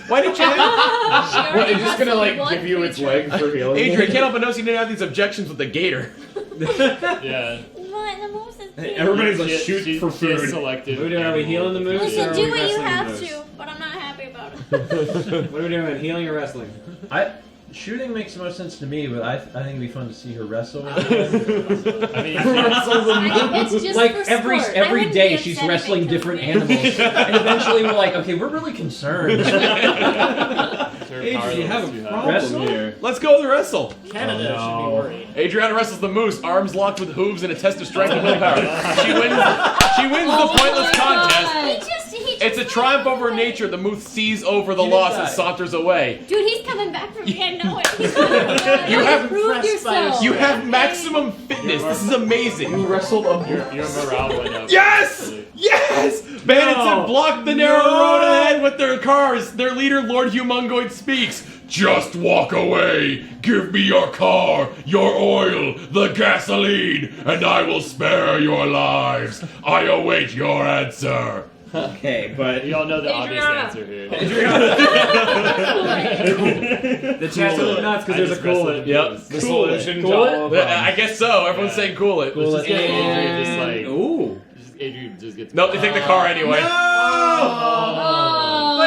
Why didn't you? What, it's just gonna like give you its leg for healing? Adrian, can't help but notice you didn't have these objections with the gator. Yeah. What? The moose is big. Everybody's like, She- shoot she- for she has food. selected What are we doing? Are we healing the moose? or Listen, are do we what you wrestling the have moose? to, but I'm not happy about it. What are we doing? Healing or wrestling? Shooting makes the most sense to me, but I think it'd be fun to see her wrestle. I mean, It's just like for every sport. I every wouldn't day be she's upset if wrestling it different comes animals, and eventually we're like, okay, we're really concerned. Adrian, you have a problem Wrestle? here. Let's go with the wrestle. Canada should be worried. Adriana wrestles the moose, arms locked with hooves and a test of strength and willpower. She wins the pointless contest. It's a triumph over nature. The moose sees over the loss and saunters away. Dude, he's coming back from nowhere. He's coming back. You have Prove yourself. You have maximum fitness. This is amazing. You wrestled a your morale went up. Yes! Yes! Bandits have blocked the narrow road ahead with their cars. Their leader, Lord Humongoid, speaks. Just walk away. Give me your car, your oil, the gasoline, and I will spare your lives. I await your answer. Okay, but you all know the obvious answer here. The chat's a little nuts because there's a cool it. Yep. The solution to Cool all of it? them. I guess so. Everyone's saying cool it. Cool Let's it. just get Adrian just like. Ooh. Adrian just gets. Nope, they take the car anyway. But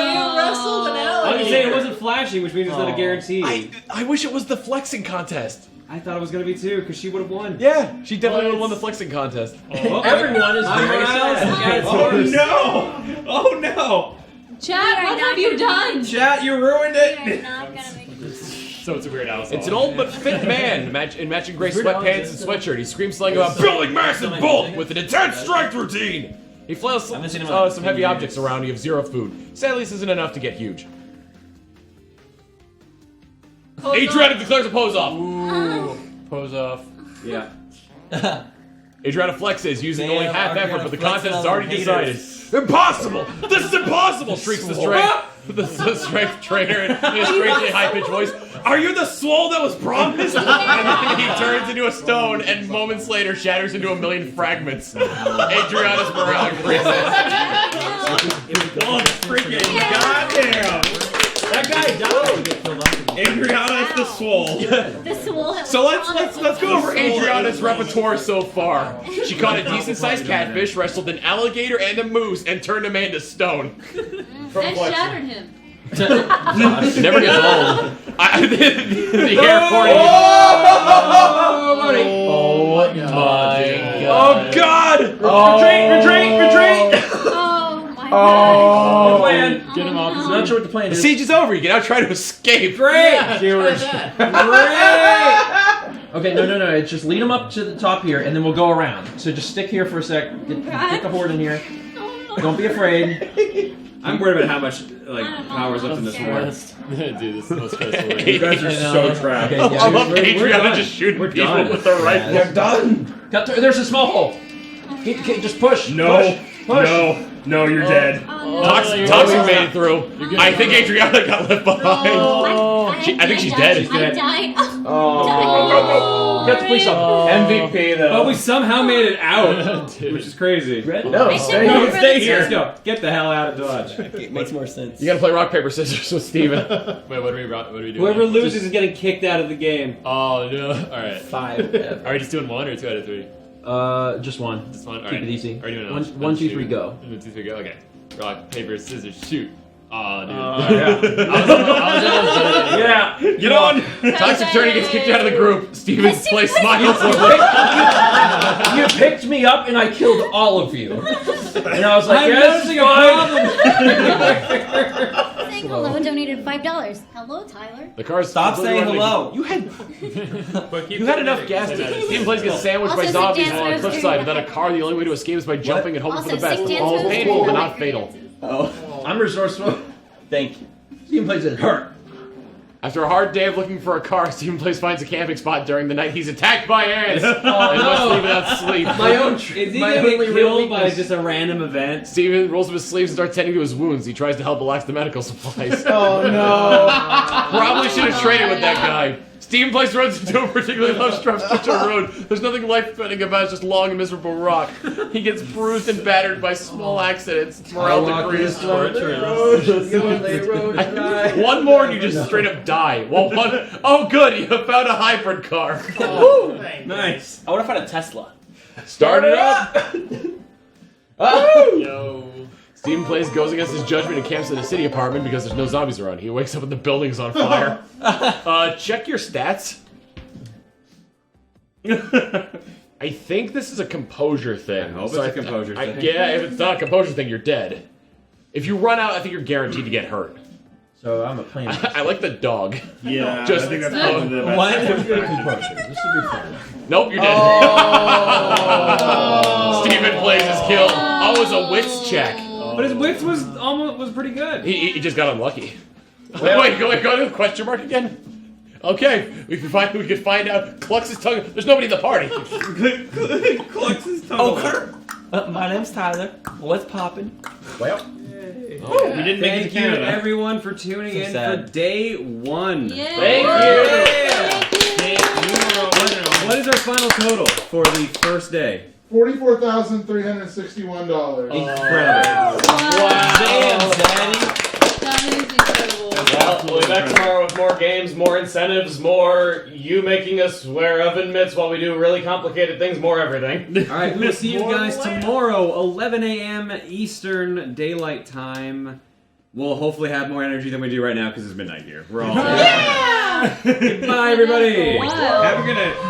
you wrestled an I was alligator. saying it wasn't flashing, which means it's not a guarantee. I wish it was the flexing contest. I thought it was going to be too, because she would have won. Yeah, she definitely would have won the flexing contest. Everyone is very sad. Oh no! Oh no! Chad, what have you done? Chat, you ruined it! So it's a weird house. It's an old but fit man in matching gray sweatpants and sweatshirt. He screams something about building massive bulk with an intense strength routine. He flails some heavy objects around. You have 0 food. Sadly, this isn't enough to get huge. Adriana declares a pose off. Ooh, pose off. Yeah. Adriana flexes using only half Adriana effort, but the flexing contest is on already haters. decided. Impossible! This is impossible! Shrieks the strength trainer in a strangely high-pitched voice. Are you the swole that was promised? And then he turns into a stone and moments later shatters into a million fragments. Adriana's morale increases. Oh, freaking goddamn! That guy died. Adriana is the swole. The swole. So let's go over Adriana's repertoire so far. She caught a decent-sized catfish, wrestled an alligator and a moose, and turned a man to stone. And shattered him. It never gets old. The airport. Oh my Oh God! Retreat! Oh my Oh, god. plan. Get him off. I'm not sure what the plan The is. siege is over. You can now try to escape. Great, viewers. Great. Okay, no. It's just lead them up to the top here, and then we'll go around. So just stick here for a sec. Get the horde in here. Don't be afraid. I'm worried about how much power's left in this war. Dude, this is the most stressful. You guys are so trapped. Okay, I love Adriana just shooting people done. with her rifle. They're done. There's a small hole. Just push. No. Push. No, you're dead. Toxic made it through. I think Adriana got left behind. I think she's dead. I died. Oh. Get the police up. MVP though. But we somehow made it out, which is crazy. No, stay here. Let's go. Get the hell out of Dodge. It makes more sense. You gotta play rock paper scissors with Steven. Wait, what do we do? Whoever loses is getting kicked out of the game. Oh no! All right. 5. Are we just doing 1 or 2 out of 3? Just one. Just 1. All Keep right. it easy. Are we doing 1, 2, 3, go. 1, 2, 3, go. Okay. Rock, paper, scissors, shoot. Oh, dude. Yeah. I was almost done. Yeah. Get on. Toxic Journey gets kicked out of the group. Steven plays smiles. You picked me up and I killed all of you. And I was like, I'm yes, noticing fine. Saying hello donated $5. Hello, Tyler. The car's Stop completely saying running. hello. You had enough gas. Steven plays gets sandwiched by Also, zombies Dance on a Moves cliffside during without a car. The only way to escape is by jumping and hoping Also, for the best. sing Dance All is Moves painful, during but the not live fatal. Oh, I'm resourceful. Thank you. Steven plays it hurt. After a hard day of looking for a car, Steven Plays finds a camping spot during the night. He's attacked by ants and must leave without sleep. Is he gonna get killed by just a random event? Steven rolls up his sleeves and starts tending to his wounds. He tries to help relax the medical supplies. Oh no! Probably should have traded with that guy. Steven Place runs into a particularly low stretch of road. There's nothing life-threatening about it, it's just long and miserable rock. He gets bruised and battered by small accidents. Morale decreases. One more and you just straight up die. Well, oh good, you have found a hybrid car. Nice. I want to find a Tesla. Start it up. Yo. Steven Plays goes against his judgment and camps in a city apartment because there's no zombies around. He wakes up and the building's on fire. Check your stats. I think this is a composure thing. I hope it's a composure thing. Yeah, if it's not a composure thing, you're dead. If you run out, I think you're guaranteed to get hurt. So I'm a plane. I like the dog. Yeah, Just I think that's probably the best. Why am I good at composure? This should be fun. Nope, you're dead. Oh. Steven Plays is killed. Oh, it was a wits check. But his wits was pretty good. He just got unlucky. Wait, go to the question mark again. Okay, we could find out. Clux's tongue. There's nobody in the party. Clux's tongue. Oh, Kurt. My name's Tyler. What's poppin'? Well, we didn't make it to Canada. Thank you everyone for tuning in for day 1. Yay. Thank you. What is our final total for the first day? $44,361. Incredible. Damn, Daddy. That is incredible. Well, we'll be back tomorrow with more games, more incentives, more you making us wear oven mitts while we do really complicated things, more everything. All right, we will see you guys tomorrow, 11 a.m. Eastern Daylight Time. We'll hopefully have more energy than we do right now because it's midnight here. We're all. Yeah! Goodbye, everybody. Wow. Have a good night.